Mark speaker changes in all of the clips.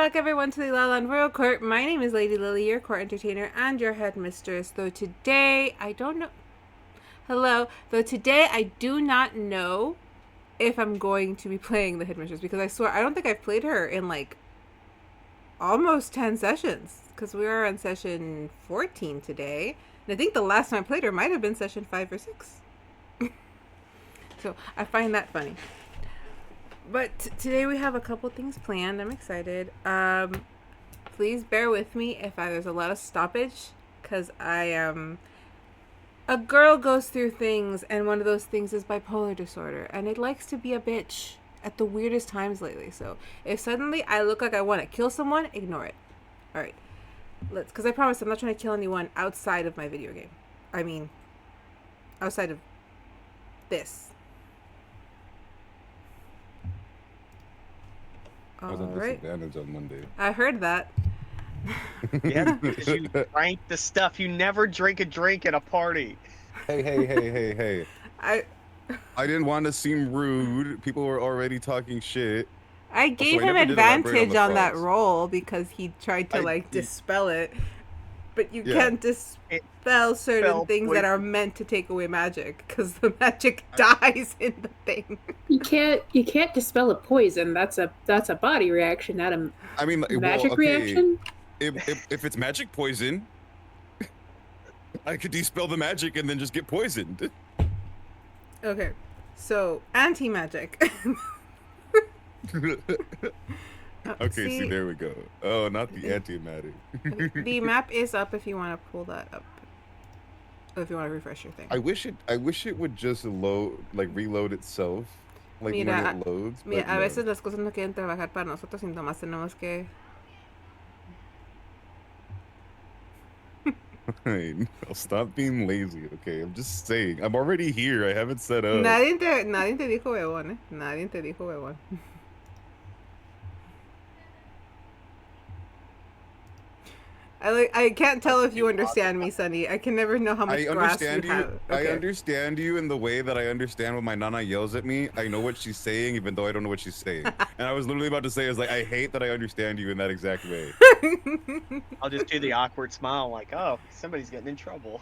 Speaker 1: back, everyone, to the Lala Land Royal Court. My name is Lady Lily, your court entertainer and your headmistress. Though today, I don't know... Hello. Though today, I do not know if I'm going to be playing the headmistress, because I swear, I don't think I've played her in, like, almost 10 sessions. Because we are on session 14 today. And I think the last time I played her might have been session 5 or 6. So, I find that funny. But today we have a couple things planned. I'm excited. Please bear with me if there's a lot of stoppage, because a girl goes through things, and one of those things is bipolar disorder, and it likes to be a bitch at the weirdest times lately. So if suddenly I look like I want to kill someone, ignore it. All right, because I promise I'm not trying to kill anyone outside of my video game. I mean, outside of this.
Speaker 2: I was on disadvantage on Monday.
Speaker 1: I heard that.
Speaker 3: Yeah, because you drank the stuff. You never drink a drink at a party.
Speaker 2: Hey. I didn't want to seem rude. People were already talking shit.
Speaker 1: I gave him advantage on that roll because he tried to dispel it. But you can't dispel certain things that are meant to take away magic, because the magic dies in the thing.
Speaker 4: You can't dispel a poison. That's a body reaction, not a magic reaction.
Speaker 2: If it's magic poison, I could dispel the magic and then just get poisoned.
Speaker 1: Okay, so anti-magic.
Speaker 2: Okay, see, there we go. Oh, not the antimatter.
Speaker 1: The map is up if you want to pull that up. Or if you want to refresh your thing.
Speaker 2: I wish it would just reload itself. Like when it loads.
Speaker 1: Mira, a veces las cosas no quieren trabajar para nosotros y nomás tenemos que...
Speaker 2: I'll stop being lazy, okay? I'm just saying. I'm already here. I haven't set up.
Speaker 1: Nadie te dijo huevón, Nadie te dijo huevón. I can't tell if you understand me, Sunny. I can never know how much grasp you have. Okay.
Speaker 2: I understand you in the way that I understand when my nana yells at me. I know what she's saying, even though I don't know what she's saying. And I was literally about to say, I hate that I understand you in that exact way.
Speaker 3: I'll just do the awkward smile, like, oh, somebody's getting in trouble.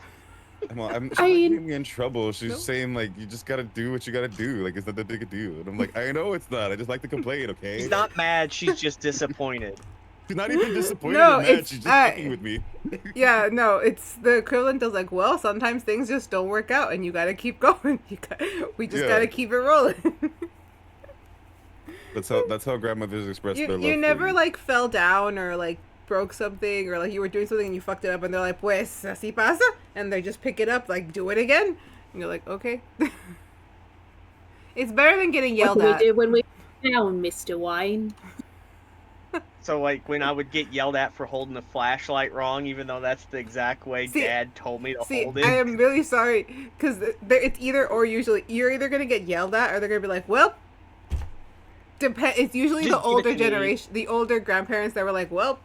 Speaker 2: She's not getting me in trouble. She's saying, you just gotta do what you gotta do. It's not that big a deal. And I'm like, I know it's not. I just like to complain, okay?
Speaker 3: She's not mad. She's just disappointed.
Speaker 2: She's not even disappointed in that. She's just fucking with me.
Speaker 1: Yeah, no, it's the equivalent of well, sometimes things just don't work out and you gotta keep going. We just gotta keep it rolling.
Speaker 2: That's how grandmothers express their love.
Speaker 1: You never fell down or broke something, or you were doing something and you fucked it up and they're like, pues así pasa, and they just pick it up, do it again, and you're like, okay. It's better than getting yelled at.
Speaker 4: We did when we found Mr. Wine.
Speaker 3: So, when I would get yelled at for holding the flashlight wrong, even though that's the exact way Dad told me to hold it.
Speaker 1: I am really sorry, because it's either or usually. You're either going to get yelled at, or they're going to be like, well, it's usually just the older generation, the older grandparents that were like, well,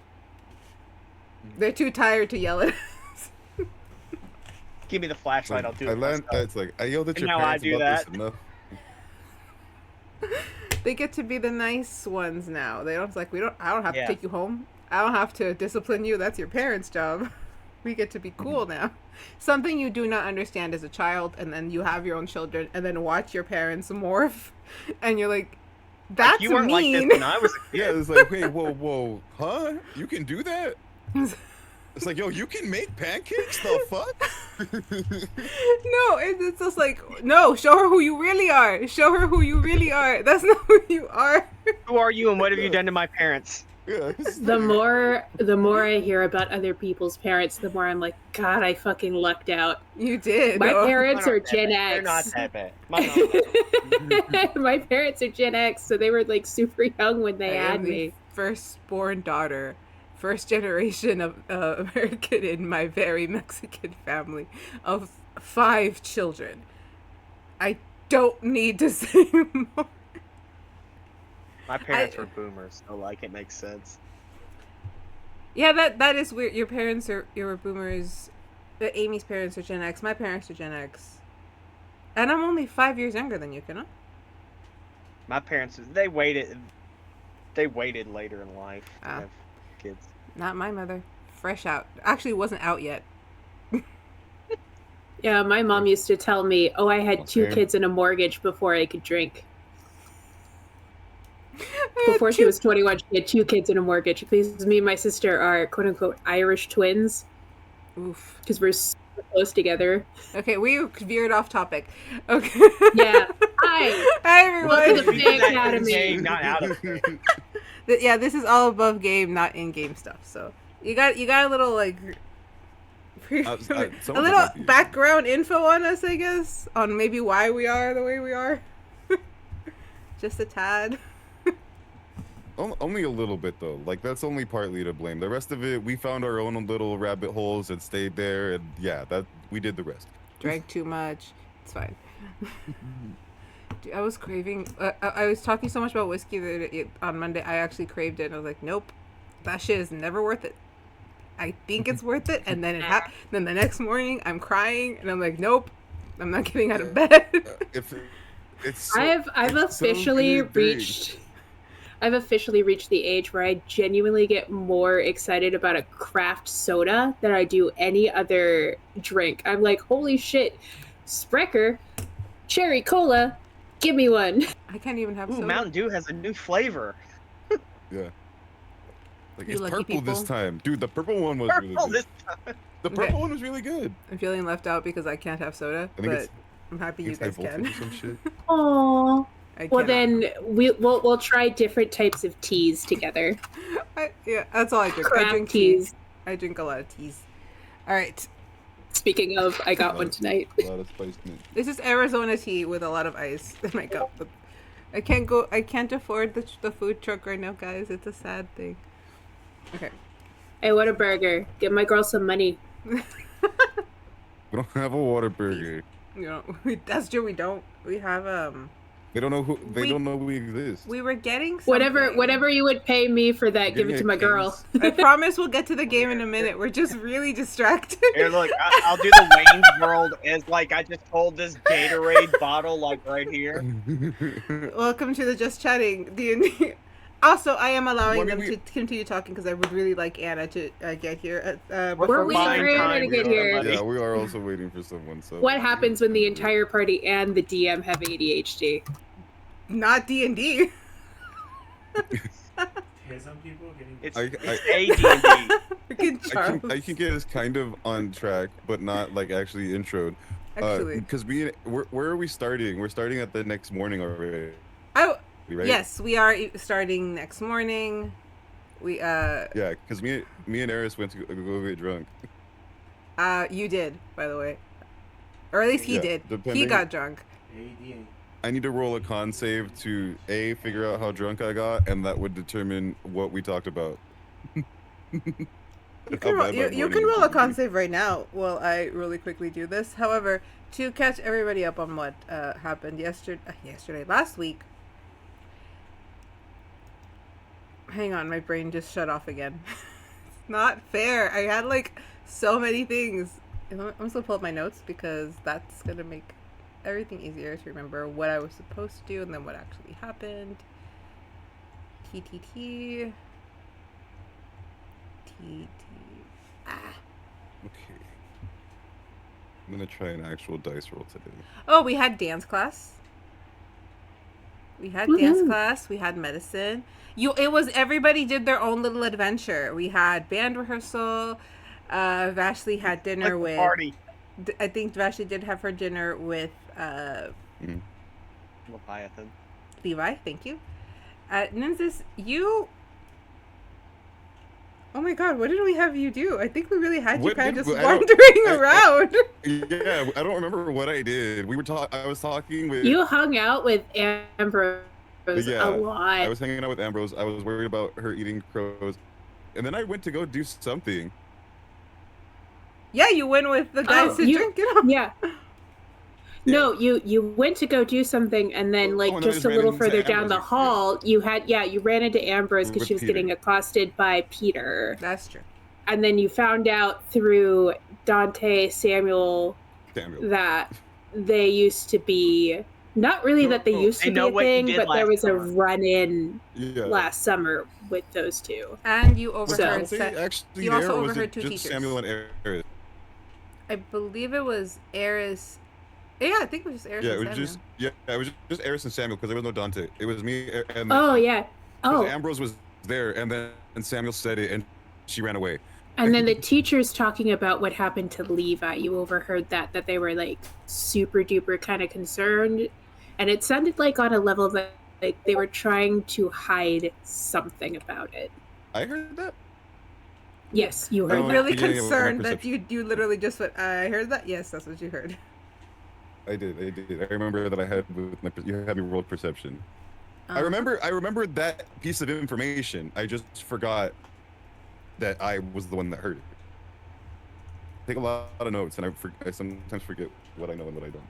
Speaker 1: they're too tired to yell at us.
Speaker 3: Give me the flashlight, I'll do it.
Speaker 2: It's I yelled at your parents about this enough.
Speaker 1: They get to be the nice ones now. They don't I don't have to take you home. I don't have to discipline you. That's your parents' job. We get to be cool now. Something you do not understand as a child, and then you have your own children, and then watch your parents morph, and you're like, that's
Speaker 3: you weren't
Speaker 1: mean.
Speaker 3: Like this when I was a kid.
Speaker 2: Yeah, it's wait, whoa, huh? You can do that? It's yo, you can make pancakes? The fuck?
Speaker 1: No, it's just no, show her who you really are. Show her who you really are. That's not who you are.
Speaker 3: Who are you and what have you done to my parents?
Speaker 2: Yeah,
Speaker 4: the more I hear about other people's parents, the more I'm like, God, I fucking lucked out.
Speaker 1: You did.
Speaker 4: My parents are Gen X.
Speaker 3: They're not that bad.
Speaker 4: My parents are Gen X, so they were super young when they had me.
Speaker 1: Firstborn daughter. First generation of American in my very Mexican family of 5 children. I don't need to say more.
Speaker 3: My parents were boomers, so it makes sense.
Speaker 1: Yeah, that is weird. Your parents were boomers. Amy's parents are Gen X. My parents are Gen X. And I'm only 5 years younger than you, can I?
Speaker 3: My parents, they waited. They waited later in life to
Speaker 1: Ah.
Speaker 3: have kids.
Speaker 1: Not my mother. Fresh out. Actually, wasn't out yet.
Speaker 4: Yeah, my mom used to tell me, "Oh, I had 2
Speaker 2: Same.
Speaker 4: kids and a mortgage before I could drink."
Speaker 1: I had
Speaker 4: Before she was 21, she had 2 kids and a mortgage. Because me and my sister are quote unquote Irish twins
Speaker 1: Oof.
Speaker 4: because we're so close together.
Speaker 1: Okay, we veered off topic. Okay.
Speaker 4: Yeah. Hi.
Speaker 1: Hi,
Speaker 4: Welcome to
Speaker 1: everyone.
Speaker 4: Fae Academy.
Speaker 3: Not out of it.
Speaker 1: Yeah, this is all above game, not in-game stuff. So you got a little like a
Speaker 2: some
Speaker 1: little
Speaker 2: of it
Speaker 1: background info on us, I guess, on maybe why we are the way we are. Just a tad.
Speaker 2: Only a little bit though. Like that's only partly to blame. The rest of it, we found our own little rabbit holes and stayed there, and yeah, that we did the rest.
Speaker 1: Drank too much. It's fine. Dude, I was craving. I was talking so much about whiskey that on Monday I actually craved it. And I was like, nope, that shit is never worth it. I think it's worth it, and then then the next morning I'm crying, and I'm like, nope, I'm not getting out of bed.
Speaker 4: I've officially reached. I've officially reached the age where I genuinely get more excited about a craft soda than I do any other drink. I'm like, holy shit, Sprecher, cherry cola, give me one.
Speaker 1: I can't even have
Speaker 3: Ooh,
Speaker 1: soda.
Speaker 3: Mountain Dew has a new flavor.
Speaker 2: Yeah. Like
Speaker 1: You
Speaker 2: it's
Speaker 1: lucky
Speaker 2: purple this
Speaker 1: people.
Speaker 2: time, dude. The purple one was really
Speaker 3: Purple
Speaker 2: good.
Speaker 3: this time.
Speaker 2: The purple one was really good.
Speaker 1: I'm feeling left out because I can't have soda,
Speaker 2: I think
Speaker 1: but I'm happy you
Speaker 2: It's high
Speaker 1: guys
Speaker 2: voltage
Speaker 1: can.
Speaker 2: or some shit.
Speaker 4: Aww.
Speaker 1: I
Speaker 4: Well,
Speaker 1: cannot.
Speaker 4: then we'll try different types of teas together.
Speaker 1: Yeah, that's all I drink. I
Speaker 4: Craft
Speaker 1: drink tea.
Speaker 4: teas.
Speaker 1: I drink a lot of teas. All right,
Speaker 4: Speaking of, I got one tonight.
Speaker 2: A lot of spiced mint.
Speaker 1: this is Arizona tea with a lot of ice in my cup. But I can't afford the food truck right now, guys. It's a sad thing. Okay.
Speaker 4: Hey, what a burger. Get my girl some money.
Speaker 2: We don't have a water burger.
Speaker 1: You know, that's true. We don't. We have
Speaker 2: They don't know who. They
Speaker 1: We-
Speaker 2: don't know we exist.
Speaker 1: We were getting something.
Speaker 4: Whatever you would pay me for that, give it to my girl.
Speaker 1: I promise we'll get to the game in a minute. We're just really distracted.
Speaker 3: Here, look, I'll do the Wayne's World as like I just hold this Gatorade bottle like right here.
Speaker 1: Welcome to the Just Chatting D&D. Also, I am allowing
Speaker 2: What
Speaker 1: them
Speaker 2: did we-
Speaker 1: to continue talking because I would really like Anna to get here.
Speaker 3: We're
Speaker 4: We're waiting
Speaker 3: fine
Speaker 4: for Anna
Speaker 3: time,
Speaker 4: to get
Speaker 3: we are,
Speaker 4: here.
Speaker 3: buddy.
Speaker 2: Yeah, we are also waiting for someone. So
Speaker 4: What happens when the entire party and the DM have ADHD?
Speaker 1: Not D&D.
Speaker 5: Here's some people getting.
Speaker 3: It's,
Speaker 2: I-
Speaker 3: it's AD&D.
Speaker 1: Freaking Charles.
Speaker 2: I can get us kind of on track, but not like actually introed.
Speaker 1: Actually,
Speaker 2: Because where are we starting? We're starting at the next morning already,
Speaker 1: I
Speaker 2: right?
Speaker 1: yes, we are starting next morning. We
Speaker 2: Yeah, because me and Eris went to go get drunk.
Speaker 1: you did, by the way, or at least he
Speaker 2: Yeah,
Speaker 1: did. He
Speaker 2: depending-
Speaker 1: got drunk.
Speaker 5: AD.
Speaker 2: I need to roll a con save to A, figure out how drunk I got, and that would determine what we talked about.
Speaker 1: You can roll a con save right now while I really quickly do this. However, to catch everybody up on what happened last week. Hang on, my brain just shut off again. It's not fair. I had like so many things. I'm just gonna pull up my notes because that's gonna make everything easier to remember what I was supposed to do and then what actually happened. TTT.
Speaker 2: Okay. I'm gonna try an actual dice roll today.
Speaker 1: Oh, we had dance class. We had dance class. We had medicine. Everybody did their own little adventure. We had band rehearsal. Vashley had dinner
Speaker 3: Like
Speaker 1: with.
Speaker 3: the party.
Speaker 1: I think Vashley did have her dinner with
Speaker 3: Leviathan.
Speaker 1: Levi. Thank you. Nynzus, you. Oh my God! What did we have you do? I think we really had you
Speaker 2: What
Speaker 1: kind of
Speaker 2: did-
Speaker 1: just
Speaker 2: I don't-
Speaker 1: wandering
Speaker 2: I-
Speaker 1: around.
Speaker 2: Yeah, I don't remember what I did. I was talking with.
Speaker 4: You hung out with Ambrose
Speaker 2: Yeah,
Speaker 4: a lot.
Speaker 2: I was hanging out with Ambrose. I was worried about her eating crows, and then I went to go do something.
Speaker 1: Yeah, you went with the guys to drink it up.
Speaker 4: Yeah. No, you went to go do something, and then like
Speaker 2: and I
Speaker 4: just
Speaker 2: just
Speaker 4: a
Speaker 2: ran
Speaker 4: little
Speaker 2: into
Speaker 4: further down the
Speaker 2: Ambrose.
Speaker 4: hall, you ran into Ambrose because
Speaker 2: With
Speaker 4: she was
Speaker 2: Peter.
Speaker 4: getting accosted by Peter,
Speaker 1: That's true.
Speaker 4: and then you found out through Dante Samuel
Speaker 2: Samuel.
Speaker 4: that they used to be Not really that they
Speaker 2: No,
Speaker 4: used
Speaker 3: I
Speaker 4: to be
Speaker 3: know
Speaker 4: a
Speaker 3: what you
Speaker 4: thing,
Speaker 3: did
Speaker 4: but there
Speaker 3: last
Speaker 4: was a
Speaker 3: summer.
Speaker 4: run-in
Speaker 2: Yeah.
Speaker 4: last summer with those two.
Speaker 1: And you
Speaker 2: Was
Speaker 1: overheard.
Speaker 2: Dante actually
Speaker 1: you
Speaker 2: there,
Speaker 1: also
Speaker 2: or was
Speaker 1: overheard
Speaker 2: it
Speaker 1: two
Speaker 2: just
Speaker 1: teachers.
Speaker 2: Samuel and Eris?
Speaker 1: I believe it was Eris. Yeah, I think it was just Eris
Speaker 2: Yeah, it
Speaker 1: and
Speaker 2: was
Speaker 1: Samuel.
Speaker 2: it was just Eris and Samuel because there was no Dante. It was me and
Speaker 4: Oh yeah.
Speaker 2: because
Speaker 4: Oh,
Speaker 2: Ambrose was there, and then Samuel said it, and she ran away.
Speaker 4: and then the teachers talking about what happened to Levi. You overheard that they were like super duper kind of concerned, and it sounded like on a level that like they were trying to hide something about it.
Speaker 2: I heard that.
Speaker 4: Yes, you
Speaker 2: I
Speaker 4: heard
Speaker 2: don't
Speaker 4: that.
Speaker 1: Really
Speaker 2: yeah, yeah,
Speaker 1: concerned
Speaker 2: my
Speaker 1: that you literally just went, I heard that? Yes, that's what you heard.
Speaker 2: I did. I remember that I had with you had me roll perception. I remember that piece of information. I just forgot that I was the one that heard it. I take a lot of notes, and I sometimes forget what I know and what I don't.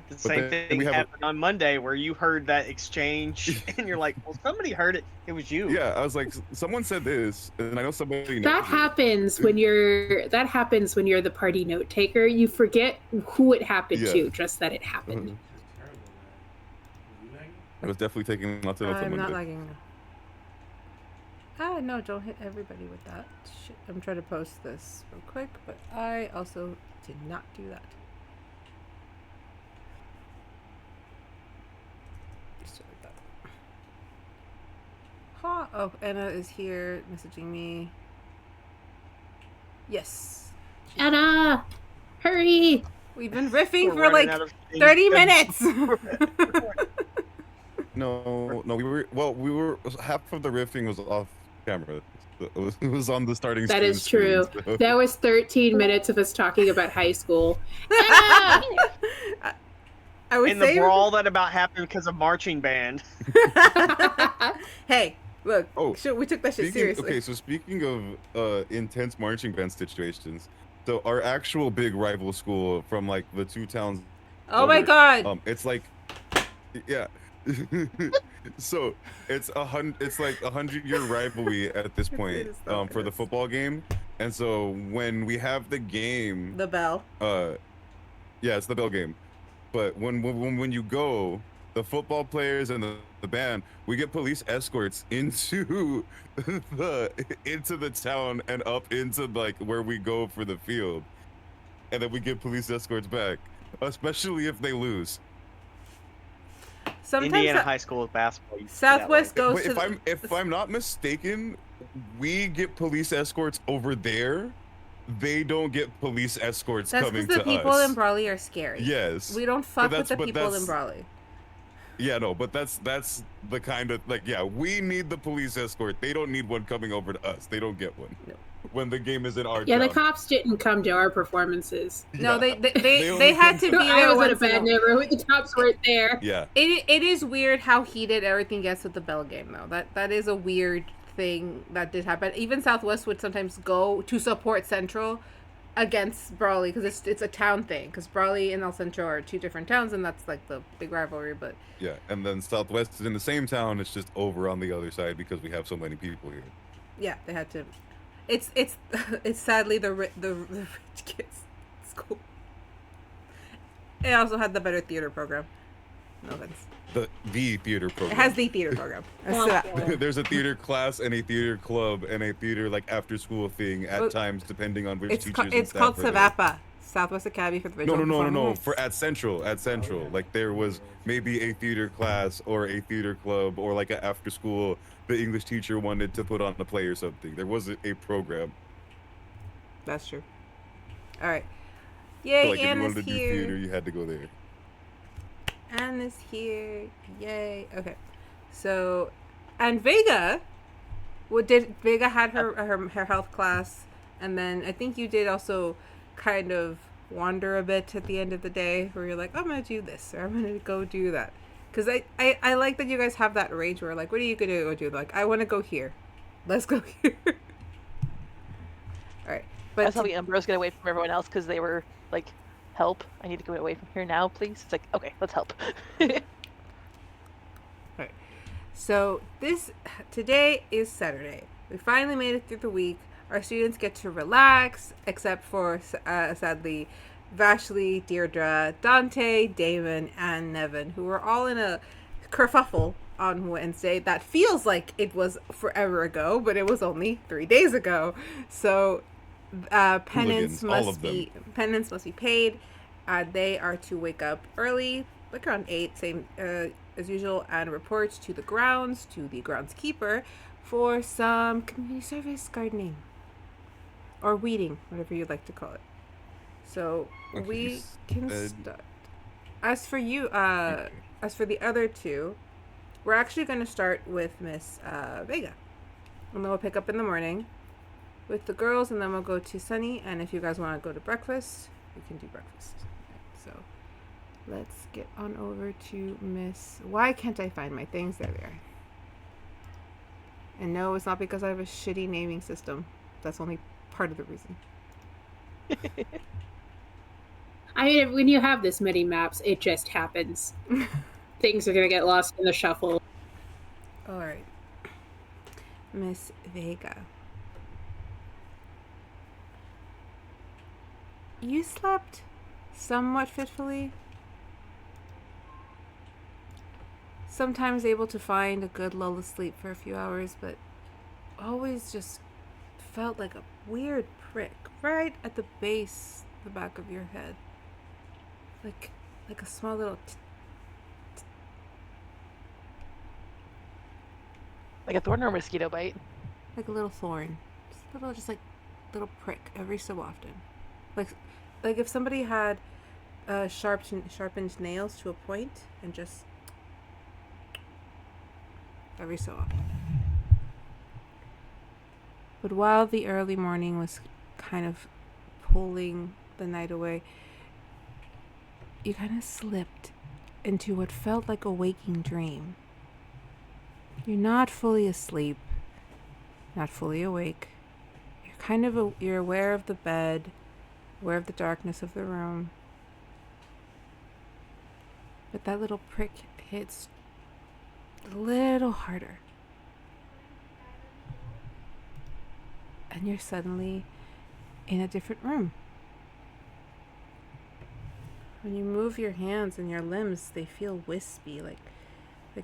Speaker 3: The same
Speaker 2: then
Speaker 3: thing
Speaker 2: we have a-
Speaker 3: happened on Monday where you heard that exchange and you're like, well, somebody heard it. It was you.
Speaker 2: Yeah, I was like, someone said this, and I know somebody knows
Speaker 4: That
Speaker 2: it.
Speaker 4: happens when you're the party note taker. You forget who it happened
Speaker 2: Yeah.
Speaker 4: to, just that it happened.
Speaker 2: Mhm.
Speaker 5: This is terrible, man. Are you lagging?
Speaker 2: I was definitely taking lots of notes on
Speaker 1: I'm not
Speaker 2: Monday.
Speaker 1: lagging now. Ah, no, don't hit everybody with that. Shit, I'm trying to post this real quick, but I also did not do that. Just like that. Ha! Oh, Anna is here messaging me. Yes.
Speaker 4: Anna, hurry!
Speaker 1: We've been riffing
Speaker 3: We're
Speaker 1: for
Speaker 3: running
Speaker 1: like
Speaker 3: out of things
Speaker 1: 30
Speaker 3: to-
Speaker 1: minutes!
Speaker 2: No, we were half of the riffing was off camera. It was on the starting.
Speaker 4: That
Speaker 2: screen
Speaker 4: is true.
Speaker 2: so-
Speaker 4: That was 13 minutes of us talking about high school. Anna!
Speaker 1: I was
Speaker 3: In the
Speaker 1: saying.
Speaker 3: brawl that about happened because of marching band.
Speaker 1: Hey, look.
Speaker 2: Oh,
Speaker 1: We took that shit seriously.
Speaker 2: Okay, so speaking of intense marching band situations, so our actual big rival school from like the two towns.
Speaker 1: Oh my
Speaker 2: over,
Speaker 1: god.
Speaker 2: It's like, yeah. So it's like 100-year rivalry at this point
Speaker 1: It is so
Speaker 2: for the
Speaker 1: good.
Speaker 2: football game, and so when we have the game,
Speaker 1: The bell.
Speaker 2: yeah, it's the bell game. But when you go, the football players and the band, we get police escorts into the town and up into like where we go for the field, and then we get police escorts back, especially if they lose.
Speaker 1: Sometimes
Speaker 3: Indiana high school basketball. used to be that
Speaker 1: Southwest
Speaker 3: way.
Speaker 1: goes
Speaker 2: But
Speaker 1: to.
Speaker 2: if I'm not mistaken, we get police escorts over there. They don't get police escorts
Speaker 1: That's
Speaker 2: coming
Speaker 1: because
Speaker 2: to
Speaker 1: the people
Speaker 2: us.
Speaker 1: in Brawley are scary.
Speaker 2: Yes.
Speaker 1: We don't fuck with the
Speaker 2: but
Speaker 1: people in
Speaker 2: that's-
Speaker 1: Brawley.
Speaker 2: Yeah, no, but that's the kind of like, yeah, we need the police escort. They don't need one coming over to us. They don't get one
Speaker 1: No.
Speaker 2: when the game is in our
Speaker 4: Yeah, the
Speaker 2: town.
Speaker 4: cops didn't come to our performances.
Speaker 1: No,
Speaker 2: Yeah.
Speaker 1: they
Speaker 2: only
Speaker 1: had to
Speaker 2: come
Speaker 1: be
Speaker 2: to-
Speaker 4: I
Speaker 1: there
Speaker 4: was in a
Speaker 1: once in
Speaker 4: bad
Speaker 1: a-
Speaker 4: neighborhood. The cops weren't there.
Speaker 2: Yeah.
Speaker 1: It is weird how heated everything gets with the bell game though. That is a weird thing that did happen. Even Southwest would sometimes go to support Central against Brawley because it's a town thing. Because Brawley and El Centro are two different towns, and that's like the big rivalry. But
Speaker 2: Yeah, and then Southwest is in the same town. It's just over on the other side because we have so many people here.
Speaker 1: yeah, they had to. It's it's sadly the rich kids school. It also had the better theater program. No offense.
Speaker 2: The theater program.
Speaker 1: It has the theater program.
Speaker 2: There's a theater class and a theater club and a theater like after school thing at
Speaker 1: Well,
Speaker 2: times depending on which
Speaker 1: It's
Speaker 2: teachers.
Speaker 1: it's
Speaker 2: and
Speaker 1: called
Speaker 2: staff are there.
Speaker 1: SAVAPA, Southwest Academy for the
Speaker 2: No,
Speaker 1: Visual
Speaker 2: no, no, no,
Speaker 1: Performing
Speaker 2: no.
Speaker 1: Arts.
Speaker 2: For at Central, like there was maybe a theater class or a theater club or like an after school. The English teacher wanted to put on a play or something. There wasn't a program.
Speaker 1: That's true. All right. Yay,
Speaker 2: So, like if you
Speaker 1: Anna's
Speaker 2: wanted to do theater,
Speaker 1: here.
Speaker 2: you had to go there.
Speaker 1: Anna's here. Yay. Okay. So, and Vega, Vega had her health class, and then I think you did also kind of wander a bit at the end of the day where you're like, I'm gonna do this or I'm gonna go do that. Because I like that you guys have that rage where like, what are you gonna go do? Like, I want to go here. Let's go here. All right.
Speaker 6: I
Speaker 1: But
Speaker 6: was helping Ambrose get away from everyone else because they were like, help, I need to get away from here now, please. It's like, okay, let's help.
Speaker 1: so today is Saturday. We finally made it through the week. Our students get to relax, except for sadly Vashley, Dierdra, Dante, Damon, and Nevin, who were all in a kerfuffle on Wednesday. That feels like it was forever ago, but it was only 3 days ago. So penance
Speaker 2: Hooligans, all
Speaker 1: must
Speaker 2: of them.
Speaker 1: be paid. They are to wake up early, like around 8, same as usual, and report to the groundskeeper, for some community service gardening or weeding, whatever you'd like to call it. So
Speaker 2: Okay,
Speaker 1: we can
Speaker 2: said-
Speaker 1: start. As for you, as for the other two, we're actually going to start with Miss Vega, and then we'll pick up in the morning with the girls, and then we'll go to Sunny. And if you guys want to go to breakfast, we can do breakfast. So let's get on over to Miss. Why can't I find my things? There they are. And no, it's not because I have a shitty naming system. That's only part of the reason.
Speaker 4: I mean, when you have this many maps, it just happens. Things are going to get lost in the shuffle.
Speaker 1: All right, Miss Vega. You slept somewhat fitfully. Sometimes able to find a good lull of sleep for a few hours, but always just felt like a weird prick right at the base, the back of your head. Like a small little
Speaker 6: Like a thorn or a mosquito bite.
Speaker 1: like a little thorn. Just like little prick every so often. Like if somebody had sharpened nails to a point and just every so often. But while the early morning was kind of pulling the night away, you kind of slipped into what felt like a waking dream. You're not fully asleep, not fully awake. You're kind of you're aware of the bed, aware of the darkness of the room. But that little prick hits a little harder. And you're suddenly in a different room. When you move your hands and your limbs, they feel wispy, like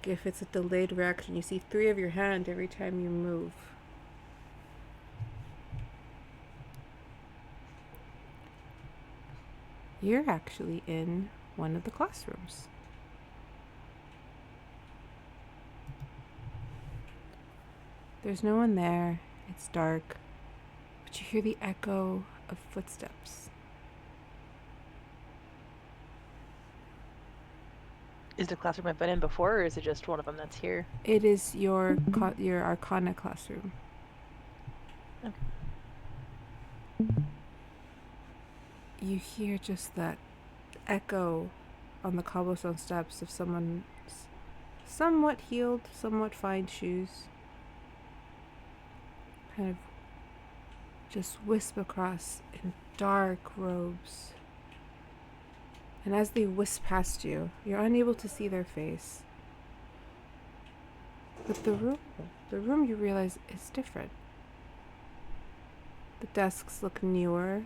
Speaker 1: if it's a delayed reaction. You see 3 of your hand every time you move. You're actually in one of the classrooms. There's no one there. It's dark, but you hear the echo of footsteps.
Speaker 6: Is it a classroom I've been in before, or is it just one of them that's here?
Speaker 1: It is your Arcana classroom.
Speaker 6: Okay.
Speaker 1: You hear just that echo on the cobblestone steps of someone's somewhat heeled, somewhat fine shoes. Kind of just wisp across in dark robes. And as they wisp past you, you're unable to see their face. But the room you realize is different. The desks look newer.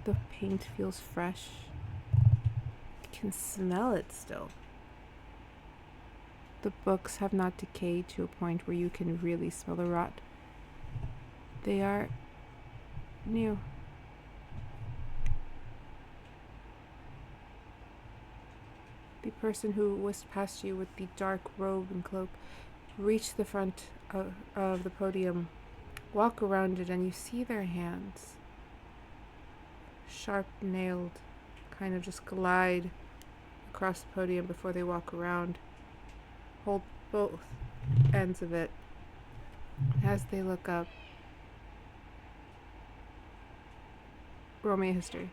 Speaker 1: The paint feels fresh. You can smell it still. The books have not decayed to a point where you can really smell the rot. They are new. The person who whisked past you with the dark robe and cloak reached the front of the podium, walk around it, and you see their hands, sharp nailed, kind of just glide across the podium before they walk around, hold both ends of it. As they look up, roll me a history.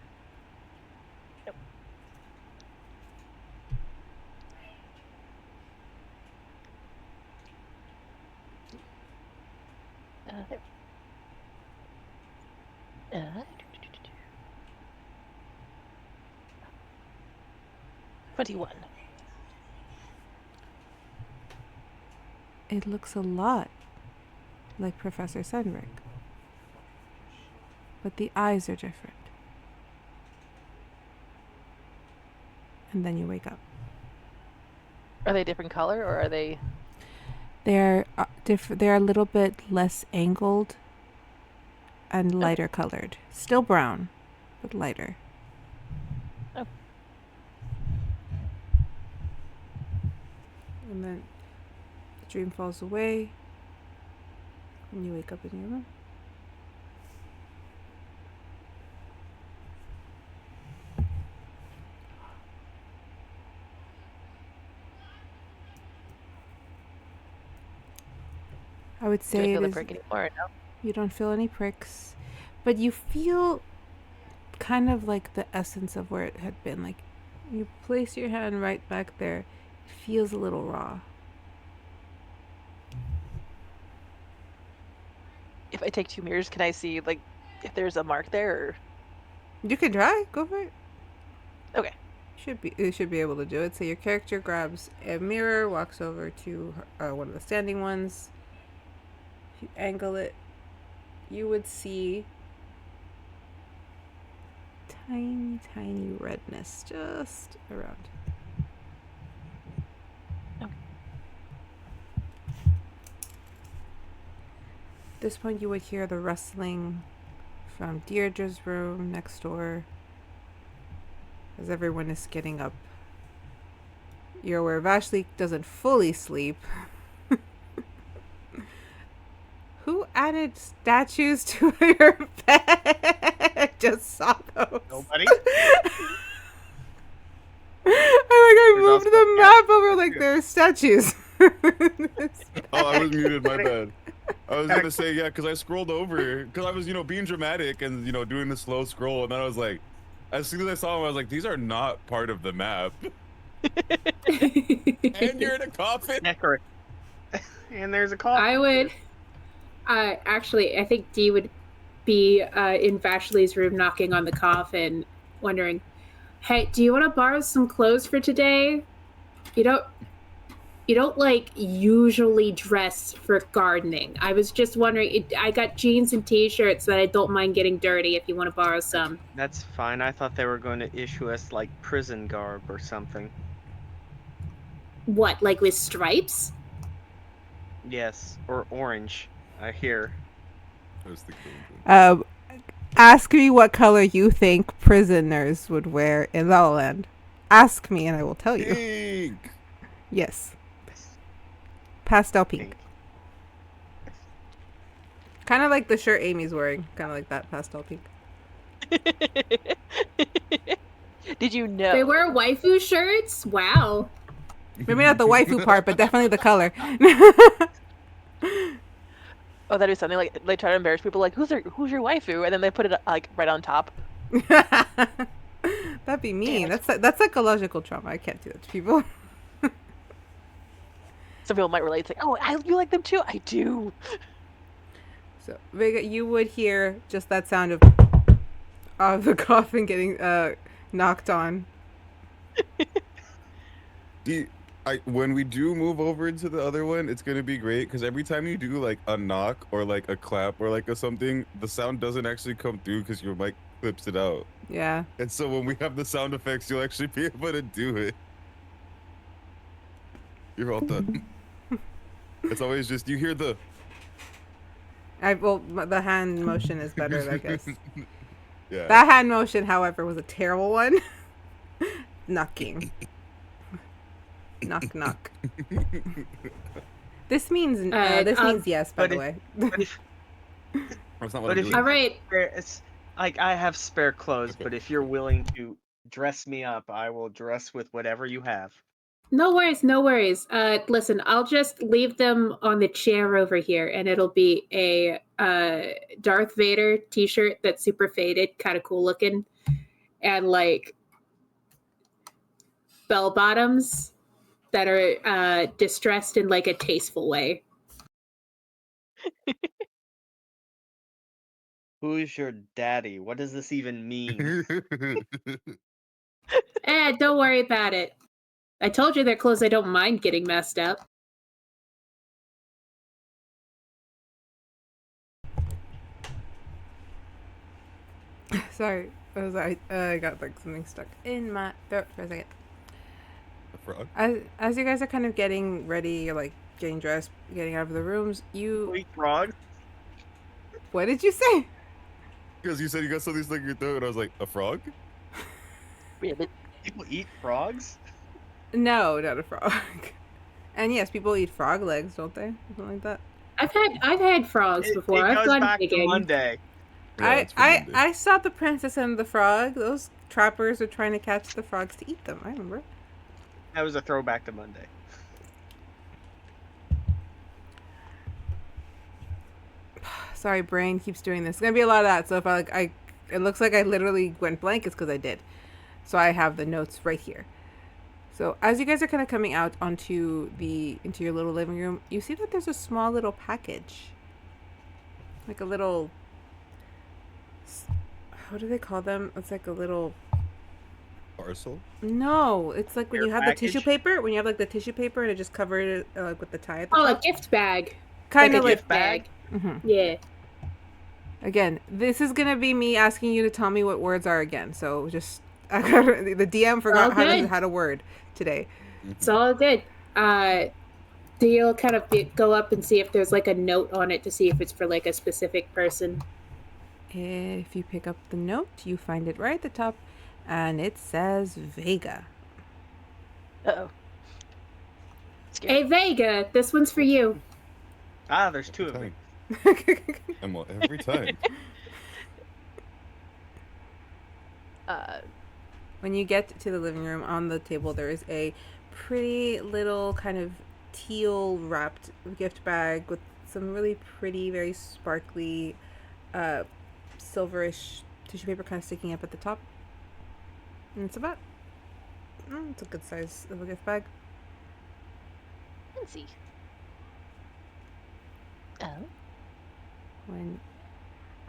Speaker 6: There. 21.
Speaker 1: It looks a lot like Professor Cedric, but the eyes are different. and then you wake up.
Speaker 6: Are they a different color, or are they?
Speaker 1: They're different. They're a little bit less angled and lighter colored. Still brown, but lighter.
Speaker 6: Oh.
Speaker 1: And then the dream falls away, and you wake up in your room. I would
Speaker 6: Do I
Speaker 1: say
Speaker 6: feel
Speaker 1: it
Speaker 6: the
Speaker 1: is,
Speaker 6: prick anymore? No.
Speaker 1: you don't feel any pricks, but you feel kind of like the essence of where it had been. Like you place your hand right back there, it feels a little raw.
Speaker 6: If I take 2 mirrors, can I see like if there's a mark there? Or...
Speaker 1: You can try. Go for it.
Speaker 6: Okay.
Speaker 1: You should be able to do it. So your character grabs a mirror, walks over to one of the standing ones. If you angle it, you would see tiny redness just around.
Speaker 6: Okay.
Speaker 1: At this point, you would hear the rustling from Deirdre's room next door as everyone is getting up. You're aware Vashley doesn't fully sleep. Who added statues to your bed? Just saw those.
Speaker 3: Nobody.
Speaker 1: I
Speaker 3: There's
Speaker 1: moved
Speaker 3: also
Speaker 1: the
Speaker 3: a
Speaker 1: map over like there's statues.
Speaker 2: Oh, I was muted. My bad. I was gonna say yeah, because I scrolled over because I was being dramatic and doing the slow scroll, and then I was like, as soon as I saw them, I was like, these are not part of the map. And you're in a coffin.
Speaker 3: Necro. And there's a coffin.
Speaker 4: I would. Actually, I think Dee would be in Vashley's room knocking on the coffin, wondering, hey, do you want to borrow some clothes for today? You don't like usually dress for gardening. I was just wondering, I got jeans and t-shirts that I don't mind getting dirty if you want to borrow some.
Speaker 3: That's fine. I thought they were going to issue us like prison garb or something.
Speaker 4: What, like with stripes?
Speaker 3: Yes, or orange. I hear.
Speaker 2: I was thinking.
Speaker 1: Ask me what color you think prisoners would wear in Lala Land. Ask me and I will tell you.
Speaker 2: Pink.
Speaker 1: Yes. Pastel pink. Kind of like the shirt Amy's wearing. Kind of like that pastel pink.
Speaker 6: Did you know?
Speaker 4: They wear waifu shirts? Wow.
Speaker 1: Maybe not the waifu part, but definitely the color.
Speaker 6: Oh, that is something like they try to embarrass people, like who's your waifu, and then they put it like right on top.
Speaker 1: That'd be mean. That's psychological trauma. I can't do that to people.
Speaker 6: Some people might relate. It's like, oh, you like them too? I do.
Speaker 1: So Vega, you would hear just that sound of the coffin getting knocked on.
Speaker 2: When we do move over into the other one, it's gonna be great because every time you do like a knock or like a clap or like a something, the sound doesn't actually come through because your mic clips it out.
Speaker 1: Yeah.
Speaker 2: And so when we have the sound effects, you'll actually be able to do it. You're all done. It's always just you hear the.
Speaker 1: The hand motion is better, I guess.
Speaker 2: Yeah.
Speaker 1: That hand motion, however, was a terrible one. Knocking. Knock knock. This means means yes, by the way.
Speaker 2: That's not what
Speaker 3: But
Speaker 2: I'm
Speaker 3: if
Speaker 2: doing.
Speaker 3: you,
Speaker 4: All right.
Speaker 3: it's like I have spare clothes,
Speaker 2: Okay.
Speaker 3: but if you're willing to dress me up, I will dress with whatever you have.
Speaker 4: No worries, no worries. Listen, I'll just leave them on the chair over here, and it'll be a Darth Vader t-shirt that's super faded, kind of cool looking, and like bell bottoms that are distressed in like a tasteful way.
Speaker 3: Who's your daddy? What does this even mean?
Speaker 4: Don't worry about it. I told you they're clothes I don't mind getting messed up.
Speaker 1: Sorry, I got like something stuck in my throat for a second.
Speaker 2: frog.
Speaker 1: As you guys are kind of getting ready, like getting dressed, getting out of the rooms, you.
Speaker 3: Eat frogs?
Speaker 1: What did you say?
Speaker 2: Because you said you got something stuck in your throat, and I was like, a frog?
Speaker 6: Ribbit.
Speaker 3: People eat frogs?
Speaker 1: No, not a frog. And yes, people eat frog legs, don't they? Something like that.
Speaker 4: I've had frogs before.
Speaker 3: It
Speaker 4: I've
Speaker 3: goes
Speaker 4: gone
Speaker 3: back to
Speaker 4: digging.
Speaker 3: Monday.
Speaker 2: Yeah, it's for Monday.
Speaker 1: I saw the Princess and the Frog. Those trappers were trying to catch the frogs to eat them. I remember.
Speaker 3: That was a throwback to Monday.
Speaker 1: Sorry, brain keeps doing this. It's gonna be a lot of that. So if it looks like I literally went blank, it's because I did. So I have the notes right here. So as you guys are kind of coming out into your little living room, you see that there's a small little package, like a little. What do they call them? It's like a little.
Speaker 2: Parcel?
Speaker 1: No, it's like when
Speaker 3: Care
Speaker 1: you have
Speaker 3: package?
Speaker 1: the tissue paper. When you have like the tissue paper and it just covered it like with the tie at the
Speaker 4: Oh, a
Speaker 1: top.
Speaker 4: gift bag.
Speaker 1: Kind of
Speaker 4: a
Speaker 1: like
Speaker 4: gift bag.
Speaker 1: Mhm.
Speaker 4: Yeah.
Speaker 1: Again, this is gonna be me asking you to tell me what words are again. So just the DM forgot
Speaker 4: Okay.
Speaker 1: how to word today.
Speaker 4: It's all good. You'll kind of go up and see if there's like a note on it to see if it's for like a specific person.
Speaker 1: If you pick up the note, you find it right at the top, and it says Vega.
Speaker 6: Uh-oh.
Speaker 4: Hey, Vega, this one's for you.
Speaker 3: Ah, there's two of me.
Speaker 2: Emma, every time.
Speaker 1: When you get to the living room, on the table there is a pretty little kind of teal wrapped gift bag with some really pretty, very sparkly, silverish tissue paper kind of sticking up at the top. And it's about, it's a good size of a gift bag.
Speaker 6: Let's see. Oh.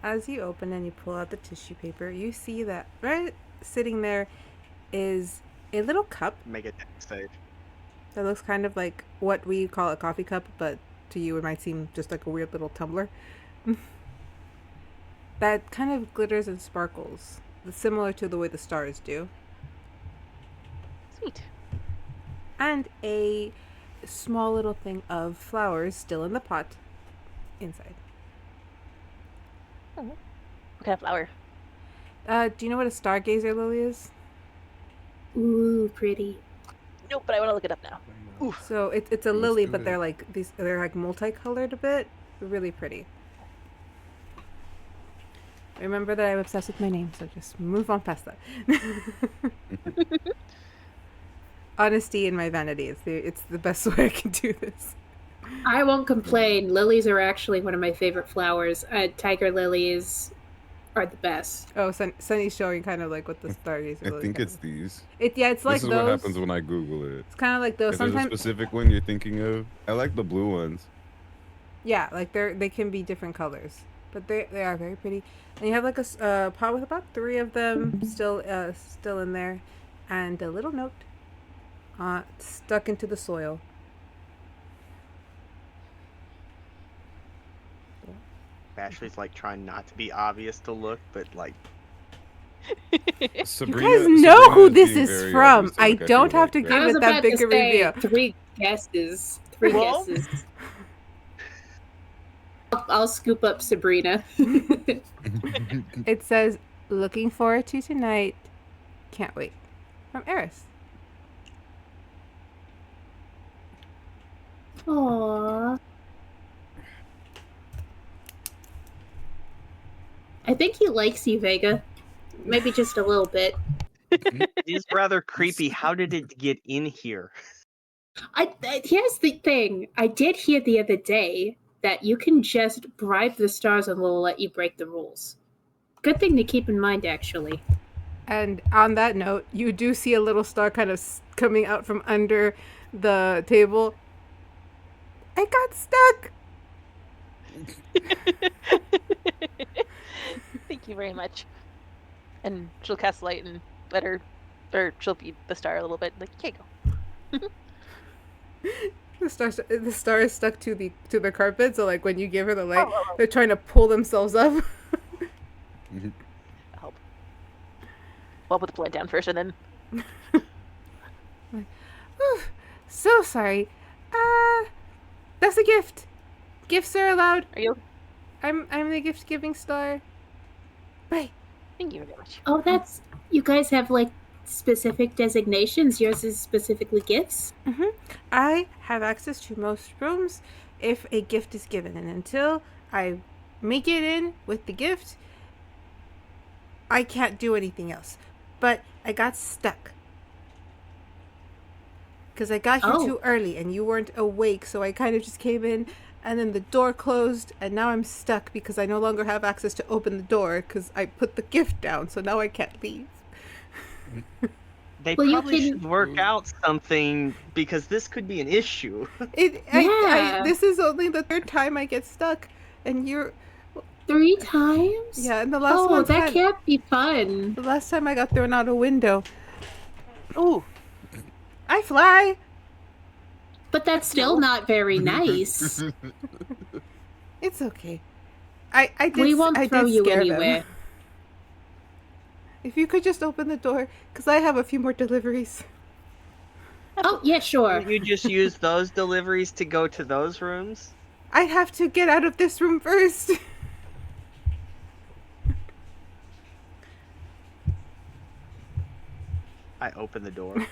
Speaker 1: As you open and you pull out the tissue paper, you see that right sitting there is a little cup
Speaker 3: Make it stage.
Speaker 1: that looks kind of like what we call a coffee cup, but to you it might seem just like a weird little tumbler. That kind of glitters and sparkles, similar to the way the stars do.
Speaker 6: Sweet.
Speaker 1: And a small little thing of flowers still in the pot inside.
Speaker 6: Oh. What kind of flower?
Speaker 1: Do you know what a stargazer lily is?
Speaker 4: Ooh, pretty.
Speaker 6: Nope, but I want to look it up now. Ooh.
Speaker 1: So it's a
Speaker 2: Let's
Speaker 1: lily,
Speaker 2: do
Speaker 1: but
Speaker 2: it.
Speaker 1: they're like multicolored a bit. Really pretty. Remember that I'm obsessed with my name, so just move on past that. Honesty in my vanity. It's the best way I can do this.
Speaker 4: I won't complain. Lilies are actually one of my favorite flowers. Tiger lilies are the best.
Speaker 1: Oh, Sunny's showing kind of like what the stargazer
Speaker 2: I
Speaker 1: lily
Speaker 2: think
Speaker 1: kind
Speaker 2: it's these.
Speaker 1: it's like
Speaker 2: This is
Speaker 1: those.
Speaker 2: what happens when I Google it.
Speaker 1: It's kind of like those.
Speaker 2: If there's a
Speaker 1: Sometimes,
Speaker 2: specific one you're thinking of, I like the blue ones.
Speaker 1: yeah, like they can be different colors, but they are very pretty. And you have like a pot with about 3 of them still in there, and a little note stuck into the soil.
Speaker 3: Ashley's like trying not to be obvious to look, but like
Speaker 2: Sabrina,
Speaker 1: You guys know who
Speaker 2: Sabrina
Speaker 1: this
Speaker 2: being
Speaker 1: is
Speaker 2: very
Speaker 1: from.
Speaker 2: obvious to
Speaker 1: I
Speaker 2: look at
Speaker 1: don't
Speaker 2: you,
Speaker 1: have to
Speaker 2: right?
Speaker 1: give
Speaker 4: I was
Speaker 1: it that
Speaker 4: about
Speaker 1: big
Speaker 4: to
Speaker 1: a
Speaker 4: say
Speaker 1: reveal.
Speaker 4: 3 guesses. 3
Speaker 3: Well-
Speaker 4: guesses. I'll scoop up Sabrina.
Speaker 1: It says, "Looking forward to tonight. Can't wait." From Eris.
Speaker 4: Aww. I think he likes you, Vega. Maybe just a little bit.
Speaker 3: it is rather creepy. How did it get in here?
Speaker 4: Here's the thing. I did hear the other day that you can just bribe the stars and they'll let you break the rules. Good thing to keep in mind, actually.
Speaker 1: And on that note, you do see a little star kind of coming out from under the table. I got stuck.
Speaker 6: Thank you very much. And she'll cast light and let her, or she'll feed the star a little bit. Like, here you go.
Speaker 1: The star is stuck to the carpet. So like when you give her the light, they're trying to pull themselves up.
Speaker 6: I'll help. I'll put the plant down first and then.
Speaker 1: Whew, so sorry. That's a gift. Gifts are allowed.
Speaker 6: Are you?
Speaker 1: I'm the gift giving star. Bye.
Speaker 6: Thank you very much.
Speaker 4: Oh, that's you guys have like specific designations. Yours is specifically gifts.
Speaker 1: I have access to most rooms if a gift is given, and until I make it in with the gift, I can't do anything else. But I got stuck. Because I got here too early and you weren't awake, so I kind of just came in and then the door closed and now I'm stuck because I no longer have access to open the door because I put the gift down, so now I can't leave.
Speaker 3: They
Speaker 4: Well, you
Speaker 3: probably
Speaker 4: can-
Speaker 3: should work out something because this could be an issue.
Speaker 1: This is only the third time I get stuck and you're...
Speaker 4: 3 times?
Speaker 1: Yeah, and the last
Speaker 4: Oh,
Speaker 1: one
Speaker 4: that can't be fun.
Speaker 1: The last time I got thrown out a window.
Speaker 6: Ooh.
Speaker 1: I fly!
Speaker 4: But that's still not very nice.
Speaker 1: It's okay. I did,
Speaker 4: We won't
Speaker 1: I
Speaker 4: throw
Speaker 1: did
Speaker 4: you
Speaker 1: scare
Speaker 4: anywhere.
Speaker 1: them. If you could just open the door, because I have a few more deliveries.
Speaker 4: Oh, yeah, sure.
Speaker 3: Can't you just use those deliveries to go to those rooms?
Speaker 1: I have to get out of this room first.
Speaker 3: I open the door.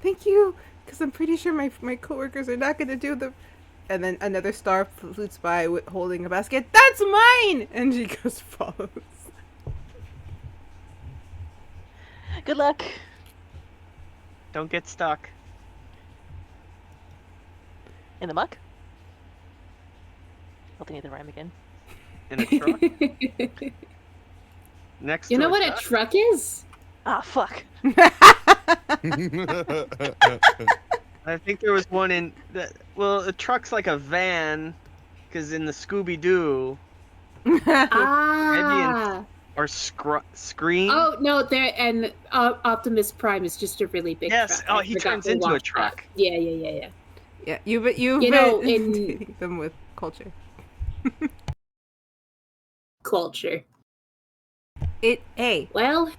Speaker 1: Thank you, because I'm pretty sure my coworkers are not going to do the... And then another star flutes by holding a basket. That's mine! And she goes follows.
Speaker 6: Good luck.
Speaker 3: Don't get stuck.
Speaker 6: In the muck? Looking at the rhyme again.
Speaker 3: In a truck? Next
Speaker 4: You
Speaker 3: to
Speaker 4: know
Speaker 3: a
Speaker 4: what a
Speaker 3: truck?
Speaker 4: truck is?
Speaker 6: Ah, fuck.
Speaker 3: I think there was one in that. Well, a truck's like a van, because in the Scooby Doo
Speaker 4: Ah.
Speaker 3: or Scream.
Speaker 4: Oh, no, there, and Optimus Prime is just a really big
Speaker 3: Yes,
Speaker 4: truck.
Speaker 3: oh,
Speaker 4: I
Speaker 3: he
Speaker 4: forgot
Speaker 3: turns
Speaker 4: to
Speaker 3: into a
Speaker 4: watch that.
Speaker 3: truck.
Speaker 4: Yeah.
Speaker 1: Yeah, you've
Speaker 4: You know,
Speaker 1: been
Speaker 4: in-
Speaker 1: dating them with culture.
Speaker 4: Culture. Well.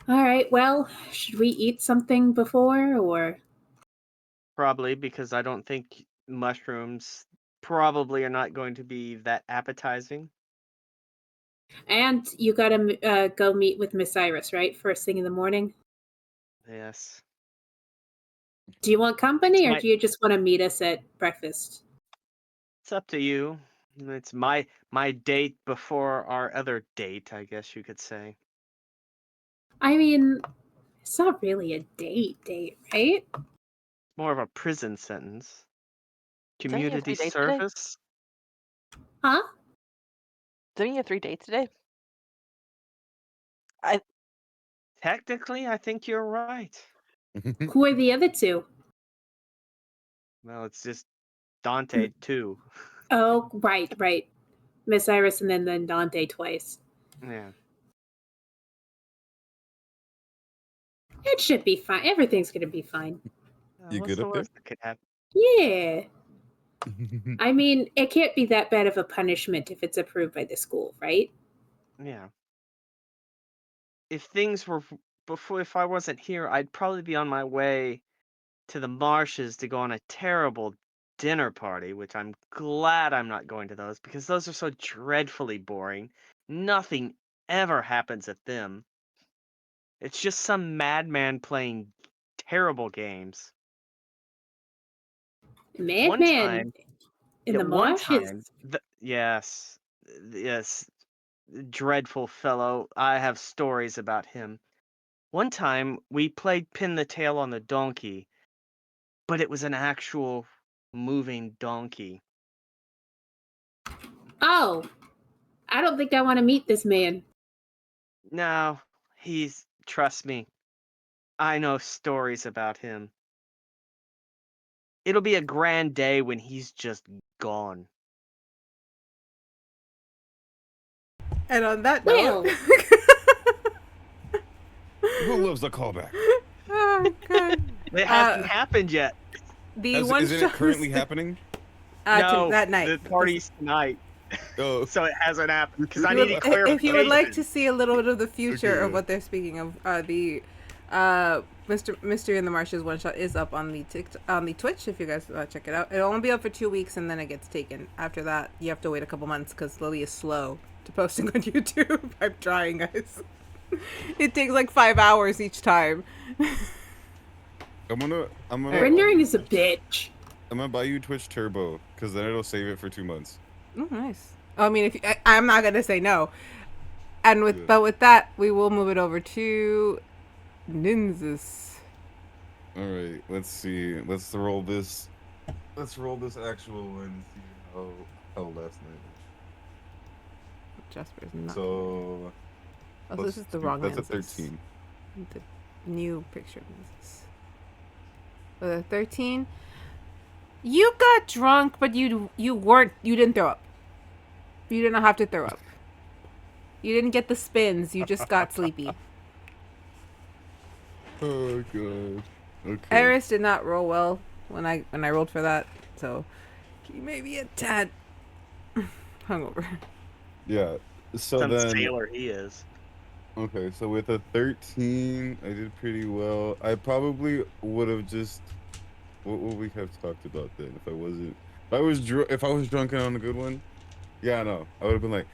Speaker 4: All right, well, should we eat something before, or?
Speaker 3: Probably because I don't think mushrooms probably are not going to be that appetizing.
Speaker 4: And you gotta go meet with Miss Iris, right? First thing in the morning.
Speaker 3: Yes.
Speaker 4: Do you want company, or
Speaker 3: My-
Speaker 4: do you just want to meet us at breakfast?
Speaker 3: It's up to you. It's my date before our other date, I guess you could say.
Speaker 4: I mean, it's not really a date, right?
Speaker 3: More of a prison sentence.
Speaker 6: Don't you have
Speaker 3: Community
Speaker 6: 3 dates today?
Speaker 3: service?
Speaker 4: Huh?
Speaker 6: Don't you have 3 dates today?
Speaker 3: Technically, I think you're right.
Speaker 4: Who are the other two?
Speaker 3: Well, it's just Dante too.
Speaker 4: Oh, right. Miss Iris and then Dante twice.
Speaker 3: Yeah.
Speaker 4: It should be fine. Everything's gonna be fine.
Speaker 2: You
Speaker 3: What's
Speaker 2: good
Speaker 3: the
Speaker 2: up there?
Speaker 3: worst that could happen?
Speaker 4: Yeah. I mean, it can't be that bad of a punishment if it's approved by the school, right?
Speaker 3: Yeah. If things were if I wasn't here, I'd probably be on my way to the marshes to go on a terrible dinner party, which I'm glad I'm not going to those because those are so dreadfully boring. Nothing ever happens at them. It's just some madman playing terrible games.
Speaker 4: Madman in the
Speaker 3: one
Speaker 4: marshes.
Speaker 3: time, yes, dreadful fellow. I have stories about him. One time we played pin the tail on the donkey, but it was an actual moving donkey.
Speaker 4: Oh, I don't think I want to meet this man.
Speaker 3: No, trust me, I know stories about him. It'll be a grand day when he's just gone.
Speaker 1: And on that
Speaker 4: Well.
Speaker 1: note...
Speaker 2: Who loves the callback?
Speaker 1: Oh, God.
Speaker 3: It hasn't happened yet.
Speaker 1: The one
Speaker 2: Isn't
Speaker 1: show
Speaker 2: it currently happening?
Speaker 3: No,
Speaker 1: that night.
Speaker 3: the party's tonight.
Speaker 2: Oh,
Speaker 3: so it hasn't happened. Because I
Speaker 1: You would-
Speaker 3: need
Speaker 1: if you would like to
Speaker 3: clarification.
Speaker 1: see a little bit of the future
Speaker 2: Okay.
Speaker 1: of what they're speaking of, the Mystery in the Marshes one shot is up on the on the Twitch. If you guys check it out, it'll only be up for 2 weeks and then it gets taken. After that, you have to wait a couple months because Lily is slow to posting on YouTube. I'm trying, guys. It takes like 5 hours each time.
Speaker 2: I'm gonna
Speaker 4: Rendering is a bitch.
Speaker 2: I'm gonna buy you Twitch Turbo because then it'll save it for 2 months.
Speaker 1: Oh, nice. I mean, if I'm not gonna say no. And
Speaker 2: Yeah.
Speaker 1: but with that, we will move it over to Nynzus.
Speaker 2: All right, let's see. Let's roll this. Let's roll this actual one and see how last night.
Speaker 1: Jasper's not.
Speaker 2: So
Speaker 1: Oh, so this is the wrong
Speaker 2: That's a
Speaker 1: Nynzus.
Speaker 2: 13.
Speaker 1: The new picture of Nynzus. With a 13. You got drunk, but you didn't throw up. You didn't have to throw up. You didn't get the spins. You just got sleepy.
Speaker 2: Oh god. Okay.
Speaker 1: Eris did not roll well when I rolled for that, so he may be a tad hungover.
Speaker 2: Yeah. So
Speaker 3: Some
Speaker 2: then.
Speaker 3: sailor he is.
Speaker 2: Okay, so with a 13, I did pretty well. I probably would have just. What would we have talked about then if I wasn't? If I was drunk and on a good one, yeah, no, I would have been like,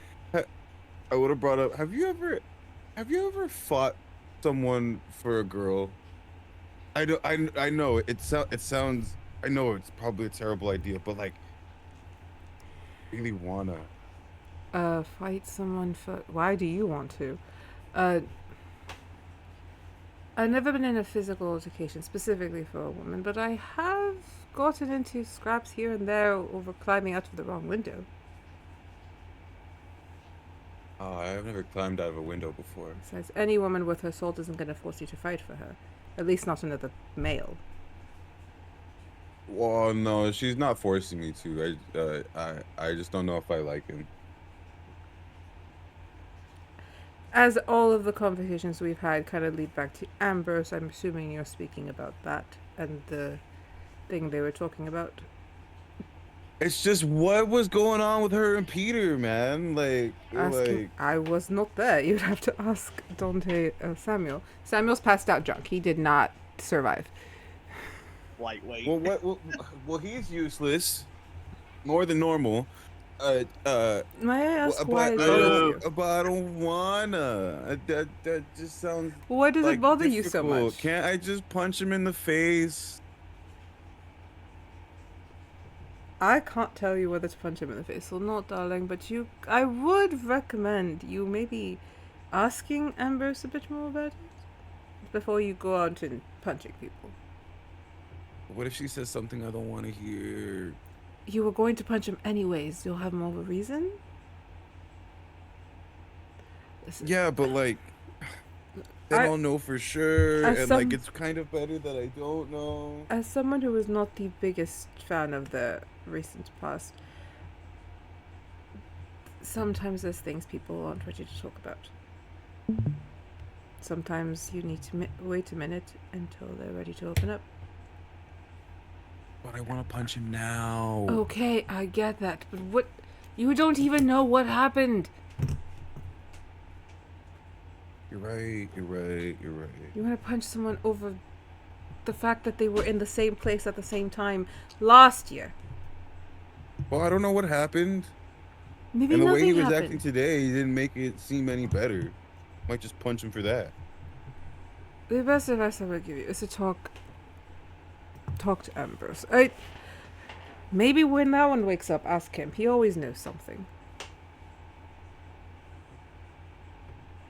Speaker 2: I would have brought up. Have you ever fought someone for a girl? I know it sounds. I know it's probably a terrible idea, but like, really wanna.
Speaker 1: Fight someone for. Why do you want to? I've never been in a physical altercation specifically for a woman, but I have gotten into scraps here and there over climbing out of the wrong window.
Speaker 2: Oh, I've never climbed out of a window before.
Speaker 1: Besides, any woman with her salt isn't going to force you to fight for her. At least not another male.
Speaker 2: Well, no, she's not forcing me to. I just don't know if I like him.
Speaker 1: As all of the conversations we've had kind of lead back to Ambrose, I'm assuming you're speaking about that and the thing they were talking about.
Speaker 2: It's just what was going on with her and Peter, man. Like,
Speaker 1: I was not there. You'd have to ask Dante Samuel. Samuel's passed out drunk. He did not survive.
Speaker 3: Lightweight.
Speaker 2: well, he's useless, more than normal.
Speaker 1: May I ask why it
Speaker 2: but
Speaker 1: bothers you?
Speaker 2: I don't wanna. That just sounds.
Speaker 1: Why does
Speaker 2: like
Speaker 1: it bother you so
Speaker 2: difficult.
Speaker 1: much?
Speaker 2: Can't I just punch him in the face?
Speaker 1: I can't tell you whether to punch him in the face or not, darling, but I would recommend you maybe asking Ambrose a bit more about it before you go out and punching people.
Speaker 2: What if she says something I don't want to hear?
Speaker 1: You were going to punch him anyways. You'll have more of a reason? Listen,
Speaker 2: Yeah, but like, I don't know for sure,
Speaker 1: as
Speaker 2: and
Speaker 1: some-
Speaker 2: like, it's kind of better that I don't know.
Speaker 1: as someone who is not the biggest fan of the recent past, sometimes there's things people aren't ready to talk about. Sometimes you need to wait a minute until they're ready to open up.
Speaker 2: But I want to punch him now.
Speaker 1: Okay, I get that, but what? You don't even know what happened.
Speaker 2: You're right.
Speaker 1: You want to punch someone over the fact that they were in the same place at the same time last year.
Speaker 2: Well, I don't know what happened.
Speaker 1: Maybe
Speaker 2: And the way
Speaker 1: nothing
Speaker 2: he was
Speaker 1: happened.
Speaker 2: acting today didn't make it seem any better. Might just punch him for that.
Speaker 1: The best advice I would give you is to talk to Ambrose. Maybe when that one wakes up, ask him. He always knows something.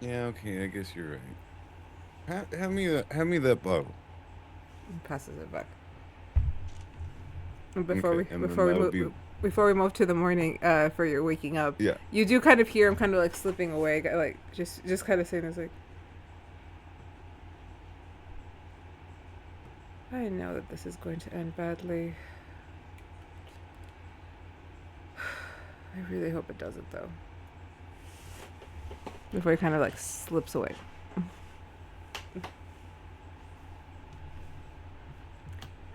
Speaker 2: Yeah, okay, I guess you're right. Hand me that bottle.
Speaker 1: He passes it back.
Speaker 2: Okay, and then that'll be-
Speaker 1: Before we move to the morning, for your waking up,
Speaker 2: Yeah.
Speaker 1: you do kind of hear him kind of like slipping away, like just kind of saying this like, I know that this is going to end badly. I really hope it doesn't, though. Before he kind of like slips away.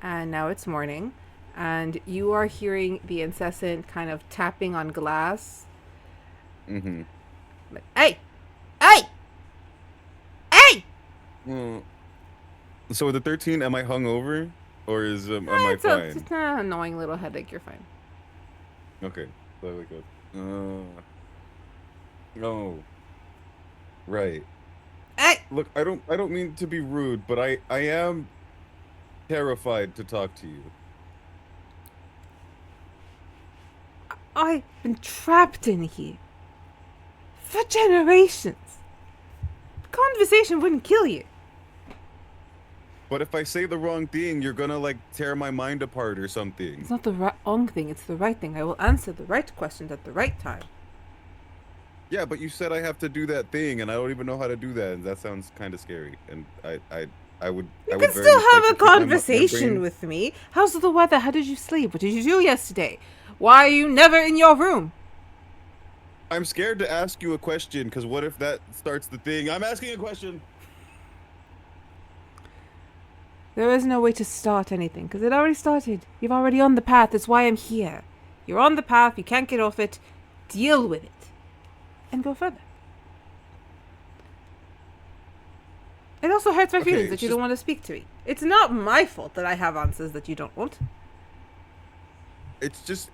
Speaker 1: And now it's morning, and you are hearing the incessant kind of tapping on glass.
Speaker 2: Mm-hmm.
Speaker 1: Like, hey! Hey! Hey!
Speaker 2: Well, so with the 13, am I hungover? Or am I
Speaker 1: It's
Speaker 2: fine?
Speaker 1: it's an annoying little headache. You're fine.
Speaker 2: Okay. There we go. No. Right.
Speaker 1: Hey!
Speaker 2: Look, I don't mean to be rude, but I am terrified to talk to you.
Speaker 1: I've been trapped in here for generations. Conversation wouldn't kill you.
Speaker 2: But if I say the wrong thing, you're gonna like tear my mind apart or something.
Speaker 1: It's not the wrong thing, it's the right thing. I will answer the right questions at the right time.
Speaker 2: Yeah, but you said I have to do that thing, and I don't even know how to do that, and that sounds kind of scary. And I would.
Speaker 1: You
Speaker 2: I
Speaker 1: can
Speaker 2: would very
Speaker 1: still
Speaker 2: much like
Speaker 1: have
Speaker 2: to
Speaker 1: a
Speaker 2: keep my
Speaker 1: conversation
Speaker 2: brain-
Speaker 1: with me. How's the weather? How did you sleep? What did you do yesterday? Why are you never in your room?
Speaker 2: I'm scared to ask you a question, because what if that starts the thing? I'm asking a question.
Speaker 1: There is no way to start anything, because it already started. You're already on the path. That's why I'm here. You're on the path. You can't get off it. Deal with it. And go further. It also hurts my
Speaker 2: Okay,
Speaker 1: feelings that
Speaker 2: it's
Speaker 1: you
Speaker 2: just-
Speaker 1: don't want to speak to me. It's not my fault that I have answers that you don't want.
Speaker 2: It's just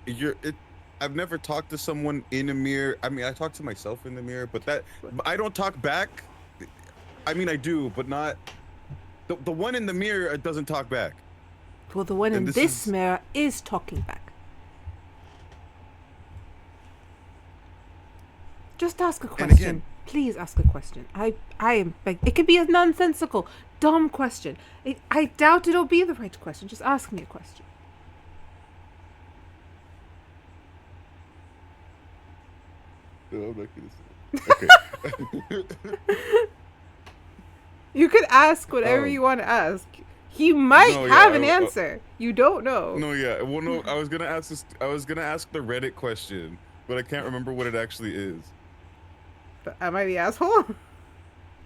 Speaker 2: I've never talked to someone in a mirror. I mean, I talk to myself in the mirror, but I don't talk back. I mean, I do, but not the one in the mirror doesn't talk back.
Speaker 1: Well, the one
Speaker 2: And
Speaker 1: in
Speaker 2: this
Speaker 1: this
Speaker 2: is-
Speaker 1: mirror is talking back. Just ask a
Speaker 2: And
Speaker 1: question.
Speaker 2: again-
Speaker 1: Please ask a question. I am it could be a nonsensical, dumb question. I doubt it'll be the right question. Just ask me a question.
Speaker 2: No, I'm not gonna say. Okay.
Speaker 1: You could ask whatever you want to ask. He might
Speaker 2: No,
Speaker 1: have
Speaker 2: yeah,
Speaker 1: an answer. You don't know.
Speaker 2: No, yeah. Well, no. I was gonna ask this. I was gonna ask the Reddit question, but I can't remember what it actually is.
Speaker 1: But am I the asshole?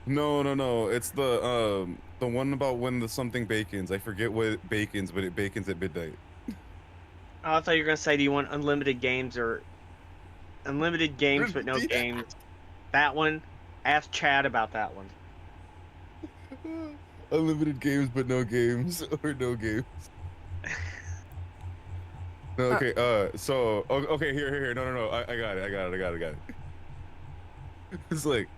Speaker 2: No. It's the one about when the something bacons. I forget what it bacons, but it bacons at midnight.
Speaker 3: Oh, I thought you were gonna say, do you want unlimited games or unlimited games but no
Speaker 2: Yeah.
Speaker 3: games? That one. Ask Chad about that one.
Speaker 2: Unlimited games, but no games, or no games. No, okay. So okay. Here. No. I got it. It's like,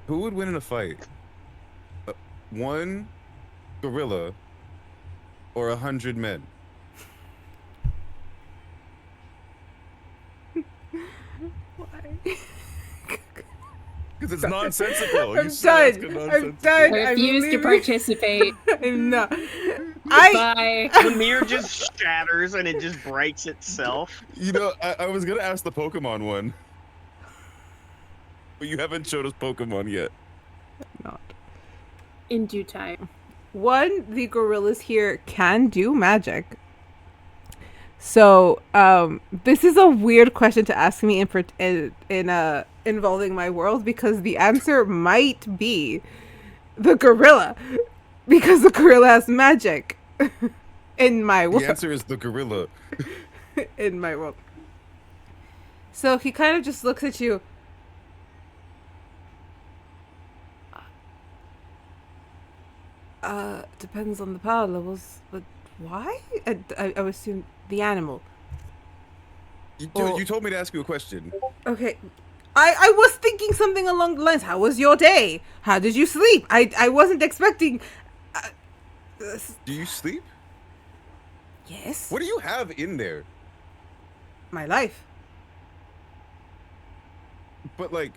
Speaker 2: who would win in a fight? One gorilla or 100 men?
Speaker 1: Why?
Speaker 2: Because it's nonsensical.
Speaker 1: I'm
Speaker 2: You should ask a
Speaker 1: done. I'm
Speaker 2: nonsensical-
Speaker 1: done.
Speaker 4: I
Speaker 1: I'm
Speaker 4: refuse to
Speaker 1: leaving.
Speaker 4: participate.
Speaker 1: I'm not. I.
Speaker 4: Bye.
Speaker 3: The mirror just shatters and it just breaks itself.
Speaker 2: You know, I was gonna ask the Pokemon one, but you haven't showed us Pokemon yet.
Speaker 1: Not.
Speaker 4: In due time.
Speaker 1: One, the gorillas here can do magic. So, this is a weird question to ask me in involving my world, because the answer might be the gorilla, because the gorilla has magic in my world.
Speaker 2: The answer is the gorilla.
Speaker 1: In my world. So he kind of just looks at you. Depends on the power levels, but why? I would assume the animal.
Speaker 2: You told me to ask you a question.
Speaker 1: Okay. I was thinking something along the lines. How was your day? How did you sleep? I wasn't expecting.
Speaker 2: Do you sleep?
Speaker 1: Yes.
Speaker 2: What do you have in there?
Speaker 1: My life.
Speaker 2: But like,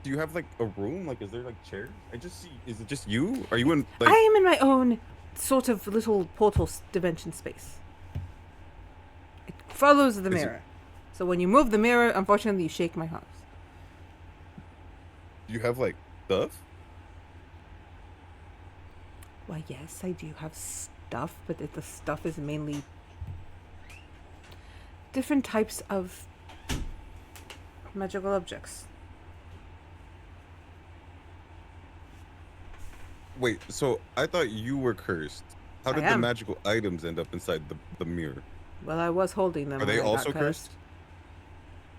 Speaker 2: do you have like a room? Like, is there like chairs? I just see. Is it just you? Are you in like?
Speaker 1: I am in my own sort of little portal dimension space. It follows the
Speaker 2: Is it-
Speaker 1: mirror. So when you move the mirror, unfortunately, you shake my house.
Speaker 2: Do you have like stuff?
Speaker 1: Why, yes, I do have stuff, but the stuff is mainly different types of magical objects.
Speaker 2: Wait. So I thought you were cursed. How
Speaker 1: I
Speaker 2: did the
Speaker 1: am.
Speaker 2: magical items end up inside the mirror?
Speaker 1: Well, I was holding them
Speaker 2: Are
Speaker 1: when
Speaker 2: they
Speaker 1: I
Speaker 2: also
Speaker 1: got cursed.
Speaker 2: cursed?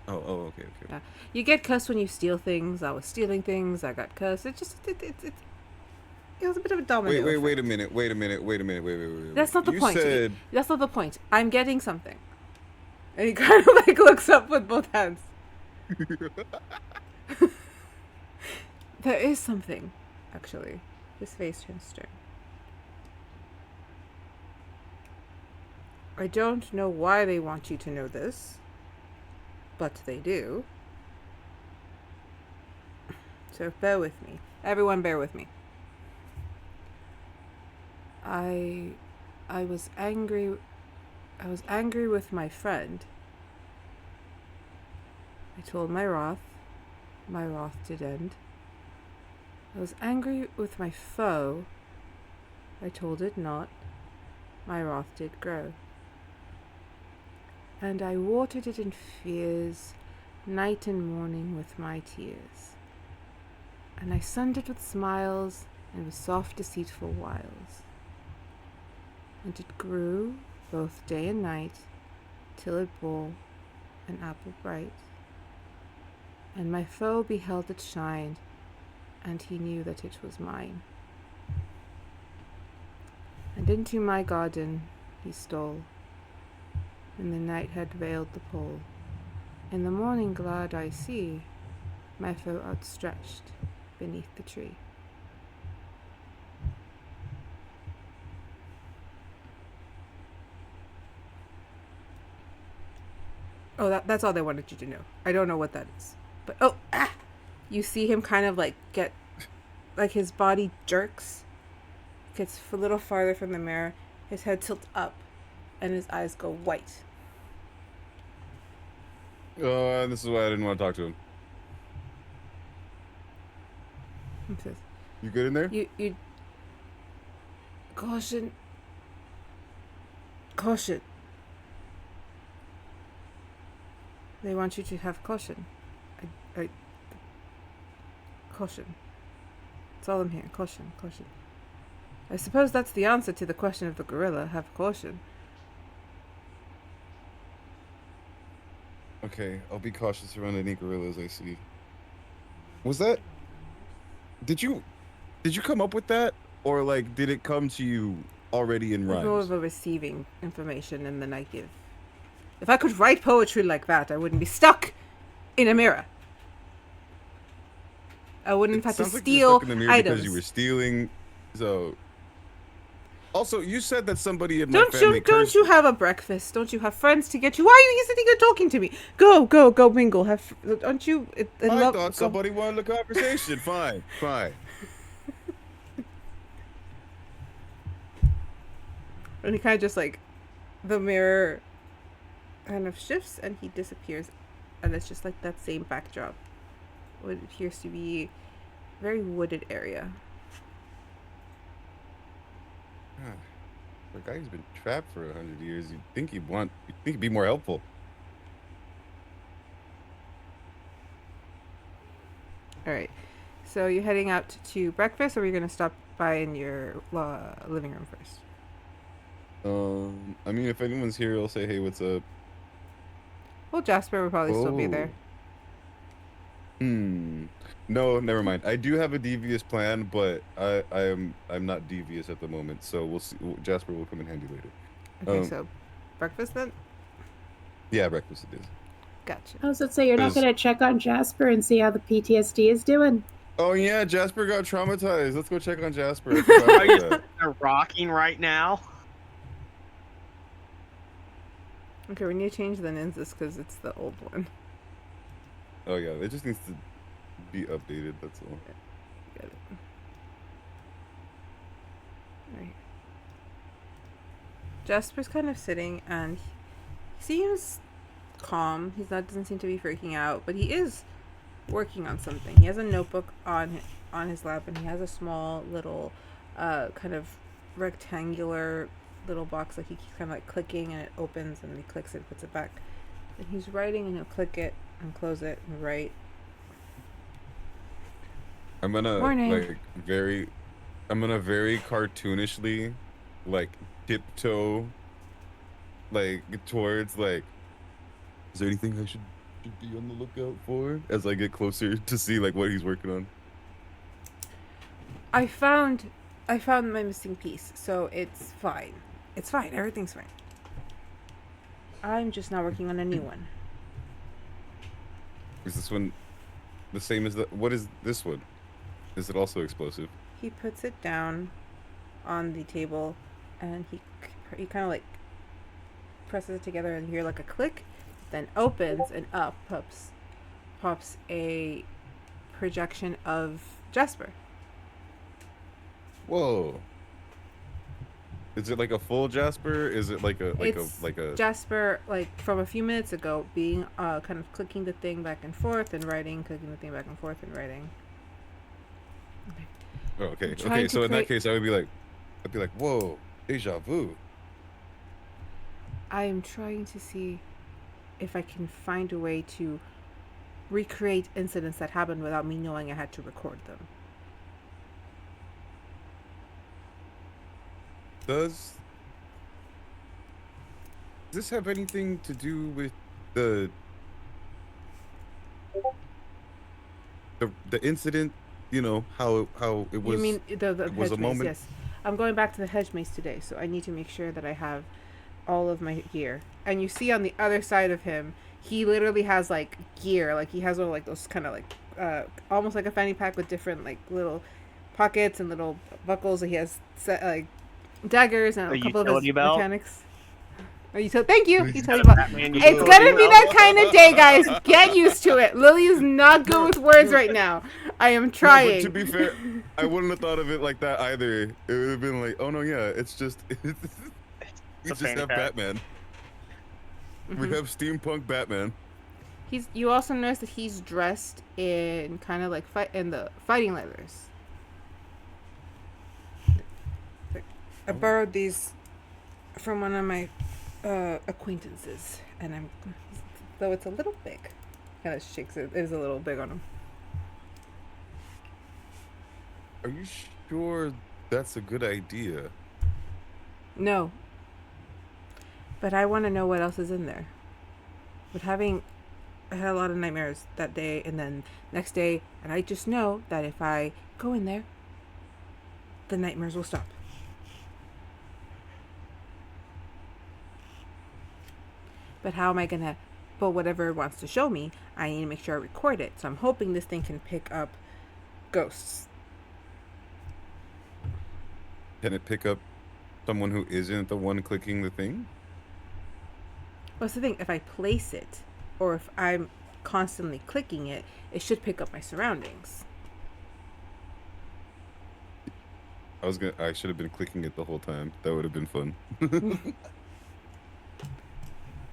Speaker 2: Oh, okay.
Speaker 1: Yeah. You get cursed when you steal things. I was stealing things. I got cursed. It was a bit of a domino
Speaker 2: Wait
Speaker 1: effect.
Speaker 2: a minute. Wait.
Speaker 1: That's not the
Speaker 2: You
Speaker 1: point.
Speaker 2: said
Speaker 1: That's not the point. I'm getting something. And he kind of like looks up with both hands. There is something, actually. His face turns stern. I don't know why they want you to know this, but they do. So bear with me. Everyone bear with me. I was angry with my friend. I told my wrath did end. I was angry with my foe. I told it not. My wrath did grow. And I watered it in fears, night and morning with my tears. And I sunned it with smiles and with soft deceitful wiles. And it grew both day and night, till it bore an apple bright. And my foe beheld it shine, and he knew that it was mine. And into my garden he stole, when the night had veiled the pole. In the morning glad I see my foe outstretched beneath the tree. Oh, that's all they wanted you to know. I don't know what that is. But, you see him kind of like get, like his body jerks, gets a little farther from the mirror, his head tilts up, and his eyes go white.
Speaker 2: Oh, this is why I didn't want to talk to him.
Speaker 1: He says,
Speaker 2: You good in there?
Speaker 1: You, caution. They want you to have caution. Caution. That's all I'm hearing. Caution. I suppose that's the answer to the question of the gorilla. Have caution.
Speaker 2: Okay, I'll be cautious around any gorillas I see. Was that? Did you come up with that, or like did it come to you already in
Speaker 1: It's more
Speaker 2: rhymes?
Speaker 1: of a receiving information and then I give. If I could write poetry like that, I wouldn't be stuck in a mirror. I wouldn't have to
Speaker 2: Sounds like you're
Speaker 1: steal
Speaker 2: stuck in the mirror
Speaker 1: items.
Speaker 2: because you were stealing. So. Also, you said that somebody in my family
Speaker 1: Don't
Speaker 2: cursed
Speaker 1: you have a breakfast? Don't you have friends to get you? Why are you sitting here talking to me? Go mingle. Don't you?
Speaker 2: I thought somebody wanted a conversation. Fine.
Speaker 1: And he kind of just like, the mirror kind of shifts and he disappears. And it's just like that same backdrop. What appears to be a very wooded area.
Speaker 2: The guy who's been trapped for 100 years, you'd think he'd be more helpful.
Speaker 1: Alright. So you're heading out to breakfast, or are you going to stop by in your living room first?
Speaker 2: I mean, if anyone's here, I'll say, hey, what's up?
Speaker 1: Well, Jasper will probably still be there.
Speaker 2: No, never mind. I do have a devious plan, but I'm not devious at the moment, so we'll see. Jasper will come in handy later.
Speaker 1: Okay, so breakfast then?
Speaker 2: Yeah, breakfast it is.
Speaker 1: Gotcha.
Speaker 4: I was going to say, you're not going to check on Jasper and see how the PTSD is doing?
Speaker 2: Oh yeah, Jasper got traumatized. Let's go check on Jasper.
Speaker 3: Are you sitting there rocking right now?
Speaker 1: Okay, we need to change the Nynzus because it's the old one.
Speaker 2: Oh yeah, it just needs to be updated, that's all.
Speaker 1: Got it. Right. Jasper's kind of sitting and he seems calm. Doesn't seem to be freaking out, but he is working on something. He has a notebook on his lap and he has a small little kind of rectangular little box like he keeps kind of like clicking and it opens and then he clicks it, puts it back. And he's writing and he'll click it and close it and write.
Speaker 2: I'm gonna
Speaker 1: Morning.
Speaker 2: very cartoonishly like tiptoe like towards like, is there anything I should be on the lookout for as I get closer to see like what he's working on?
Speaker 1: I found my missing piece, so it's fine. It's fine. Everything's fine. I'm just now working on a new one.
Speaker 2: Is this one the same as the, what is this one? Is it also explosive?
Speaker 1: He puts it down on the table, and he kind of like presses it together, and you hear like a click, then opens, and up pops a projection of Jasper.
Speaker 2: Whoa. Is it like a full Jasper? Is it like a
Speaker 1: Jasper, like from a few minutes ago, being kind of clicking the thing back and forth and writing, clicking the thing back and forth and writing. Okay.
Speaker 2: Oh, okay. Okay, so in that case I'd be like, whoa, deja vu.
Speaker 1: I am trying to see if I can find a way to recreate incidents that happened without me knowing I had to record them.
Speaker 2: Does this have anything to do with the incident? You know how it was.
Speaker 1: You mean the
Speaker 2: it was
Speaker 1: hedge
Speaker 2: a
Speaker 1: maze?
Speaker 2: moment.
Speaker 1: Yes, I'm going back to the hedge maze today, so I need to make sure that I have all of my gear. And you see on the other side of him, he literally has like gear, like he has all like those kind of like almost like a fanny pack with different like little pockets and little buckles. He has like daggers and a couple of his mechanics. Thank you. Utility belt. It's gonna be that kind of day, guys. Get used to it. Lily is not good with words right now. I am trying.
Speaker 2: No, but to be fair, I wouldn't have thought of it like that either. It would have been like, oh no, yeah, it's just we just have Batman. We have steampunk Batman.
Speaker 1: You also notice that he's dressed in kind of like in the fighting leathers. I borrowed these from one of my acquaintances, and though it's a little big, kind of shakes it. It is a little big on him.
Speaker 2: Are you sure that's a good idea?
Speaker 1: No. But I want to know what else is in there. I had a lot of nightmares that day and then next day, and I just know that if I go in there, the nightmares will stop. But how am I gonna, whatever it wants to show me, I need to make sure I record it. So I'm hoping this thing can pick up ghosts.
Speaker 2: Can it pick up someone who isn't the one clicking the thing?
Speaker 1: What's the thing? If I place it, or if I'm constantly clicking it, it should pick up my surroundings.
Speaker 2: I should have been clicking it the whole time. That would have been fun.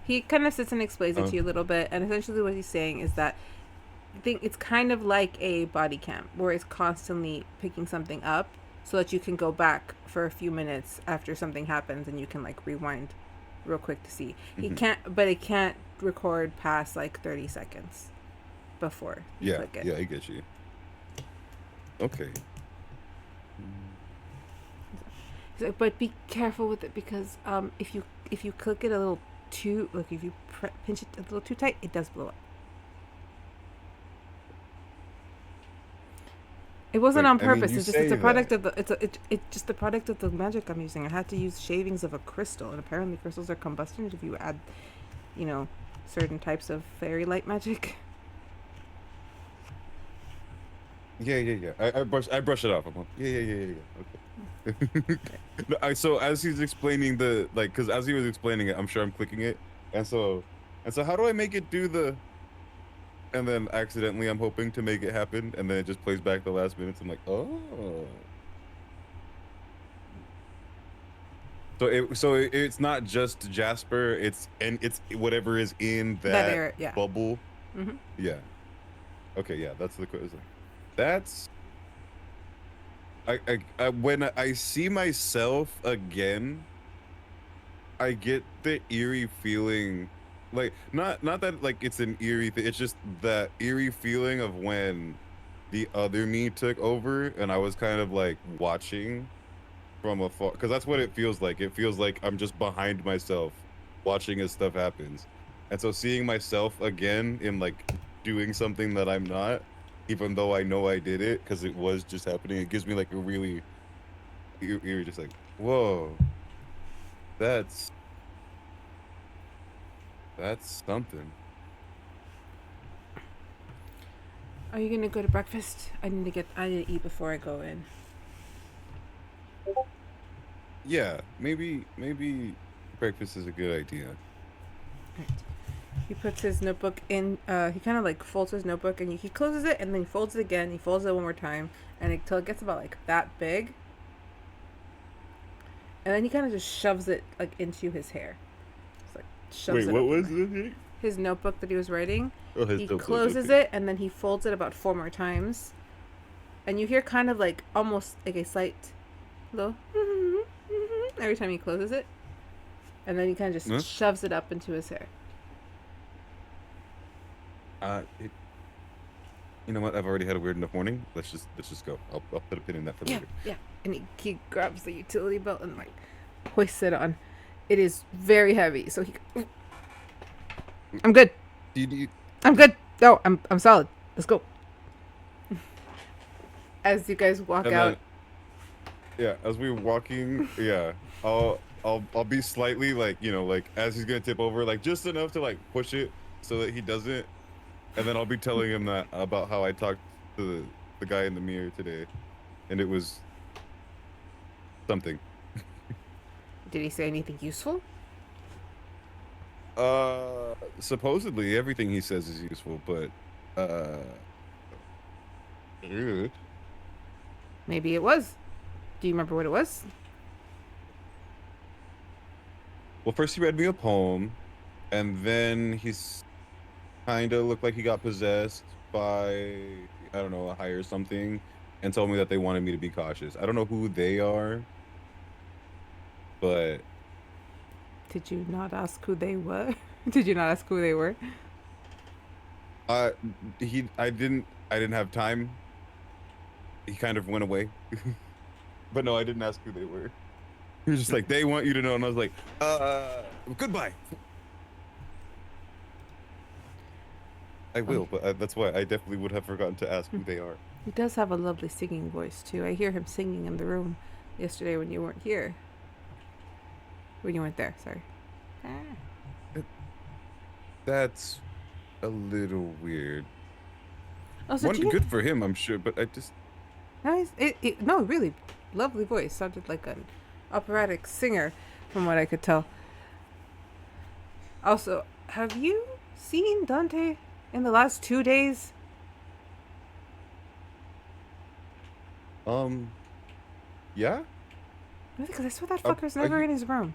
Speaker 1: He kind of sits and explains it to you a little bit, and essentially what he's saying is that I think it's kind of like a body cam, where it's constantly picking something up so that you can go back for a few minutes after something happens and you can like rewind real quick to see. It can't record past like 30 seconds before you click it.
Speaker 2: Yeah, I get you. Okay.
Speaker 1: But be careful with it, because if you click it a little too, like if you pinch it a little too tight, it does blow up. It wasn't on purpose. It's a product of the it's just the product of the magic I'm using. I had to use shavings of a crystal, and apparently crystals are combustion if you add, certain types of fairy light magic.
Speaker 2: Yeah. I brush it off. I'm like, yeah. Okay. No, so as he's explaining because as he was explaining it, I'm sure I'm clicking it, and so how do I make it do the? And then accidentally, I'm hoping to make it happen, and then it just plays back the last minutes. I'm like, oh. So it's not just Jasper. It's whatever is in that
Speaker 1: area, yeah.
Speaker 2: bubble.
Speaker 1: Mm-hmm.
Speaker 2: Yeah. Okay. Yeah. That's the question. That's. I when I see myself again, I get the eerie feeling. Like not that like it's an eerie thing, it's just that eerie feeling of when the other me took over and I was kind of like watching from afar, because that's what it feels like. It feels like I'm just behind myself watching as stuff happens. And so seeing myself again in like doing something that I'm not, even though I know I did it because it was just happening, it gives me like a really, you're just like, whoa, that's something.
Speaker 1: Are you gonna go to breakfast? I need to eat before I go in.
Speaker 2: Yeah, maybe breakfast is a good idea.
Speaker 1: Right. He puts his notebook in. He kind of like folds his notebook and he closes it and then he folds it again. He folds it one more time and until it gets about like that big. And then he kind of just shoves it like into his hair. Just, like, shoves
Speaker 2: Wait,
Speaker 1: it
Speaker 2: what
Speaker 1: up
Speaker 2: was
Speaker 1: in there.
Speaker 2: it?
Speaker 1: His notebook that he was writing.
Speaker 2: Oh, his
Speaker 1: He
Speaker 2: notebook,
Speaker 1: closes
Speaker 2: okay.
Speaker 1: it and then he folds it about 4 more times. And you hear kind of like almost like a slight little every time he closes it. And then he kind of just shoves it up into his hair.
Speaker 2: You know what? I've already had a weird enough morning. Let's just go. I'll put a pin in that for later.
Speaker 1: Yeah. And he grabs the utility belt and like hoists it on. It is very heavy, so he. I'm good. I'm good. No, I'm solid. Let's go. As you guys walk out.
Speaker 2: Yeah, as we're walking, yeah, I'll be slightly like, you know, like as he's gonna tip over, like just enough to like push it so that he doesn't, and then I'll be telling him that about how I talked to the guy in the mirror today, and it was something.
Speaker 1: Did he say anything useful?
Speaker 2: Supposedly everything he says is useful, but
Speaker 1: Maybe it was. Do you remember what it was?
Speaker 2: well, first he read me a poem, and then he's kind of looked like he got possessed by, I don't know, a higher something, and told me that they wanted me to be cautious. I don't know who they are, but
Speaker 1: Did you not ask who they were? Did you not ask who they were?
Speaker 2: I didn't have time. He kind of went away. But no, I didn't ask who they were. He was just like, they want you to know, and I was like, goodbye. I will, but that's why I definitely would have forgotten to ask who they are.
Speaker 1: He does have a lovely singing voice too. I hear him singing in the room yesterday when you weren't here. When you weren't there, sorry.
Speaker 2: That's a little weird.
Speaker 1: Also,
Speaker 2: Good for him, I'm sure, but I just...
Speaker 1: No, really, lovely voice. Sounded like an operatic singer, from what I could tell. Also, have you seen Dante in the last 2 days?
Speaker 2: Yeah?
Speaker 1: Really? Because I swear that fucker's never in his room.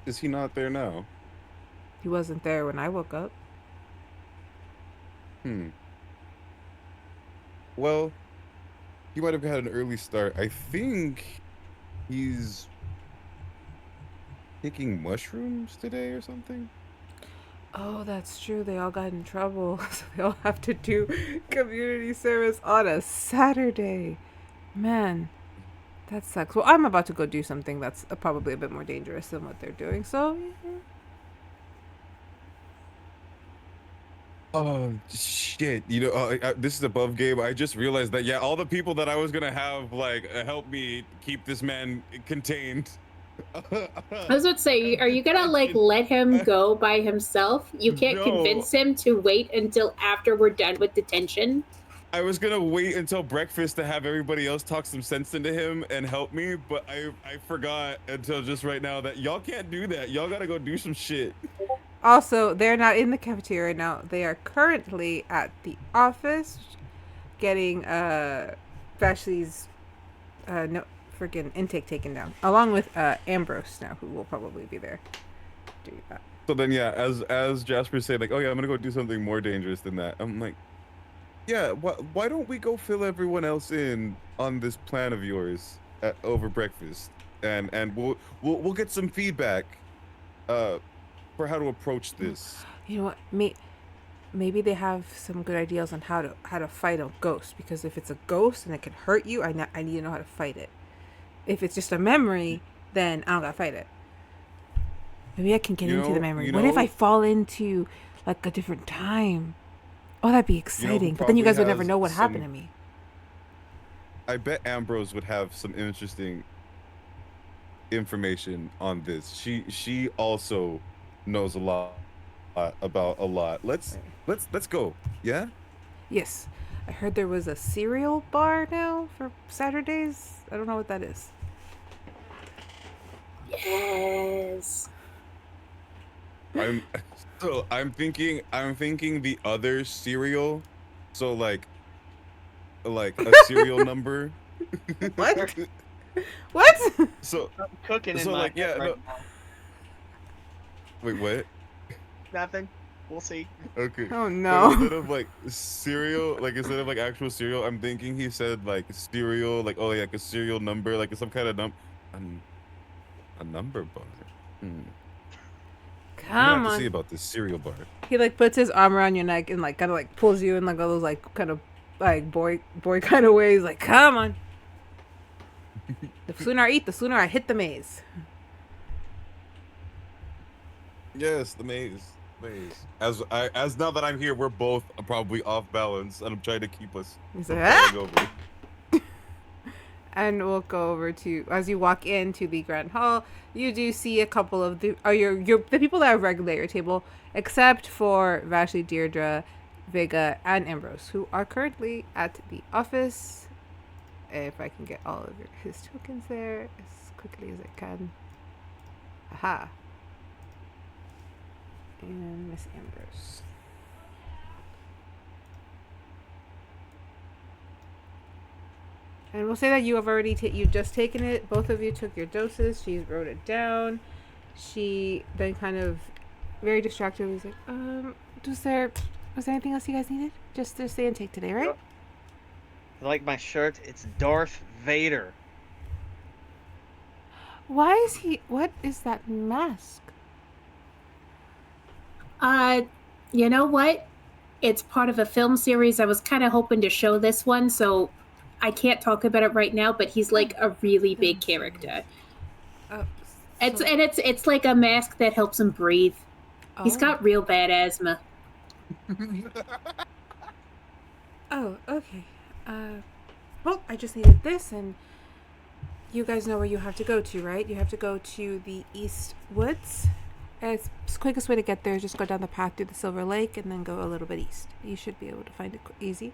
Speaker 2: Is he not there now?
Speaker 1: He wasn't there when I woke up.
Speaker 2: Well, he might have had an early start. I think he's taking mushrooms today or something.
Speaker 1: Oh, that's true. They all got in trouble. So they all have to do community service on a Saturday. Man, that sucks. Well, I'm about to go do something that's probably a bit more dangerous than what they're doing. So, yeah.
Speaker 2: Oh, shit. You know, this is above game. I just realized that, yeah, all the people that I was going to have, like, help me keep this man contained.
Speaker 4: I was about to say, are you gonna like let him go by himself? You can't convince him to wait until after we're done with detention.
Speaker 2: I was gonna wait until breakfast to have everybody else talk some sense into him and help me, but I forgot until just right now that y'all can't do that. Y'all gotta go do some shit.
Speaker 1: Also, they're not in the cafeteria now. They are currently at the office getting Vashley's freaking intake taken down, along with Ambrose now, who will probably be there doing that.
Speaker 2: So then, yeah, as Jasper said, like, oh yeah, I'm gonna go do something more dangerous than that. I'm like, yeah, why don't we go fill everyone else in on this plan of yours over breakfast, and we'll get some feedback for how to approach this.
Speaker 1: You know what? maybe they have some good ideas on how to fight a ghost. Because if it's a ghost and it can hurt you, I need to know how to fight it. If it's just a memory, then I don't gotta fight it. Maybe I can get into the memory. What if I fall into like a different time? Oh, that'd be exciting. But then you guys would never know what happened to me.
Speaker 2: I bet Ambrose would have some interesting information on this. She also knows a lot about a lot. Let's go. Yeah?
Speaker 1: Yes. I heard there was a cereal bar now for Saturdays. I don't know what that is.
Speaker 4: Yes.
Speaker 2: I'm thinking the other cereal. So like a serial number.
Speaker 1: What? What?
Speaker 3: I'm cooking in my
Speaker 2: like, yeah,
Speaker 3: head right
Speaker 2: no. Wait, what?
Speaker 3: now. Nothing. We'll see.
Speaker 2: Okay.
Speaker 1: Oh
Speaker 2: But
Speaker 1: no.
Speaker 2: instead of like cereal, like instead of like actual cereal, I'm thinking he said like cereal, like oh like a serial number, like some kind of a number bar. I'm gonna
Speaker 1: Come
Speaker 2: have to see
Speaker 1: on.
Speaker 2: about this cereal bar.
Speaker 1: He like puts his arm around your neck and like kind of like pulls you in like all those like kind of like boy kind of ways. Like, come on. The sooner I eat, the sooner I hit the maze.
Speaker 2: Yes, the maze. As now that I'm here, we're both probably off balance, and I'm trying to keep us
Speaker 1: He's
Speaker 2: from
Speaker 1: like, "Ah!"
Speaker 2: falling over.
Speaker 1: And we'll go over to, as you walk into the grand hall, you do see a couple of the people that are regular at your table, except for Vashley, Dierdra, Vega, and Ambrose, who are currently at the office. If I can get all of his tokens there as quickly as I can. Aha. And Miss Ambrose. And we'll say that you have already you've just taken it. Both of you took your doses. She wrote it down. She then kind of very distracted was like, was there anything else you guys needed? Just the intake today, right?
Speaker 3: Yep. Like my shirt, it's Darth Vader.
Speaker 1: What is that mask?
Speaker 4: You know what? It's part of a film series. I was kind of hoping to show this one, so I can't talk about it right now, but he's like a really big character.
Speaker 1: Oh,
Speaker 4: It's like a mask that helps him breathe. He's got real bad asthma.
Speaker 1: Oh, okay. Well, I just needed this, and you guys know where you have to go to, right? You have to go to the East Woods. It's the quickest way to get there is just go down the path through the Silver Lake and then go a little bit east. You should be able to find it easy.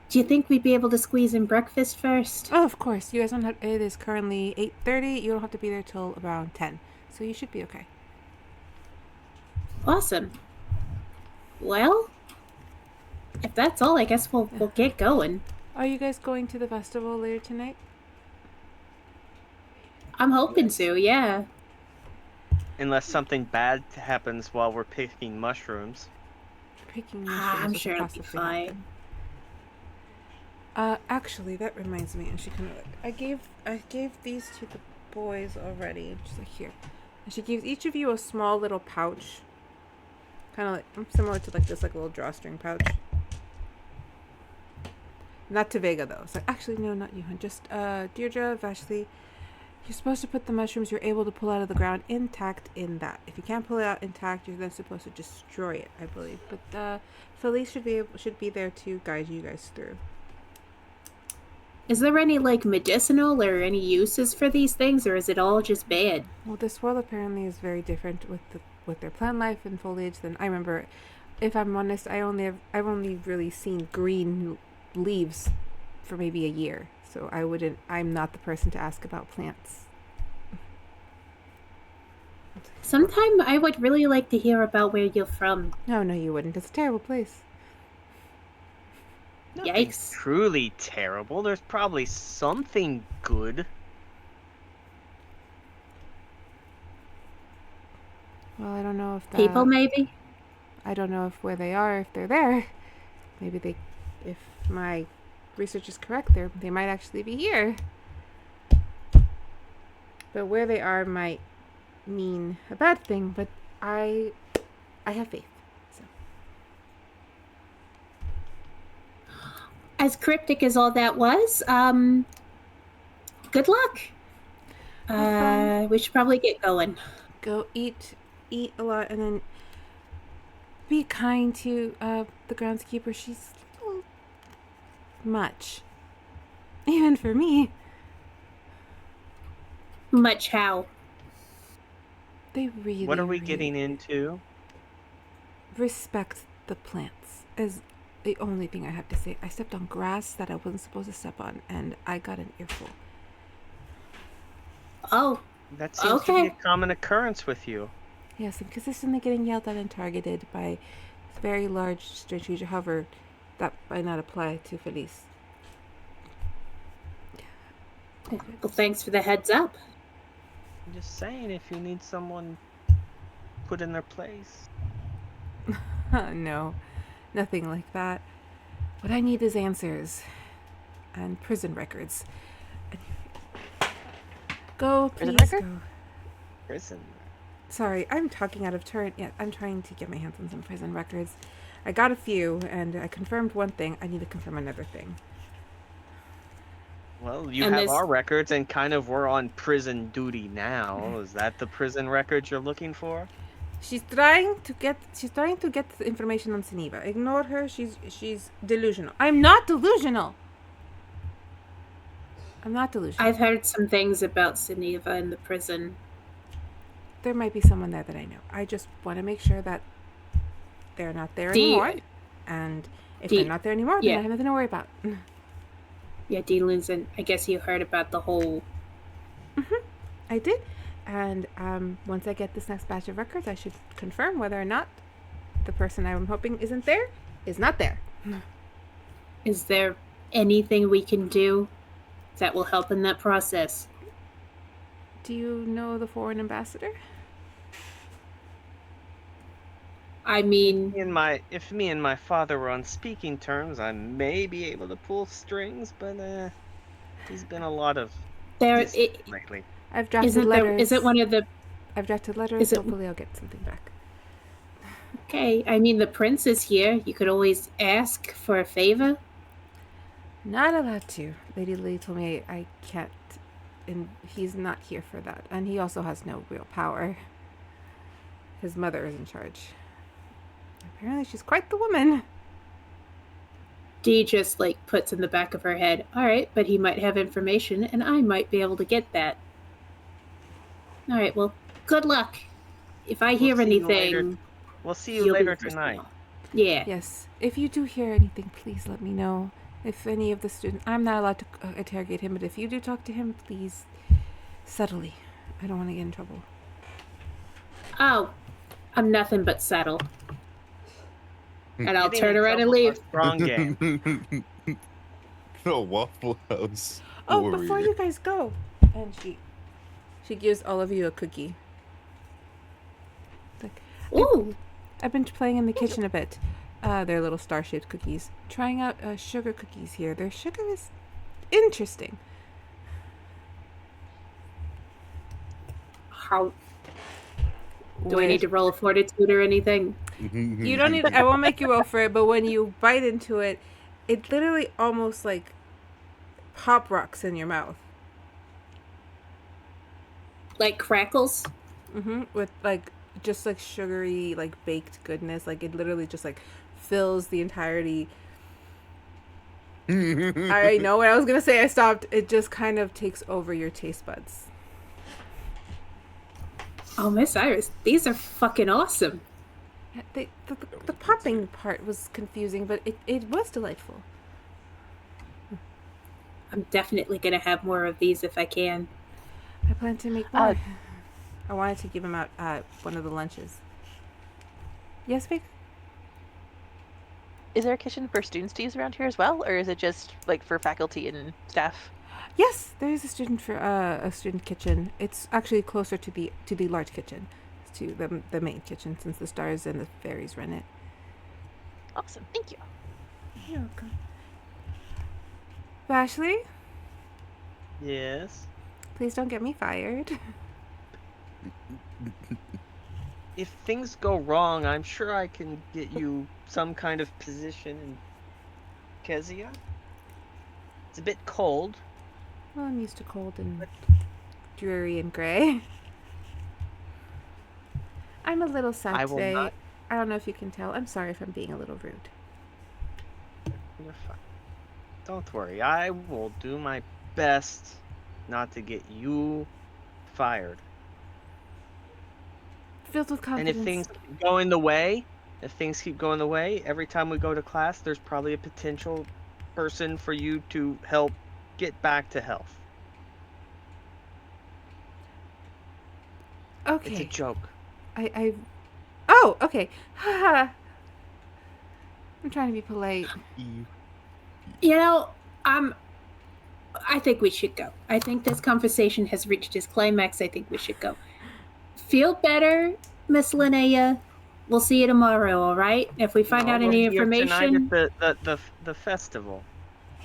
Speaker 4: Do you think we'd be able to squeeze in breakfast first?
Speaker 1: Oh, of course. You guys don't have. It is currently 8:30. You don't have to be there till around 10, so you should be okay.
Speaker 4: Awesome. Well, if that's all, I guess we'll get going.
Speaker 1: Are you guys going to the festival later tonight?
Speaker 4: I'm hoping to, yeah.
Speaker 3: Unless something bad happens while we're picking mushrooms.
Speaker 1: Picking
Speaker 4: I'm
Speaker 1: mushrooms
Speaker 4: sure
Speaker 1: will
Speaker 4: it'll be
Speaker 1: possibly
Speaker 4: fine.
Speaker 1: happen. Actually, that reminds me, and she kind of like, I gave these to the boys already, and she's like, here. And she gives each of you a small little pouch, kind of like similar to like this like little drawstring pouch. Not to Vega though. It's like, actually no, not you, hon. Just Dierdra, Vashley. You're supposed to put the mushrooms you're able to pull out of the ground intact in that. If you can't pull it out intact, you're then supposed to destroy it, I believe. But Felice should be there to guide you guys through.
Speaker 4: Is there any, like, medicinal or any uses for these things, or is it all just bad?
Speaker 1: Well, this world apparently is very different with their plant life and foliage than I remember. If I'm honest, I've only really seen green leaves for maybe a year. So I'm not the person to ask about plants.
Speaker 4: Sometime I would really like to hear about where you're from.
Speaker 1: No, you wouldn't. It's a terrible place.
Speaker 3: Nothing
Speaker 4: Yikes.
Speaker 3: truly terrible. There's probably something good.
Speaker 1: Well, I don't know if
Speaker 4: People, maybe?
Speaker 1: I don't know if where they are, if they're there. Maybe if my research is correct, they might actually be here. But where they are might mean a bad thing, but I have faith. So
Speaker 4: as cryptic as all that was, good luck. We should probably get going.
Speaker 1: Go eat a lot, and then be kind to the groundskeeper. She's a little much, even for me.
Speaker 4: Much how?
Speaker 1: They really.
Speaker 3: What are we
Speaker 1: really
Speaker 3: getting into?
Speaker 1: respect the plants is the only thing I have to say. I stepped on grass that I wasn't supposed to step on, and I got an earful.
Speaker 4: Oh,
Speaker 3: That seems to be
Speaker 4: Okay.
Speaker 3: a common occurrence with you.
Speaker 1: Yes, I'm consistently getting yelled at and targeted by very large strategic. However, that might not apply to Felice.
Speaker 4: well, thanks for the heads up.
Speaker 3: I'm just saying, if you need someone put in their place.
Speaker 1: No, nothing like that. What I need is answers and prison records. Go,
Speaker 6: Prison
Speaker 1: please
Speaker 6: record?
Speaker 1: go.
Speaker 3: Prison.
Speaker 1: Sorry, I'm talking out of turn. Yeah, I'm trying to get my hands on some prison records. I got a few, and I confirmed one thing. I need to confirm another thing.
Speaker 3: Well, you
Speaker 4: And
Speaker 3: have
Speaker 4: this-
Speaker 3: our records, and kind of we're on prison duty now. Is that the prison record you're looking for?
Speaker 1: She's trying to get the information on Siniva. Ignore her. She's delusional. I'm not delusional. I'm not delusional.
Speaker 4: I've heard some things about Siniva in the prison.
Speaker 1: There might be someone there that I know. I just want to make sure that they're not there anymore. And if they're not there anymore, then I have nothing to worry about.
Speaker 4: Yeah, Dean Linson, I guess you heard about the whole...
Speaker 1: I did. And once I get this next batch of records, I should confirm whether or not the person I'm hoping isn't there is not there.
Speaker 4: Is there anything we can do that will help in that process?
Speaker 1: Do you know the foreign ambassador?
Speaker 4: I mean,
Speaker 3: If me and my father were on speaking terms, I may be able to pull strings, but he's been a lot of
Speaker 4: there
Speaker 3: distant lately.
Speaker 1: I've drafted
Speaker 4: isn't
Speaker 1: letters.
Speaker 4: there. Is it one of the?
Speaker 1: I've drafted letters.
Speaker 4: is it-
Speaker 1: Hopefully, I'll get something back.
Speaker 4: Okay, I mean the prince is here. You could always ask for a favor.
Speaker 1: Not allowed to. Lady Lily told me I can't, and he's not here for that. And he also has no real power. His mother is in charge. Apparently, she's quite the woman.
Speaker 4: Dee just like puts in the back of her head. All right, but he might have information, and I might be able to get that. All right, well, good luck. If I hear
Speaker 3: see you later.
Speaker 4: anything,
Speaker 3: We'll see you
Speaker 4: you'll be
Speaker 3: later
Speaker 4: the first to
Speaker 3: tonight.
Speaker 4: know. Yeah.
Speaker 1: Yes. If you do hear anything, please let me know. If any of the students, I'm not allowed to interrogate him, but if you do talk to him, please subtly. I don't want to get in trouble.
Speaker 4: Oh, I'm nothing but settle. And I'll
Speaker 3: Getting
Speaker 4: turn
Speaker 3: in
Speaker 4: around and
Speaker 3: trouble
Speaker 4: leave.
Speaker 3: for a Strong game.
Speaker 2: The Waffle House.
Speaker 1: Oh, before
Speaker 2: warrior.
Speaker 1: you guys go, and she gives all of you a cookie. Like,
Speaker 4: Ooh,
Speaker 1: I've been playing in the kitchen a bit. They're little star-shaped cookies. Trying out sugar cookies here. Their sugar is interesting.
Speaker 4: how do I need to roll a fortitude or anything?
Speaker 1: You don't need. I won't make you roll for it, but when you bite into it, it literally almost like pop rocks in your mouth.
Speaker 4: Like crackles?
Speaker 1: With like just like sugary, like baked goodness. Like it literally just like fills the entirety. I know what I was gonna say. I stopped. It just kind of takes over your taste buds.
Speaker 4: Oh, Miss Iris, these are fucking awesome.
Speaker 1: Yeah, the popping part was confusing, but it was delightful.
Speaker 4: I'm definitely gonna have more of these if I can.
Speaker 1: I plan to make more. I wanted to give him out at one of the lunches. Yes, Vega?
Speaker 6: Is there a kitchen for students to use around here as well, or is it just like for faculty and staff?
Speaker 1: Yes, there is a student for a student kitchen. It's actually closer to the large kitchen, to the main kitchen, since the stars and the fairies run it.
Speaker 6: Awesome, thank you.
Speaker 1: You're welcome. Vashley,
Speaker 3: Yes.
Speaker 1: please don't get me fired.
Speaker 3: If things go wrong, I'm sure I can get you some kind of position in Kezia. It's a bit cold.
Speaker 1: Well, I'm used to cold and dreary and gray. I'm a little sad
Speaker 3: I will
Speaker 1: today.
Speaker 3: not-
Speaker 1: I don't know if you can tell. I'm sorry if I'm being a little rude.
Speaker 3: You're fine. Don't worry. I will do my best not to get you fired.
Speaker 1: Filled with
Speaker 3: And
Speaker 1: confidence.
Speaker 3: if things keep going the way, every time we go to class, there's probably a potential person for you to help get back to health.
Speaker 1: Okay.
Speaker 3: It's a joke.
Speaker 1: Oh, okay. I'm trying to be polite.
Speaker 4: You know, I think we should go. I think this conversation has reached its climax. I think we should go. Feel better, Miss Linnea. We'll see you tomorrow, all right? If we find out
Speaker 3: we'll
Speaker 4: any
Speaker 3: see you
Speaker 4: information.
Speaker 3: tonight at the festival.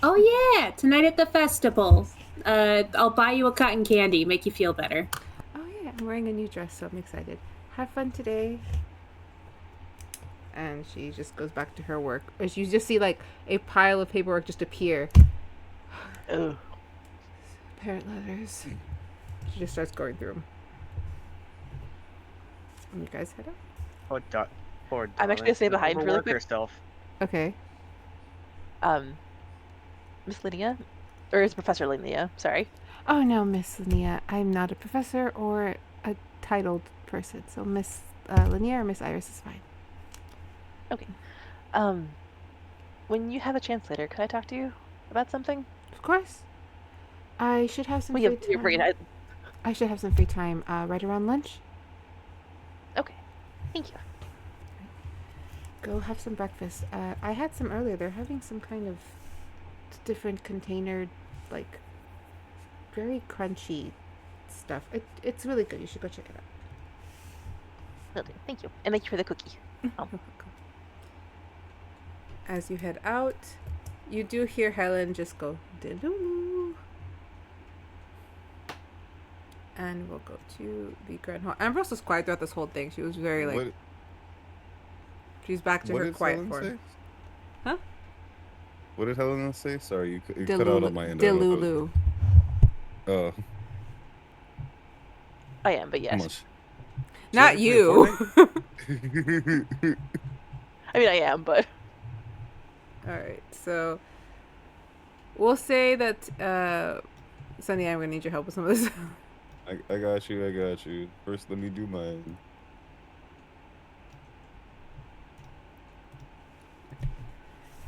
Speaker 4: Oh yeah, tonight at the festival. I'll buy you a cotton candy, make you feel better.
Speaker 1: Oh yeah, I'm wearing a new dress, so I'm excited. Have fun today. And she just goes back to her work. Or you just see like a pile of paperwork just appear.
Speaker 6: Ugh.
Speaker 1: Parent letters. She just starts going through them. And you guys head out?
Speaker 3: Poor
Speaker 6: I'm actually gonna stay behind really
Speaker 3: overwork
Speaker 6: quick.
Speaker 3: herself.
Speaker 1: Okay.
Speaker 6: Miss Linnea, or is Professor Linnea? Sorry.
Speaker 1: Oh no, Miss Linnea. I'm not a professor or a titled person. So Miss Linnea or Miss Iris is fine.
Speaker 6: Okay. When you have a chance later, could I talk to you about something?
Speaker 1: Of course. I should have some
Speaker 6: Well,
Speaker 1: free
Speaker 6: you're
Speaker 1: time.
Speaker 6: right.
Speaker 1: I should have some free time right around lunch.
Speaker 6: Okay. Thank you.
Speaker 1: Go have some breakfast. I had some earlier. They're having some kind of different container, like, very crunchy stuff. It's really good. You should go check it out.
Speaker 6: Will do. Thank you. And thank you for the cookie.
Speaker 1: You're welcome. As you head out, you do hear Helen just go, "Delulu." And we'll go to the Grand Hall. Ambrose was quiet throughout this whole thing. She was very, like, she's back to
Speaker 2: What
Speaker 1: her
Speaker 2: did
Speaker 1: quiet
Speaker 2: Helen
Speaker 1: form.
Speaker 2: say?
Speaker 1: Huh?
Speaker 2: What did Helen say? Sorry, you cut out on my end. I don't know if it
Speaker 1: Delulu.
Speaker 2: was-
Speaker 6: I am, but
Speaker 2: how
Speaker 6: yes.
Speaker 2: much?
Speaker 1: Not you.
Speaker 6: I mean, I am, but
Speaker 1: Alright, so we'll say that Sunny, I'm gonna need your help with some of this.
Speaker 2: I got you. First, let me do mine.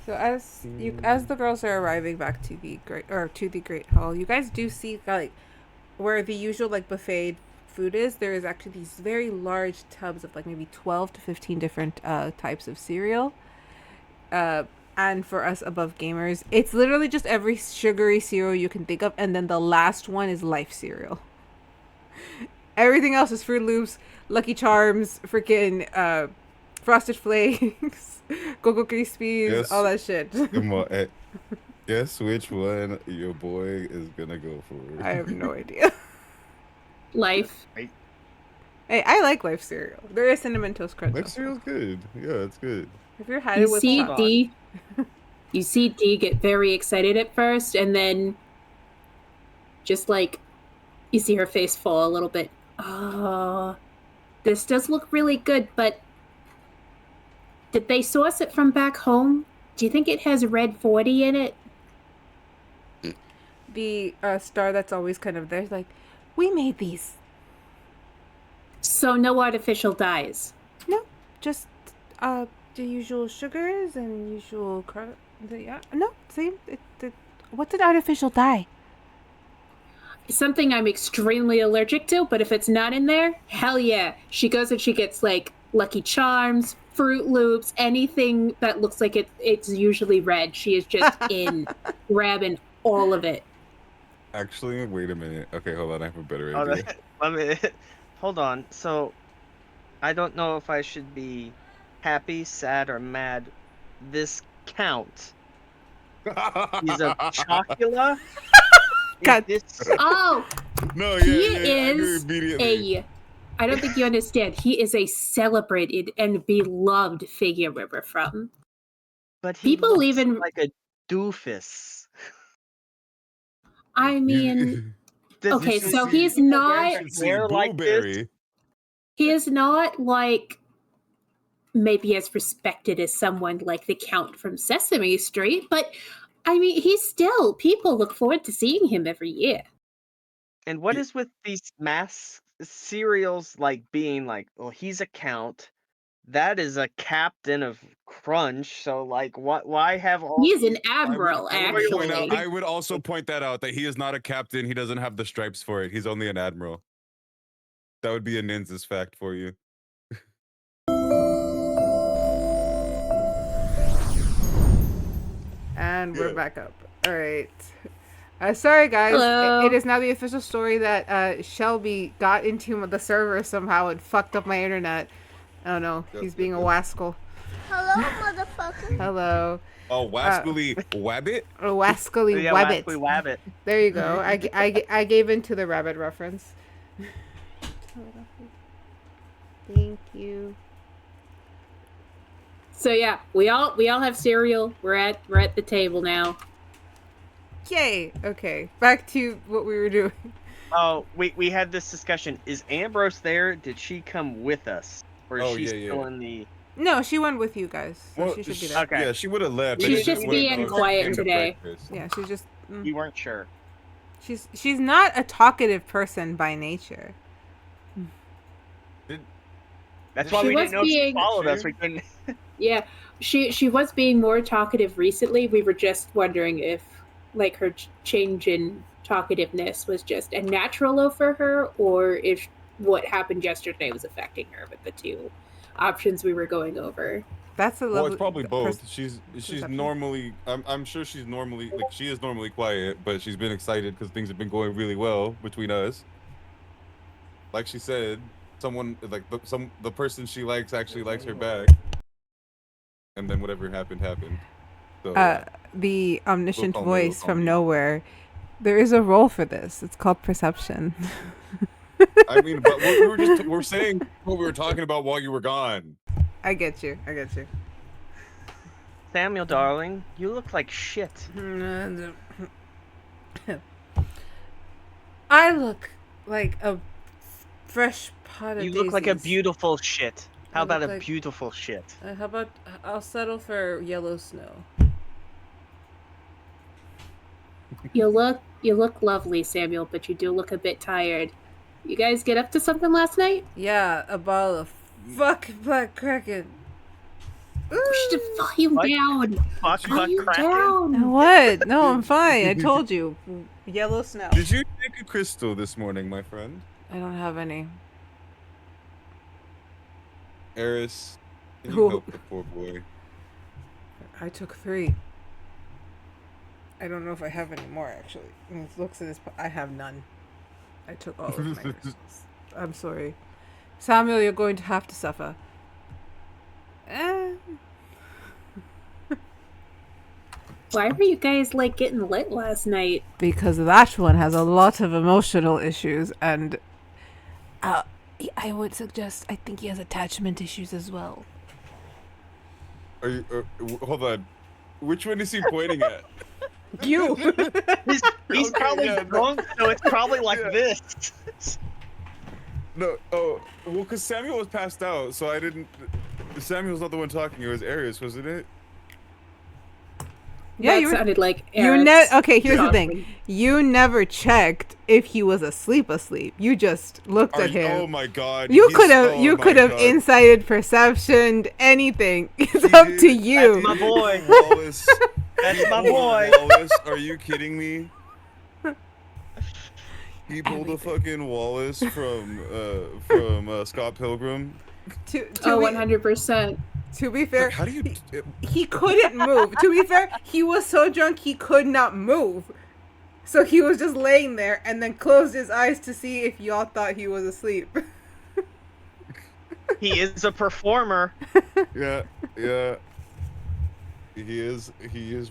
Speaker 1: So as the girls are arriving back to the great hall, you guys do see like where the usual like buffet food is. There is actually these very large tubs of like maybe 12 to 15 different types of cereal. And for us above gamers, it's literally just every sugary cereal you can think of, and then the last one is Life cereal. Everything else is Fruit Loops, Lucky Charms, freaking Frosted Flakes, Cocoa Krispies,
Speaker 2: Yes.
Speaker 1: all that shit.
Speaker 2: Come on, guess which one your boy is gonna go for?
Speaker 1: I have no idea.
Speaker 4: Life.
Speaker 1: Hey, I like Life cereal. There is Cinnamon Toast Crunch.
Speaker 2: Life cereal's good. Yeah, it's good.
Speaker 1: Have you had
Speaker 4: You
Speaker 1: it with
Speaker 4: see
Speaker 1: sauce?
Speaker 4: D. You see D get very excited at first, and then just like you see her face fall a little bit. Oh, this does look really good, but did they source it from back home? Do you think it has red 40 in it?
Speaker 1: The star that's always kind of there's like, we made these.
Speaker 4: So no artificial dyes.
Speaker 1: No, just the usual sugars and usual yeah. No, same. What's an artificial dye?
Speaker 4: Something I'm extremely allergic to, but if it's not in there, hell yeah. She goes and she gets like Lucky Charms, Fruit Loops, anything that looks like it's usually red. She is just in grabbing all of it.
Speaker 2: Actually, wait a minute. Okay, hold on. I have a better
Speaker 3: Oh,
Speaker 2: idea.
Speaker 3: let me hold on. So, I don't know if I should be happy, sad, or mad. This count. He's a chocula.
Speaker 1: God.
Speaker 4: Oh,
Speaker 2: No,
Speaker 4: he
Speaker 2: yeah, I knew
Speaker 4: is
Speaker 2: immediately.
Speaker 4: I don't think you understand. He is a celebrated and beloved figure where we're from.
Speaker 3: But he
Speaker 4: People
Speaker 3: looks
Speaker 4: even-
Speaker 3: like a doofus.
Speaker 4: I mean,
Speaker 3: Does
Speaker 4: okay,
Speaker 3: this
Speaker 4: so
Speaker 3: mean
Speaker 4: he's
Speaker 3: people
Speaker 4: not-
Speaker 3: wear hair like this?
Speaker 2: Blueberry.
Speaker 4: he is not like maybe as respected as someone like the Count from Sesame Street, but I mean, he's still, people look forward to seeing him every year.
Speaker 3: And what is with these mass serials like being like, well, he's a count, that is a captain of Crunch, so like, what? Why have all?
Speaker 4: He is an
Speaker 3: these-
Speaker 4: admiral,
Speaker 2: I would point out-
Speaker 4: actually.
Speaker 2: I would also point that out that he is not a captain. He doesn't have the stripes for it. He's only an admiral. That would be a Nynzus fact for you.
Speaker 1: And we're
Speaker 2: Yeah.
Speaker 1: back up. All right. Sorry, guys.
Speaker 4: Hello.
Speaker 1: It is now the official story that Shelby got into the server somehow and fucked up my internet. Oh no,
Speaker 2: Yep,
Speaker 1: he's being
Speaker 2: yep,
Speaker 1: a
Speaker 2: yep.
Speaker 1: wascal.
Speaker 7: Hello, motherfucker.
Speaker 1: Hello.
Speaker 2: Oh, Wascally Wabbit?
Speaker 1: A wascally
Speaker 3: Yeah,
Speaker 1: wabbit.
Speaker 3: Wascally Wabbit.
Speaker 1: There you go. I gave into the rabbit reference. Thank you.
Speaker 4: So yeah, we all have cereal. We're at the table now.
Speaker 1: Yay. Okay. Back to what we were doing.
Speaker 3: Oh, we had this discussion. Is Ambrose there? Did she come with us, or is
Speaker 2: Oh,
Speaker 3: she
Speaker 2: yeah,
Speaker 3: still
Speaker 2: yeah.
Speaker 3: in the?
Speaker 1: No, she went with you guys. So
Speaker 2: Well,
Speaker 1: she should be there.
Speaker 3: Okay.
Speaker 2: Yeah, she would have left.
Speaker 4: She's
Speaker 2: but she
Speaker 4: just
Speaker 2: would've
Speaker 4: being
Speaker 2: gone
Speaker 4: quiet
Speaker 2: into
Speaker 4: today.
Speaker 2: breakfast.
Speaker 1: Yeah, she's just
Speaker 3: We weren't sure.
Speaker 1: she's not a talkative person by nature.
Speaker 3: That's why
Speaker 4: She
Speaker 3: we
Speaker 4: was
Speaker 3: didn't know if she
Speaker 4: being-
Speaker 3: followed us. We couldn't.
Speaker 4: Yeah, she was being more talkative recently. We were just wondering if like her change in talkativeness was just a natural for her, or if what happened yesterday was affecting her. With the two options we were going over.
Speaker 1: That's a
Speaker 2: Well,
Speaker 1: lovely.
Speaker 2: it's probably both.
Speaker 1: pers-
Speaker 2: She's
Speaker 1: perception.
Speaker 2: normally. I'm sure she's normally like she is normally quiet, but she's been excited because things have been going really well between us. Like she said, someone like the person she likes actually likes her back, and then whatever happened happened. So
Speaker 1: The omniscient
Speaker 2: We'll call me,
Speaker 1: voice
Speaker 2: we'll call
Speaker 1: from
Speaker 2: me.
Speaker 1: nowhere. There is a role for this. It's called perception.
Speaker 2: I mean, but we're saying what we were talking about while you were gone.
Speaker 1: I get you. I get you.
Speaker 3: Samuel, darling, you look like shit.
Speaker 1: I look like a fresh pot of
Speaker 3: You look like a
Speaker 1: daisies.
Speaker 3: beautiful shit. How
Speaker 1: I
Speaker 3: about
Speaker 1: look
Speaker 3: a
Speaker 1: like-
Speaker 3: beautiful shit?
Speaker 1: How about I'll settle for yellow snow.
Speaker 4: You look lovely, Samuel, but you do look a bit tired. You guys get up to something last night?
Speaker 1: Yeah, a ball of fucking black kraken.
Speaker 4: You should volume
Speaker 3: What?
Speaker 4: down.
Speaker 3: Fuck,
Speaker 4: Volume
Speaker 3: Kraken.
Speaker 4: down.
Speaker 1: What? No, I'm fine. I told you. Yellow snow.
Speaker 2: Did you take a crystal this morning, my friend?
Speaker 1: I don't have any.
Speaker 2: Eris, can
Speaker 1: Who-
Speaker 2: you help the poor boy?
Speaker 1: I took 3. I don't know if I have any more actually. When it looks at this, I have none. I took all of my crystals. I'm sorry, Samuel. You're going to have to suffer.
Speaker 4: Why were you guys like getting lit last night?
Speaker 1: Because that one has a lot of emotional issues, and I would suggest I think he has attachment issues as well.
Speaker 2: Are you? Hold on. Which one is he pointing at?
Speaker 1: You.
Speaker 3: He's
Speaker 2: Okay,
Speaker 3: probably
Speaker 2: yeah, no.
Speaker 3: drunk, so it's probably like
Speaker 2: Yeah.
Speaker 3: this.
Speaker 2: No. Oh, well, because Samuel was passed out, so I didn't. Samuel's not the one talking. It was Eris, wasn't it?
Speaker 1: Yeah,
Speaker 4: That
Speaker 1: you were.
Speaker 4: sounded like
Speaker 1: You
Speaker 4: Eric's
Speaker 1: okay, here's the
Speaker 4: talking.
Speaker 1: thing. You never checked if he was asleep. You just looked at him.
Speaker 2: Oh my God.
Speaker 1: You
Speaker 2: he's-
Speaker 1: could have
Speaker 2: oh
Speaker 1: you
Speaker 2: my
Speaker 1: could have
Speaker 2: God.
Speaker 1: incited perception, anything. It's
Speaker 2: He
Speaker 1: up
Speaker 2: did.
Speaker 1: to you.
Speaker 3: That's my boy.
Speaker 2: Wallace.
Speaker 3: That's my
Speaker 2: He pulled
Speaker 3: boy.
Speaker 2: Wallace. Are you kidding me? He pulled a fucking Wallace from Scott Pilgrim.
Speaker 4: Oh, 100%.
Speaker 1: To be fair,
Speaker 2: Like, how do you?
Speaker 1: he couldn't move. To be fair, he was so drunk he could not move. So he was just laying there and then closed his eyes to see if y'all thought he was asleep.
Speaker 3: He is a performer.
Speaker 2: Yeah. He is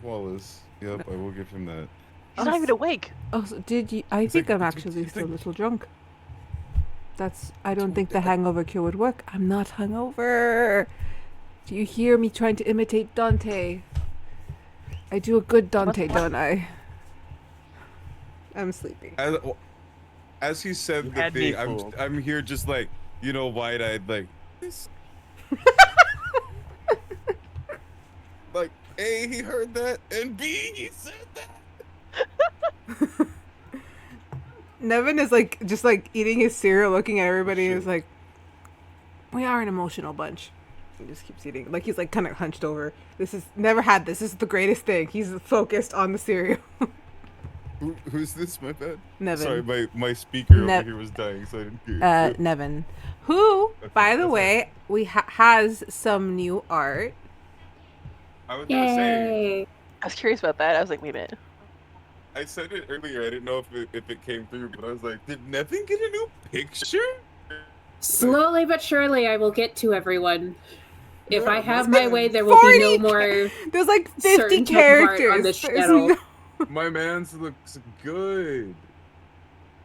Speaker 2: Wallace. Yep, I will give him that.
Speaker 6: He's not even awake.
Speaker 1: Oh, so did you? I think I'm actually still a little drunk. I don't think the hangover cure would work. I'm not hungover. Do you hear me trying to imitate Dante? I do a good Dante, don't I? I'm sleeping.
Speaker 2: As he said
Speaker 3: You
Speaker 2: the
Speaker 3: had me
Speaker 2: thing,
Speaker 3: fooled.
Speaker 2: I'm here just like, wide-eyed, like this. Like, A, he heard that, and B, he said that.
Speaker 1: Nevin is like just like eating his cereal, looking at everybody, and is
Speaker 2: Shit.
Speaker 1: like, "We are an emotional bunch." He just keeps eating, like he's like kind of hunched over. This is never had this. This is the greatest thing. He's focused on the cereal.
Speaker 2: Who's this? My bad.
Speaker 1: Nevin.
Speaker 2: Sorry, my speaker over here was dying, so I didn't hear.
Speaker 1: Nevin, who,
Speaker 2: Okay,
Speaker 1: by the
Speaker 2: that's
Speaker 1: way, we has some new art.
Speaker 2: I was gonna say.
Speaker 4: Yay!
Speaker 6: I was curious about that. I was like, wait a minute.
Speaker 2: I said it earlier. I didn't know if it came through, but I was like, did Nevin get a new picture?
Speaker 4: Slowly but surely, I will get to everyone. If
Speaker 2: No,
Speaker 4: I have
Speaker 2: my
Speaker 4: my way,
Speaker 2: man's-
Speaker 4: there will be no
Speaker 1: 40
Speaker 4: more.
Speaker 1: There's like 50
Speaker 4: certain type of art
Speaker 1: characters.
Speaker 4: on this
Speaker 1: There's
Speaker 4: channel.
Speaker 1: no-
Speaker 2: My man's looks good.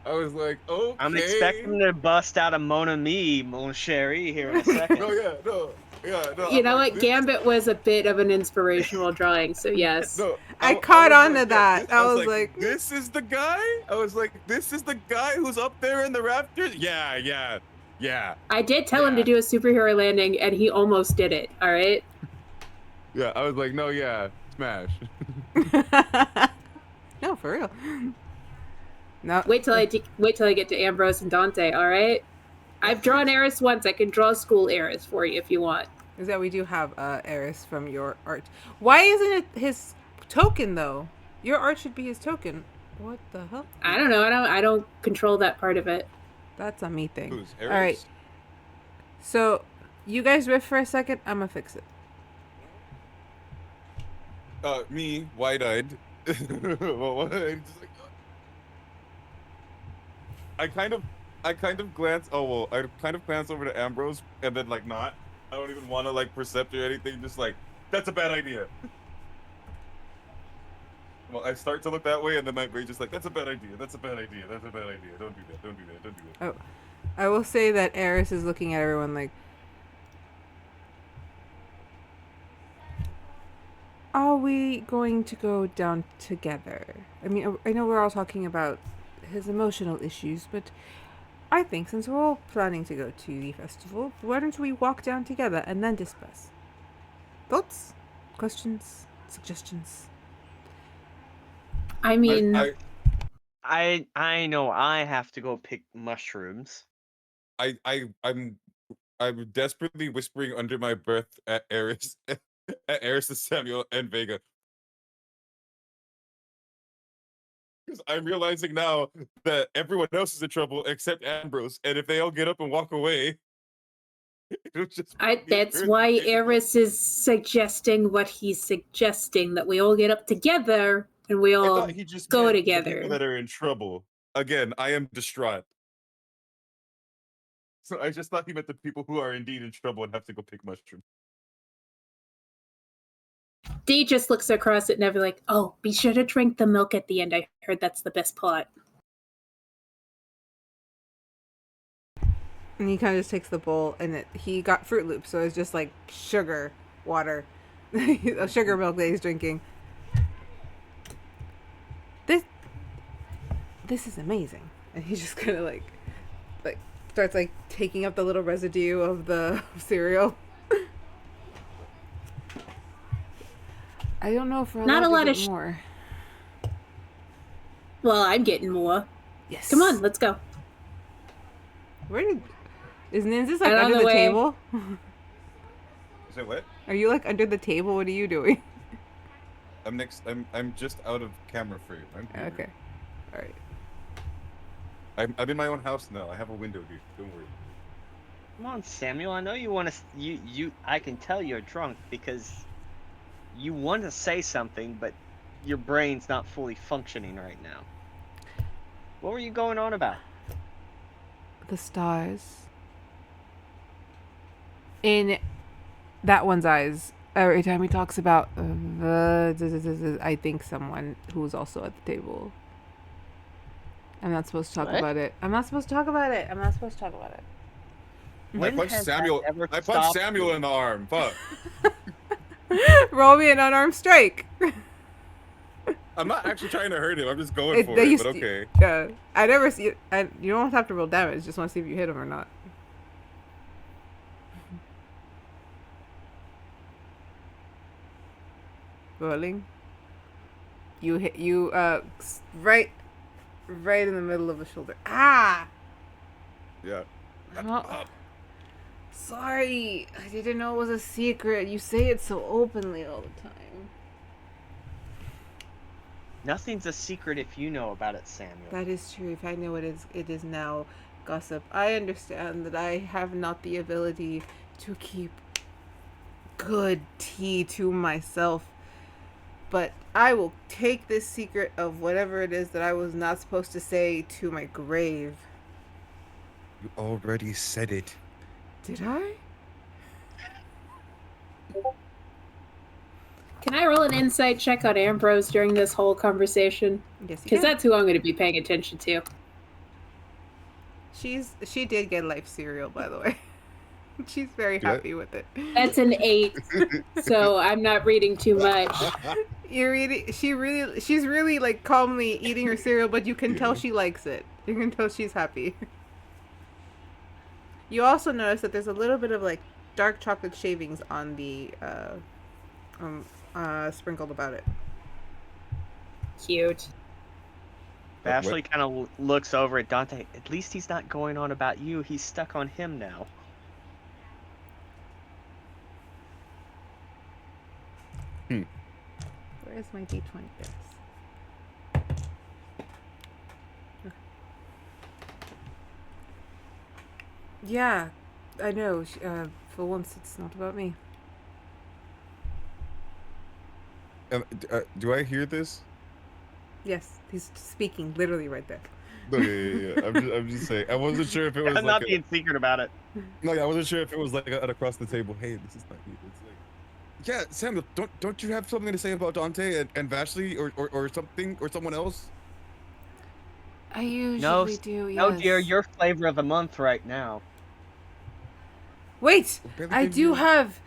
Speaker 2: I was like, okay.
Speaker 3: I'm expecting to bust out a Mon Ami, Mon Chéri, here in a second.
Speaker 2: No.
Speaker 4: You
Speaker 2: I'm
Speaker 4: know
Speaker 2: like,
Speaker 4: what? Gambit was a bit of an inspirational drawing, so yes.
Speaker 2: No,
Speaker 1: I caught
Speaker 2: was
Speaker 1: on to that. I was like,
Speaker 2: this is the guy. I was like, this is the guy who's up there in the rafters. Yeah.
Speaker 4: I did tell him to do a superhero landing, and he almost did it. All right.
Speaker 2: Yeah, I was like, no, yeah, smash.
Speaker 1: no, for real. No.
Speaker 4: Wait till I get to Ambrose and Dante. All right. I've drawn Eris once. I can draw school Eris for you if you want.
Speaker 1: Is that we do have Eris from your art. Why isn't it his token though? Your art should be his token. What the hell?
Speaker 4: I don't know. I don't control that part of it.
Speaker 1: That's a me thing.
Speaker 2: Who's
Speaker 1: All right. So, you guys riff for a second. I'm gonna fix it.
Speaker 2: Me, wide-eyed. Well, just like, I kind of glance. Oh well, I kind of glance over to Ambrose and then like not. I don't even want to like percept or anything. Just like that's a bad idea. Well, I start to look that way, and then my brain just like that's a bad idea. That's a bad idea. That's a bad idea. Don't do that. Don't do that. Don't do that.
Speaker 1: Oh, I will say that Eris is looking at everyone like, are we going to go down together? I mean, I know we're all talking about his emotional issues, but I think since we're all planning to go to the festival, why don't we walk down together and then discuss? Thoughts? Questions? Suggestions?
Speaker 4: I mean,
Speaker 3: I know I have to go pick mushrooms.
Speaker 2: I'm desperately whispering under my breath at Eris, at Eris and Samuel and Vega. Because I'm realizing now that everyone else is in trouble except Ambrose, and if they all get up and walk away, it'll just.
Speaker 4: that's why Eris is suggesting what he's suggesting, that we all get up together and we
Speaker 2: I
Speaker 4: all
Speaker 2: thought he just
Speaker 4: go
Speaker 2: meant the
Speaker 4: together.
Speaker 2: people that are in trouble. Again, I am distraught. So I just thought he meant the people who are indeed in trouble and have to go pick mushrooms.
Speaker 4: Dee just looks across at Neville like, oh, be sure to drink the milk at the end. I heard that's the best plot.
Speaker 1: And he kind of just takes the bowl, and he got Fruit Loops, so it's just like sugar, water, a sugar milk that he's drinking. This is amazing. And he just kind of like starts like taking up the little residue of the cereal. I don't know if we're
Speaker 4: Not a
Speaker 1: allowed
Speaker 4: lot
Speaker 1: to
Speaker 4: of
Speaker 1: get more.
Speaker 4: Well, I'm getting more.
Speaker 1: Yes.
Speaker 4: Come on, let's go.
Speaker 1: Is Nynzus like
Speaker 4: And on
Speaker 1: under
Speaker 4: the
Speaker 1: the
Speaker 4: way-
Speaker 1: table?
Speaker 2: Is it what?
Speaker 1: Are you like under the table? What are you doing?
Speaker 2: I'm just out of camera frame. I'm here.
Speaker 1: Okay. All right.
Speaker 2: I'm in my own house now. I have a window here. Don't worry.
Speaker 3: Come on, Samuel. I know you want to. You. I can tell you're drunk because you want to say something, but your brain's not fully functioning right now. What were you going on about?
Speaker 1: The stars. In that one's eyes, every time he talks about I think someone who's also at the table. I'm not supposed to talk
Speaker 6: What?
Speaker 1: about it. I'm not supposed to talk about it.
Speaker 3: When
Speaker 2: I punched
Speaker 3: has that
Speaker 2: Samuel.
Speaker 3: ever
Speaker 2: I punched
Speaker 3: stopped
Speaker 2: Samuel
Speaker 3: you?
Speaker 2: in the arm. Fuck.
Speaker 1: Roll me an unarmed strike.
Speaker 2: I'm not actually trying to hurt him. I'm just going for
Speaker 1: they
Speaker 2: it.
Speaker 1: used
Speaker 2: But
Speaker 1: to-
Speaker 2: okay.
Speaker 1: Yeah, I never see it. You don't have to roll damage. Just want to see if you hit him or not. Rolling. You hit right in the middle of the shoulder. Ah!
Speaker 2: Yeah.
Speaker 1: Oh, sorry, I didn't know it was a secret. You say it so openly all the time.
Speaker 3: Nothing's a secret if you know about it, Samuel.
Speaker 1: That is true. If I know it is now gossip. I understand that I have not the ability to keep good tea to myself. But I will take this secret of whatever it is that I was not supposed to say to my grave.
Speaker 2: You already said it.
Speaker 1: Did I?
Speaker 4: Can I roll an insight check on Ambrose during this whole conversation?
Speaker 1: Yes, you
Speaker 4: Because
Speaker 1: can.
Speaker 4: that's who I'm going to be paying attention to.
Speaker 1: She did get life cereal, by the way. She's very
Speaker 2: Do I-
Speaker 1: happy with it.
Speaker 4: That's an 8, so I'm not reading too much.
Speaker 1: You're reading. She's really like calmly eating her cereal, but you can tell she likes it. You can tell she's happy. You also notice that there's a little bit of like dark chocolate shavings on the sprinkled about it.
Speaker 4: Cute.
Speaker 3: Vashley kind of looks over at Dante. At least he's not going on about you. He's stuck on him now.
Speaker 1: Where is my D20? Yes. Yeah, I know. For once, it's not about me.
Speaker 2: Do I hear this?
Speaker 1: Yes, he's speaking literally right there.
Speaker 2: No, yeah. I'm just saying. I wasn't sure if it was
Speaker 3: I'm
Speaker 2: like
Speaker 3: not being secret about it.
Speaker 2: no, yeah, I wasn't sure if it was like across the table. Hey, this is not you. It's like, yeah, Samuel, don't you have something to say about Dante and Vashley or something or someone else?
Speaker 1: I usually
Speaker 3: No,
Speaker 1: do. Yes.
Speaker 3: No, dear, you're flavor of the month right now.
Speaker 1: Wait,
Speaker 2: Well, barely
Speaker 1: I
Speaker 2: gave
Speaker 1: do
Speaker 2: you-
Speaker 1: have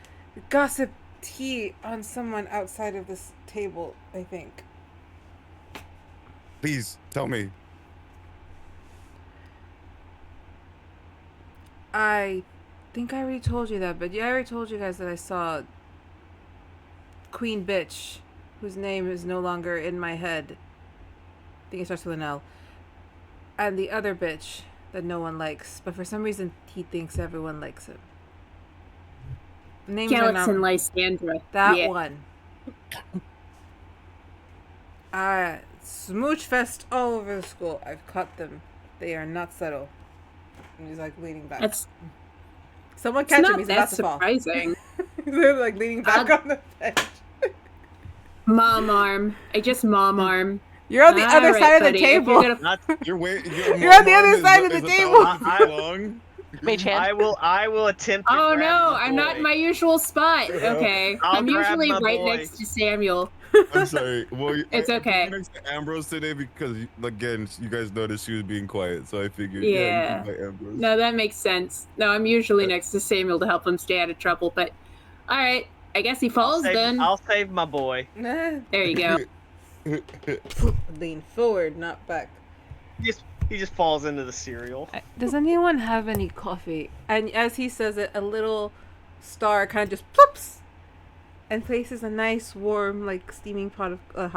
Speaker 1: gossip tea on someone outside of this table. I think.
Speaker 2: Please tell me.
Speaker 1: I think I already told you that, but yeah, I already told you guys that I saw Queen Bitch, whose name is no longer in my head. I think it starts with an L. And the other bitch that no one likes, but for some reason he thinks everyone likes him. Names are
Speaker 4: Galax
Speaker 1: not
Speaker 4: and Lysandra.
Speaker 1: that
Speaker 4: Yeah.
Speaker 1: one. Smooch fest all over the school. I've caught them. They are not subtle. And he's like leaning back.
Speaker 4: That's
Speaker 1: Someone
Speaker 4: it's
Speaker 1: catch him.
Speaker 4: not
Speaker 1: He's
Speaker 4: that
Speaker 1: about to fall.
Speaker 4: surprising.
Speaker 1: They're like leaning back on the bench.
Speaker 4: Mom arm. I just mom arm.
Speaker 1: You're on the other
Speaker 4: Alright,
Speaker 1: side of the
Speaker 4: buddy, if you're
Speaker 1: table.
Speaker 4: gonna-
Speaker 3: Not,
Speaker 2: You're
Speaker 1: You're on the other side of the table.
Speaker 2: Long.
Speaker 6: Mage hand.
Speaker 3: I will attempt to
Speaker 4: Oh
Speaker 3: grab
Speaker 4: no,
Speaker 3: my
Speaker 4: I'm not
Speaker 3: boy.
Speaker 4: in my usual spot. Okay.
Speaker 3: I'll
Speaker 4: I'm
Speaker 3: grab
Speaker 4: usually
Speaker 3: my
Speaker 4: right
Speaker 3: boy.
Speaker 4: next to Samuel.
Speaker 2: I'm sorry. Well,
Speaker 4: It's
Speaker 2: I
Speaker 4: okay.
Speaker 2: put next to Ambrose today because again, you guys noticed she was being quiet, so I figured.
Speaker 4: Yeah.
Speaker 2: Yeah. You can invite Ambrose.
Speaker 4: No, that makes sense. No, I'm usually next to Samuel to help him stay out of trouble, but alright. I guess he falls then.
Speaker 3: I'll save my boy.
Speaker 4: There you go.
Speaker 1: Lean forward, not back.
Speaker 3: He just falls into the cereal.
Speaker 1: Does anyone have any coffee? And as he says it, a little star kind of just ploops and places a nice, warm, like steaming pot of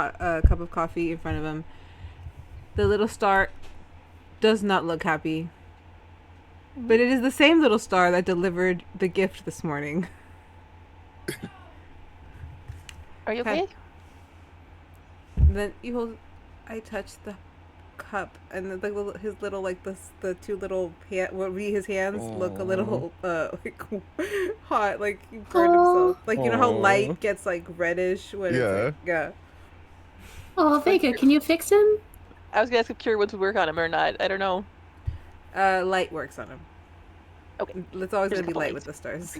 Speaker 1: cup of coffee in front of him. The little star does not look happy, but it is the same little star that delivered the gift this morning.
Speaker 6: Are you okay?
Speaker 1: Then I touched the cup, and then his little like the two little what would be his hands look a little like hot, like he burned himself. Like you know how
Speaker 2: Aw.
Speaker 1: light gets like reddish when
Speaker 2: Yeah.
Speaker 1: it's like, yeah.
Speaker 4: Oh, Vega, can you fix him?
Speaker 6: I was gonna ask if Cure would work on him or not. I don't know.
Speaker 1: Light works on him.
Speaker 6: Okay.
Speaker 1: It's always
Speaker 6: There's
Speaker 1: gonna
Speaker 6: a
Speaker 1: be light
Speaker 6: couple
Speaker 1: with the stars.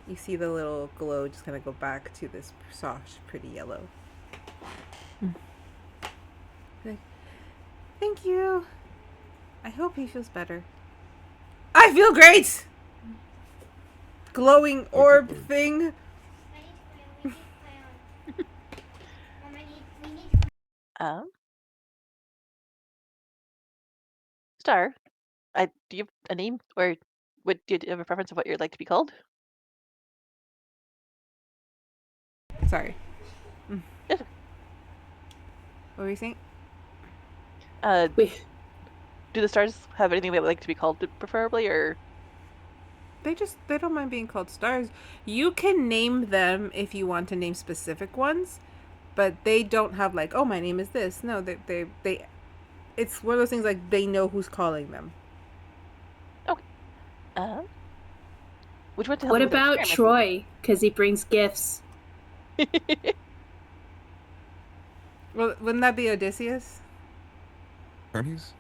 Speaker 1: You see the little glow just kind of go back to this soft, pretty yellow. Like, thank you. I hope he feels better. I feel great! Glowing orb thing.
Speaker 6: Star, do you have a name, or do you have a preference of what you'd like to be called?
Speaker 1: Sorry.
Speaker 6: Yes.
Speaker 1: What were you saying?
Speaker 4: We,
Speaker 6: Do the stars have anything they would like to be called, preferably, or?
Speaker 1: They don't mind being called stars. You can name them if you want to name specific ones, but they don't have like, oh, my name is this. No, they it's one of those things like they know who's calling them.
Speaker 6: Okay. Would you want to help
Speaker 4: what
Speaker 6: me with an
Speaker 4: about
Speaker 6: experiment?
Speaker 4: Troy? Because he brings gifts.
Speaker 1: Well, wouldn't that be Odysseus?
Speaker 2: Hermes?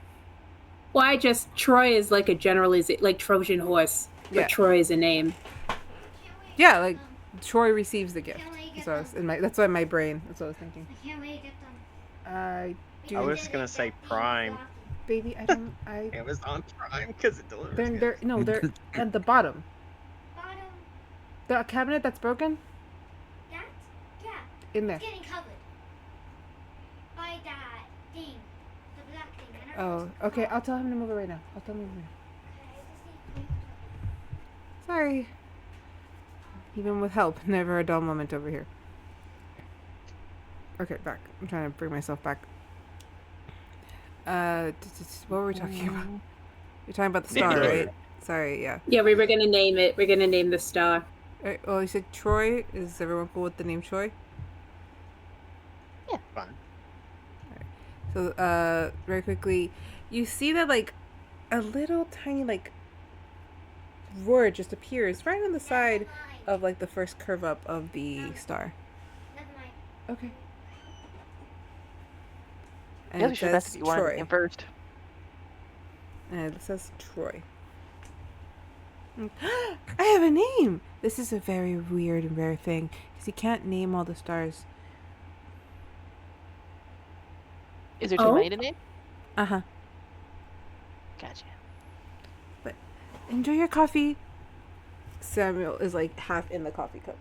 Speaker 4: Why just Troy is like a generalization, like Trojan horse, but
Speaker 1: Yeah.
Speaker 4: Troy is a name.
Speaker 1: Yeah, like Troy receives the gift.
Speaker 7: Can't wait to get
Speaker 1: So
Speaker 7: them.
Speaker 1: that's why my brain. That's what I was thinking.
Speaker 7: I can't wait to get them.
Speaker 1: I do.
Speaker 3: I was gonna say Prime.
Speaker 1: Baby, I don't. I.
Speaker 3: Amazon Prime because it delivers.
Speaker 1: They're no, they're at the bottom.
Speaker 7: Bottom.
Speaker 1: The cabinet that's broken
Speaker 7: That? Yeah.
Speaker 1: in there.
Speaker 7: It's getting covered. By that thing. The black thing. I don't know
Speaker 1: Oh,
Speaker 7: what it's
Speaker 1: okay.
Speaker 7: called.
Speaker 1: I'll tell him to move it right now. I'll tell him to move it.
Speaker 7: Okay, I just need to-
Speaker 1: Sorry. Even with help, never a dull moment over here. Okay, back. I'm trying to bring myself back. What were we talking about? You're talking about the star,
Speaker 3: Troy.
Speaker 1: right? Sorry, yeah.
Speaker 4: Yeah, we were gonna name it. We're gonna name the star.
Speaker 1: Alright, well, you said Troy. Is everyone cool with the name Troy?
Speaker 3: Fine.
Speaker 1: So, very quickly, you see that, like, a little tiny, like, word just appears right on the side
Speaker 7: Never mind.
Speaker 1: of, like, the first curve up of the star.
Speaker 7: Never mind.
Speaker 1: Okay.
Speaker 6: I
Speaker 1: And
Speaker 6: guess we
Speaker 1: it
Speaker 6: should best
Speaker 1: says
Speaker 6: if you wanted the
Speaker 1: Troy.
Speaker 6: name first.
Speaker 1: And it says Troy. I have a name! This is a very weird and rare thing, because you can't name all the stars.
Speaker 6: Is there too
Speaker 4: Oh?
Speaker 6: many to name?
Speaker 1: Uh-huh.
Speaker 6: Gotcha.
Speaker 1: Enjoy your coffee. Samuel is, like, half in the coffee cup.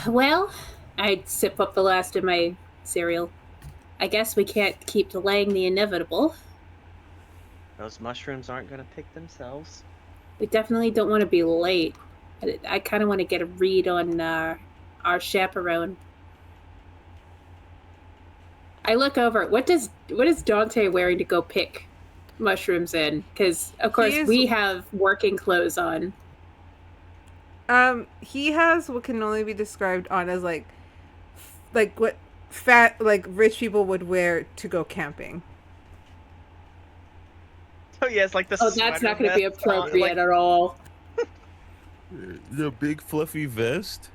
Speaker 4: Well, I'd sip up the last of my cereal. I guess we can't keep delaying the inevitable.
Speaker 3: Those mushrooms aren't gonna pick themselves.
Speaker 4: We definitely don't want to be late. I kind of want to get a read on our chaperone. I look over. What is Dante wearing to go pick mushrooms in? Because of course
Speaker 1: is-
Speaker 4: we have working clothes on.
Speaker 1: He has what can only be described on as, like what fat, like, rich people would wear to go camping.
Speaker 3: Oh yeah, it's like the.
Speaker 4: Oh, that's not going to be
Speaker 3: sweater vest on,
Speaker 4: appropriate at all.
Speaker 2: The big fluffy vest?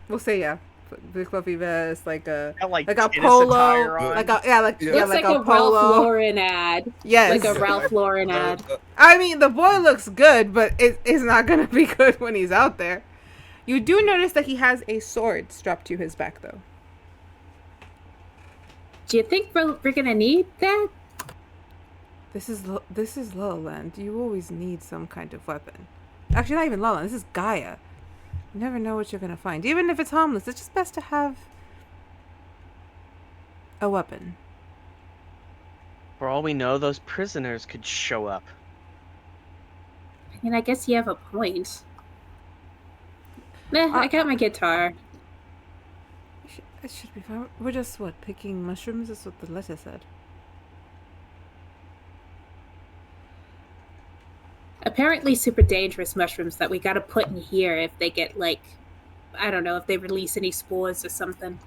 Speaker 1: We'll say, yeah. Big fluffy vest, like a
Speaker 3: got, like
Speaker 1: a
Speaker 3: tennis
Speaker 1: polo,
Speaker 3: attire on.
Speaker 1: like a yeah,
Speaker 4: Looks
Speaker 1: like
Speaker 4: like
Speaker 1: a
Speaker 4: a Ralph
Speaker 1: polo.
Speaker 4: Lauren ad.
Speaker 1: Yes.
Speaker 4: Like a Ralph Lauren ad.
Speaker 1: I mean, the boy looks good, but it's not gonna be good when he's out there. You do notice that he has a sword strapped to his back, though.
Speaker 4: Do you think we're going to need that?
Speaker 1: This is Lala Land. You always need some kind of weapon. Actually, not even Lala Land. This is Gaia. You never know what you're gonna find. Even if it's harmless, it's just best to have a weapon.
Speaker 3: For all we know, those prisoners could show up.
Speaker 4: I mean, I guess you have a point. Meh, I got my guitar.
Speaker 1: It should be fine. We're just, picking mushrooms? That's what the letter said.
Speaker 4: Apparently super dangerous mushrooms that we gotta put in here if they get, like, I don't know, if they release any spores or something.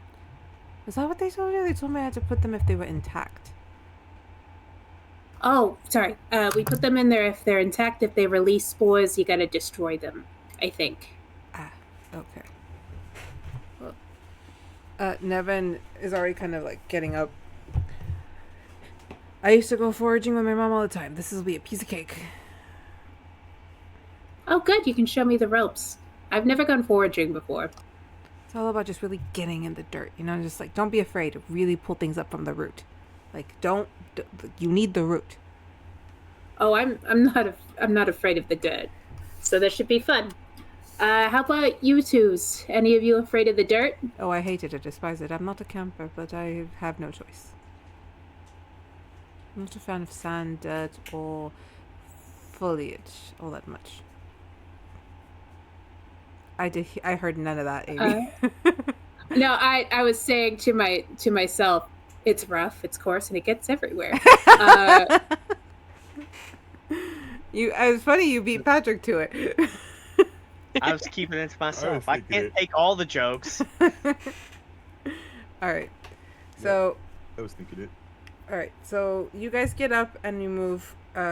Speaker 1: Is that what they told you? They told me I had to put them if they were intact.
Speaker 4: Oh, sorry. We put them in there if they're intact. If they release spores, you gotta destroy them, I think.
Speaker 1: Ah, okay. Well, Nevin is already kind of, like, getting up. I used to go foraging with my mom all the time. This will be a piece of cake.
Speaker 4: Oh, good. You can show me the ropes. I've never gone foraging before.
Speaker 1: It's all about just really getting in the dirt, you know? Just, like, don't be afraid to really pull things up from the root. Like, you need the root.
Speaker 4: Oh, I'm not afraid of the dirt, so that should be fun. How about you twos? Any of you afraid of the dirt?
Speaker 1: Oh, I hate it. I despise it. I'm not a camper, but I have no choice. I'm not a fan of sand, dirt, or foliage all that much. I heard none of that, Amy.
Speaker 4: No, I was saying to myself, it's rough, it's coarse, and it gets everywhere.
Speaker 1: It's funny you beat Patrick to it.
Speaker 3: I was keeping it to myself. I
Speaker 2: thinking
Speaker 3: can't
Speaker 2: it.
Speaker 3: take all the jokes.
Speaker 1: All right. So,
Speaker 2: I was thinking it.
Speaker 1: all right. So you guys get up and you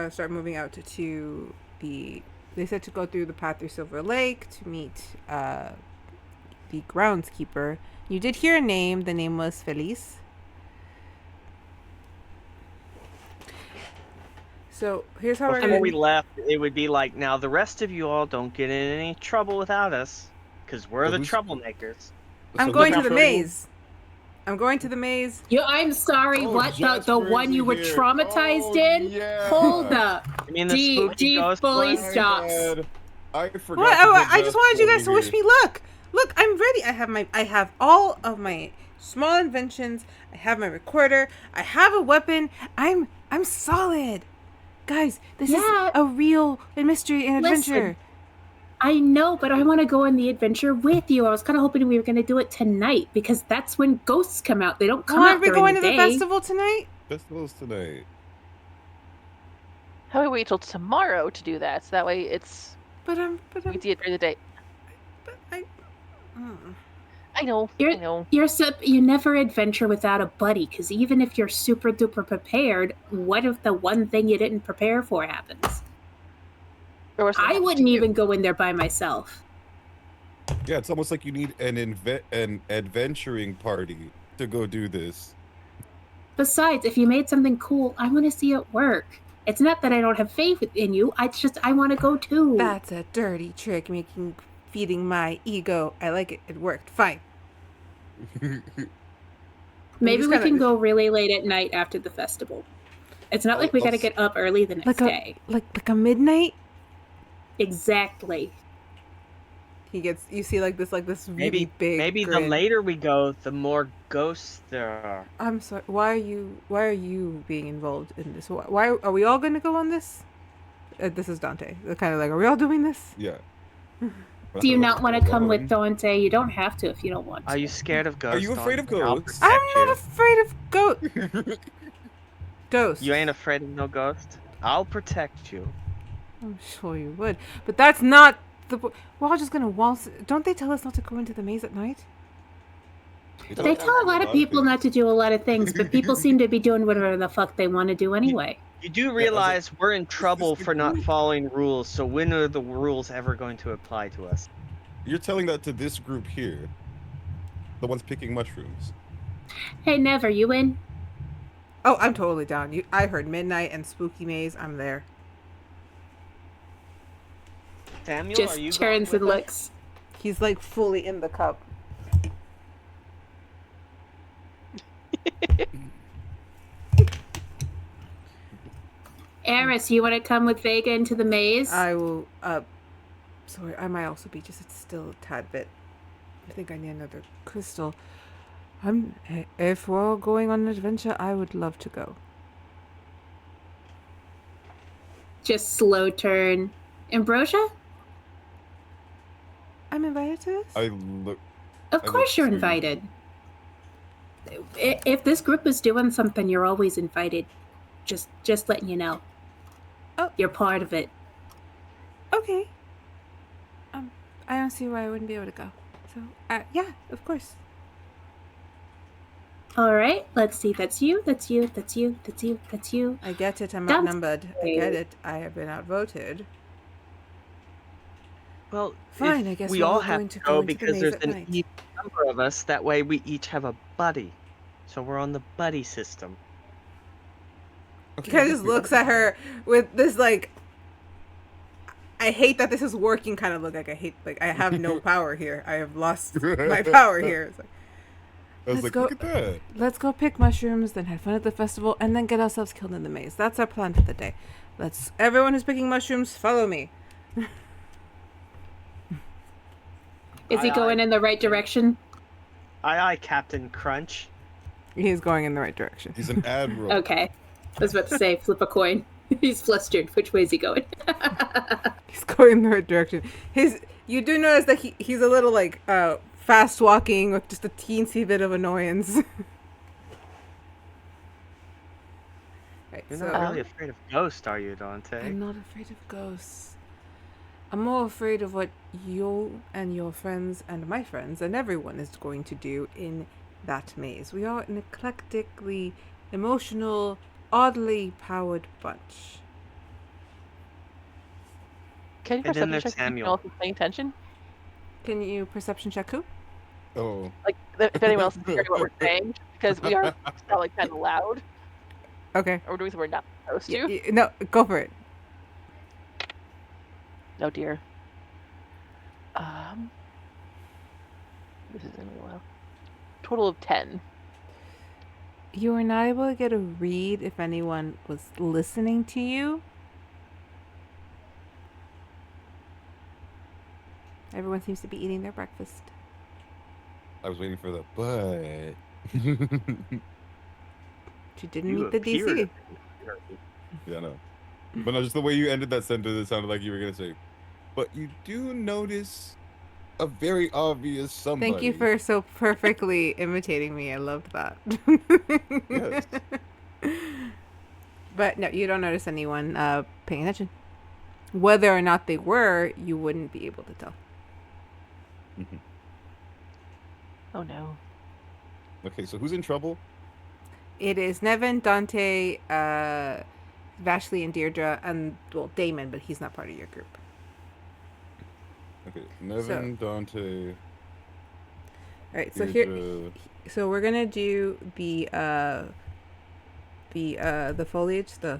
Speaker 1: start moving out to the. They said to go through the path through Silver Lake to meet the groundskeeper. You did hear a name. The name was Felice. So here's how we're
Speaker 3: Before
Speaker 1: gonna.
Speaker 3: we left, it would be like, now the rest of you all don't get in any trouble without us, because we're
Speaker 2: Well,
Speaker 3: the
Speaker 2: who's-
Speaker 3: troublemakers.
Speaker 1: I'm
Speaker 2: So
Speaker 1: going
Speaker 2: who's
Speaker 1: to the
Speaker 2: in trouble?
Speaker 1: maze. I'm going to the maze.
Speaker 4: I'm sorry,
Speaker 2: Oh,
Speaker 4: what? The
Speaker 2: Jasper
Speaker 4: one you were
Speaker 2: isn't here.
Speaker 4: traumatized
Speaker 2: Oh,
Speaker 4: in?
Speaker 2: yeah.
Speaker 4: Hold up.
Speaker 3: I mean, the
Speaker 4: D
Speaker 3: spooky ghost
Speaker 4: fully
Speaker 3: one?
Speaker 4: stops.
Speaker 2: I forgot.
Speaker 1: What?
Speaker 2: to
Speaker 1: Oh,
Speaker 2: put
Speaker 1: I just wanted you guys to
Speaker 2: Jasper
Speaker 1: wish
Speaker 2: over
Speaker 1: me luck. Look, I'm ready. I have all of my small inventions. I have my recorder. I have a weapon. I'm solid. Guys, this is
Speaker 4: Yeah.
Speaker 1: a real mystery and
Speaker 4: Listen.
Speaker 1: adventure.
Speaker 4: I know, but I want to go on the adventure with you. I was kind of hoping we were going to do it tonight because that's when ghosts come out. They don't come
Speaker 1: Well,
Speaker 4: out
Speaker 1: aren't we
Speaker 4: during
Speaker 1: going to
Speaker 4: the
Speaker 1: the
Speaker 4: day.
Speaker 1: festival tonight?
Speaker 2: here. Festivals tonight.
Speaker 6: How about we wait till tomorrow to do that? So that way
Speaker 1: But
Speaker 6: we can see it during the day.
Speaker 1: I.
Speaker 6: I know.
Speaker 4: You're-
Speaker 6: I know.
Speaker 4: You never adventure without a buddy because even if you're super duper prepared, what if the one thing you didn't prepare for happens?
Speaker 6: Or what's
Speaker 4: I
Speaker 6: the-
Speaker 4: wouldn't even go in there by myself.
Speaker 2: Yeah, it's almost like you need an adventuring party to go do this.
Speaker 4: Besides, if you made something cool, I want to see it work. It's not that I don't have faith in you. I want to go too.
Speaker 1: That's a dirty trick, feeding my ego. I like it. It worked. Fine.
Speaker 4: Maybe
Speaker 1: just
Speaker 4: we
Speaker 1: kinda-
Speaker 4: can go really late at night after the festival. It's not like we got to get up early the next day.
Speaker 1: Like a midnight.
Speaker 4: Exactly.
Speaker 1: You see like this really
Speaker 3: Maybe
Speaker 1: big.
Speaker 3: the
Speaker 1: grin.
Speaker 3: later we go, the more ghosts there are.
Speaker 1: I'm sorry. Why are you being involved in this? Why are we all going to go on this? This is Dante. They're kind of like, are we all doing this?
Speaker 2: Yeah.
Speaker 4: Do you not want to come with Dante? You don't have to if you don't want to.
Speaker 3: Are you scared of ghosts?
Speaker 2: you afraid of
Speaker 3: Dante? I'll
Speaker 2: ghosts?
Speaker 3: protect
Speaker 1: I'm not
Speaker 3: you.
Speaker 1: afraid of ghosts.
Speaker 3: You ain't afraid of no ghost? I'll protect you.
Speaker 1: I'm sure you would, but that's not the. We're all just gonna waltz. Don't they tell us not to go into the maze at night?
Speaker 4: They tell a lot of people not to do a lot of things, but people seem to be doing whatever the fuck they want to do anyway.
Speaker 3: You do
Speaker 2: I was
Speaker 3: realize we're in trouble
Speaker 2: the
Speaker 3: for not
Speaker 2: group.
Speaker 3: following rules, so when are the rules ever going to apply to us?
Speaker 2: You're telling that to this group here. The ones picking mushrooms.
Speaker 4: Hey, Never, you in?
Speaker 1: Oh, I'm totally down. I heard midnight and spooky maze. I'm there.
Speaker 3: Samuel,
Speaker 4: Just
Speaker 3: are you
Speaker 4: turns
Speaker 3: going
Speaker 4: and
Speaker 3: with us?
Speaker 4: looks.
Speaker 1: He's like fully in the cup.
Speaker 4: Eris, you want to come with Vega into the maze?
Speaker 1: I will. Sorry, I might also be just still a tad bit. I think I need another crystal. If we're all going on an adventure, I would love to go.
Speaker 4: Just slow turn. Ambrosia?
Speaker 1: I'm invited to this.
Speaker 2: I look.
Speaker 4: Of
Speaker 2: I
Speaker 4: course
Speaker 2: look
Speaker 4: you're
Speaker 2: too.
Speaker 4: invited. If this group is doing something, you're always invited. Just letting you know.
Speaker 1: Oh.
Speaker 4: You're part of it.
Speaker 1: Okay. I don't see why I wouldn't be able to go. So, yeah, of course.
Speaker 4: All right, let's see. That's you. That's you. That's you. That's you. That's you.
Speaker 1: I get it. I'm
Speaker 4: That's
Speaker 1: outnumbered. I get it. I have been outvoted.
Speaker 3: Well,
Speaker 1: Fine,
Speaker 3: if
Speaker 1: I guess
Speaker 3: we
Speaker 1: we're
Speaker 3: all
Speaker 1: all
Speaker 3: have
Speaker 1: going
Speaker 3: to
Speaker 1: to
Speaker 3: go
Speaker 1: go into the
Speaker 3: because
Speaker 1: maze
Speaker 3: there's
Speaker 1: at
Speaker 3: an
Speaker 1: night.
Speaker 3: even number of us. That way, we each have a buddy. So we're on the buddy system.
Speaker 1: He kind of just looks at her with this like, I hate that this is working kind of look. Like I have no power here. I have lost my power here. It's like,
Speaker 2: I was
Speaker 1: Let's
Speaker 2: like,
Speaker 1: go-
Speaker 2: look at that.
Speaker 1: let's go pick mushrooms, then have fun at the festival, and then get ourselves killed in the maze. That's our plan for the day. Everyone who's picking mushrooms, follow me.
Speaker 4: Is he
Speaker 3: Aye,
Speaker 4: going
Speaker 3: aye.
Speaker 4: in the right direction?
Speaker 3: Aye, Captain Crunch.
Speaker 1: He's going in the right direction.
Speaker 2: He's an admiral.
Speaker 4: Okay. I was about to say, flip a coin. He's flustered. Which way is he going?
Speaker 1: He's going in the right direction. You do notice that he's a little like fast walking with just a teensy bit of annoyance. Right,
Speaker 3: You're
Speaker 1: so
Speaker 3: not really afraid of ghosts, are you, Dante?
Speaker 1: I'm not afraid of ghosts. I'm more afraid of what you and your friends and my friends and everyone is going to do in that maze. We are an eclectically emotional, oddly powered bunch.
Speaker 6: Can you
Speaker 3: And then
Speaker 6: perception
Speaker 3: there's
Speaker 6: check if you
Speaker 3: Samuel.
Speaker 6: know if he's paying attention?
Speaker 1: Can you perception check who?
Speaker 2: Oh.
Speaker 6: Like, if anyone else is hearing what we're saying, because we are probably kind of loud,
Speaker 1: Okay.
Speaker 6: or we're doing something we're not supposed to.
Speaker 1: No, go for it.
Speaker 6: Oh dear. This is gonna be a while. Total of 10.
Speaker 1: You were not able to get a read if anyone was listening to you. Everyone seems to be eating their breakfast.
Speaker 2: I was waiting for the but.
Speaker 1: You didn't
Speaker 3: You
Speaker 1: meet the
Speaker 3: appear
Speaker 1: DC.
Speaker 3: to be.
Speaker 2: Yeah, I know. But no, just the way you ended that sentence, it sounded like you were gonna say, but you do notice a very obvious somebody.
Speaker 1: Thank you for so perfectly imitating me. I loved that.
Speaker 2: Yes.
Speaker 1: But no, you don't notice anyone paying attention. Whether or not they were, you wouldn't be able to tell.
Speaker 2: Mhm.
Speaker 6: Oh no.
Speaker 2: Okay, so who's in trouble?
Speaker 1: It is Nevin, Dante, Vashley, and Dierdra, and well, Damon, but he's not part of your group.
Speaker 2: Okay, Nevin, Dante,
Speaker 1: All right, so
Speaker 2: Dierdra.
Speaker 1: so we're gonna do the foliage, the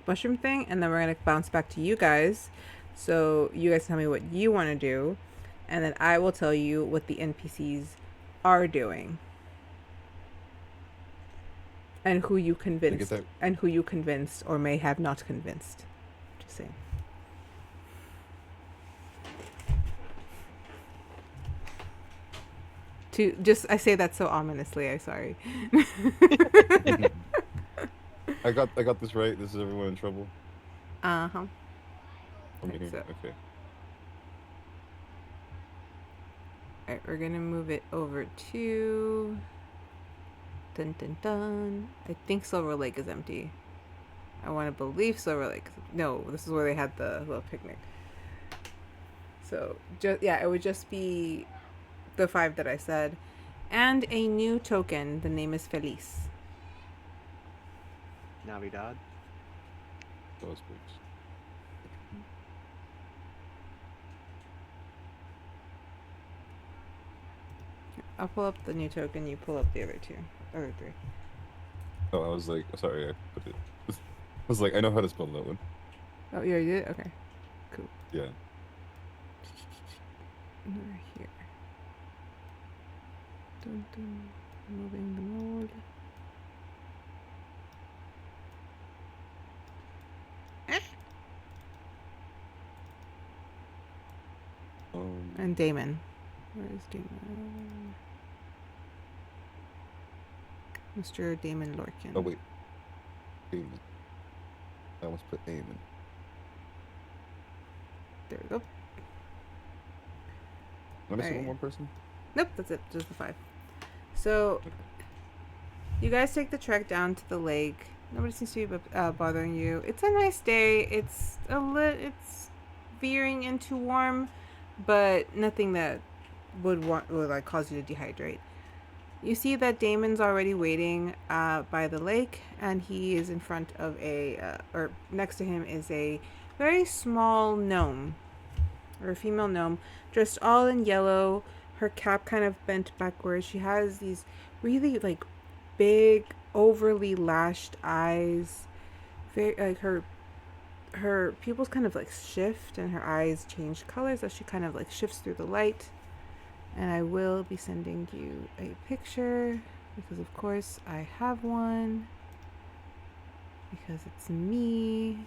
Speaker 1: mushroom thing, and then we're gonna bounce back to you guys. So you guys tell me what you want to do, and then I will tell you what the NPCs are doing, and who you convinced,
Speaker 2: that-
Speaker 1: and who you convinced or may have not convinced. Just saying. I say that so ominously. I'm sorry.
Speaker 2: I got this right. This is everyone in trouble.
Speaker 1: Uh-huh.
Speaker 2: I'm
Speaker 1: Right,
Speaker 2: getting,
Speaker 1: so-
Speaker 2: okay.
Speaker 1: Alright, we're gonna move it over to dun dun dun. I think Silver Lake is empty. I want to believe Silver Lake. No, this is where they had the little picnic. So it would just be the 5 that I said, and a new token. The name is Feliz.
Speaker 3: Navidad.
Speaker 2: Those books.
Speaker 1: I'll pull up the new token. You pull up the other 3.
Speaker 2: Oh, I was like, sorry, I put it. I was like, I know how to spell that one.
Speaker 1: Oh, yeah, you did. Okay,
Speaker 2: Yeah.
Speaker 1: over here. Dun, dun. Moving the mold. And Damon. Where is Damon? Mr. Damon Lorkin.
Speaker 2: Oh wait. Damon. I almost put Damon.
Speaker 1: There we go.
Speaker 2: Am I missing one
Speaker 1: Alright.
Speaker 2: more person?
Speaker 1: Nope, that's it. Just the 5. So, you guys take the trek down to the lake. Nobody seems to be bothering you. It's a nice day. It's it's veering into warm, but nothing that would like cause you to dehydrate. You see that Damon's already waiting by the lake, and he is in front of or next to him is a very small gnome, or a female gnome, dressed all in yellow. Her cap kind of bent backwards. She has these really like big, overly lashed eyes. Very like her pupils kind of like shift, and her eyes change colors as she kind of like shifts through the light. And I will be sending you a picture because of course I have one, because it's me.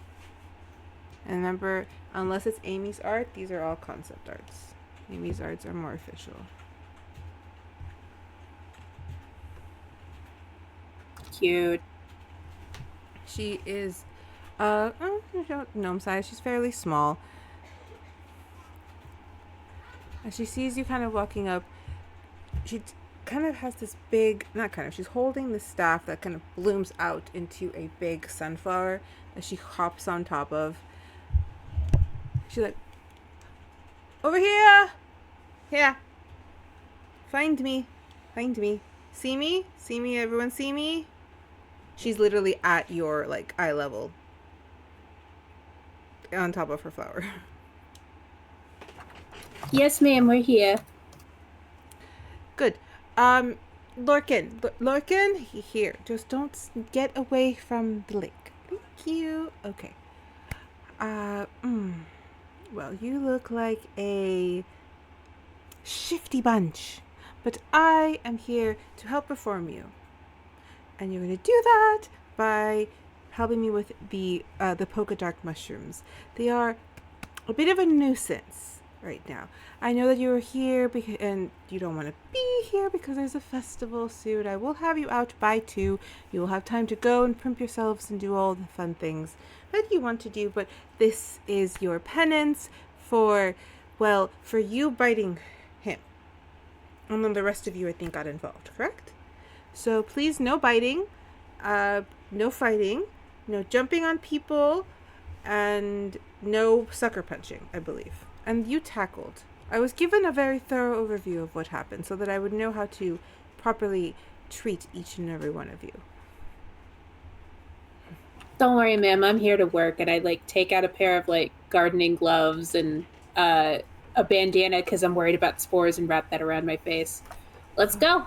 Speaker 1: And remember, unless it's Amy's art, these are all concept arts. Amy's arts are more official.
Speaker 4: Cute.
Speaker 1: She is gnome size. She's fairly small. As she sees you kind of walking up, she kind of has this big, she's holding this staff that kind of blooms out into a big sunflower that she hops on top of. She's like, over here! Yeah. Find me. Find me. See me? See me? Everyone see me? She's literally at your, like, eye level. On top of her flower.
Speaker 4: Yes, ma'am, we're here.
Speaker 1: Good. Lorcan, here. Just don't get away from the lake. Thank you. Okay. Well, you look like a shifty bunch, but I am here to help reform you. And you're going to do that by helping me with the polka dark mushrooms. They are a bit of a nuisance right now. I know that you are here and you don't want to be here because there's a festival soon. I will have you out by 2. You will have time to go and primp yourselves and do all the fun things that you want to do. But this is your penance for you biting him. And then the rest of you, I think, got involved, correct? So please, no biting, no fighting, no jumping on people, and no sucker punching, I believe. And you tackled. I was given a very thorough overview of what happened so that I would know how to properly treat each and every one of you.
Speaker 4: Don't worry, ma'am. I'm here to work, and I take out a pair of gardening gloves and a bandana because I'm worried about spores and wrap that around my face. Let's go.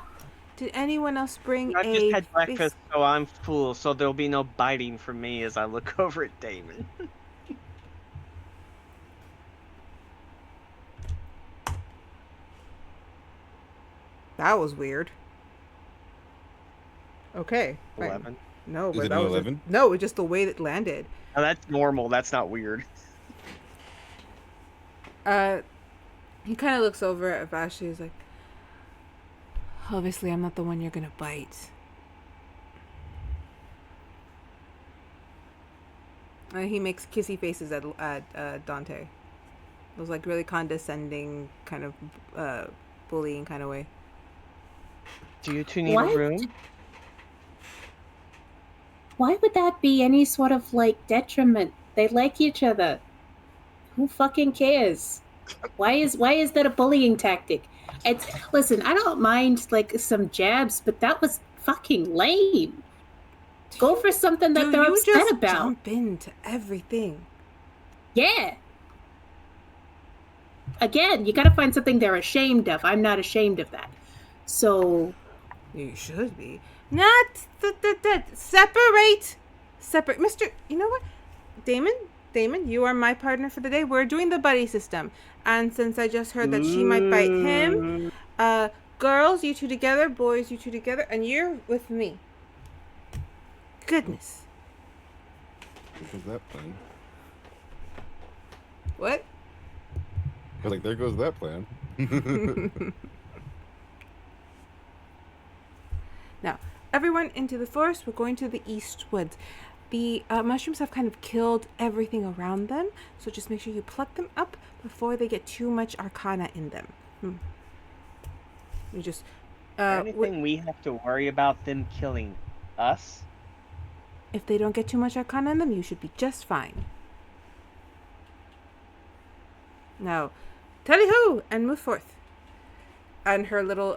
Speaker 1: Did anyone else bring
Speaker 3: I just had breakfast, so I'm full, so there'll be no biting for me as I look over at Damon.
Speaker 1: That was weird. Okay. Fine.
Speaker 3: 11.
Speaker 1: No,
Speaker 2: Is
Speaker 1: but
Speaker 2: it
Speaker 1: that
Speaker 2: an
Speaker 1: was
Speaker 2: 11?
Speaker 1: no, it's just the way it landed.
Speaker 3: Now that's normal. That's not weird.
Speaker 1: He kind of looks over at Vashley. He's like, obviously, I'm not the one you're gonna bite. He makes kissy faces at Dante. Those really condescending kind of bullying kind of way.
Speaker 3: Do you two need
Speaker 4: What?
Speaker 3: a room?
Speaker 4: Why would that be any sort of detriment? They like each other. Who fucking cares? Why is that a bullying tactic? Listen, I don't mind some jabs, but that was fucking lame. Go for something that they're upset
Speaker 1: just
Speaker 4: about.
Speaker 1: Jump into everything.
Speaker 4: Yeah. Again, you gotta find something they're ashamed of. I'm not ashamed of that. So
Speaker 1: You should be. Not separate. Mr. You know what? Damon, you are my partner for the day. We're doing the buddy system. And since I just heard that she might bite him, girls, you two together, boys, you two together, and you're with me. Goodness.
Speaker 2: There goes that plan.
Speaker 1: What?
Speaker 2: I was like, there goes that plan.
Speaker 1: Now, everyone into the forest. We're going to the east woods. The mushrooms have kind of killed everything around them, so just make sure you pluck them up before they get too much arcana in them. You just
Speaker 3: Anything we have to worry about them killing us?
Speaker 1: if they don't get too much arcana in them, you should be just fine. Now, tally-ho, and move forth. And her little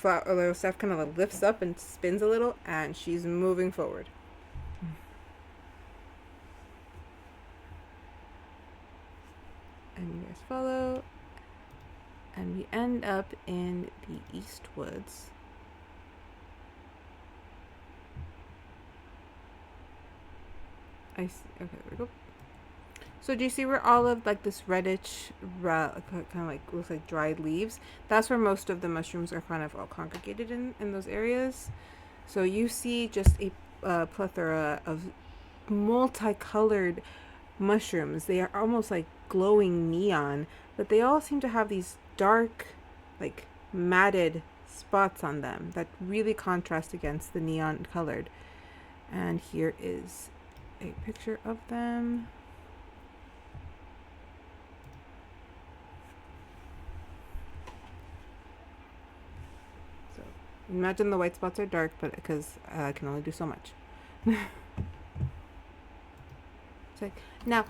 Speaker 1: little staff kind of lifts up and spins a little, and she's moving forward. And you guys follow, and we end up in the east woods. I see. Okay, there we go. So do you see where all of this reddish, kind of looks like dried leaves? That's where most of the mushrooms are kind of all congregated in those areas. So you see just a plethora of multicolored mushrooms. They are almost like glowing neon, but they all seem to have these dark, like matted spots on them that really contrast against the neon colored. And here is a picture of them. So imagine the white spots are dark, but because I can only do so much. So, now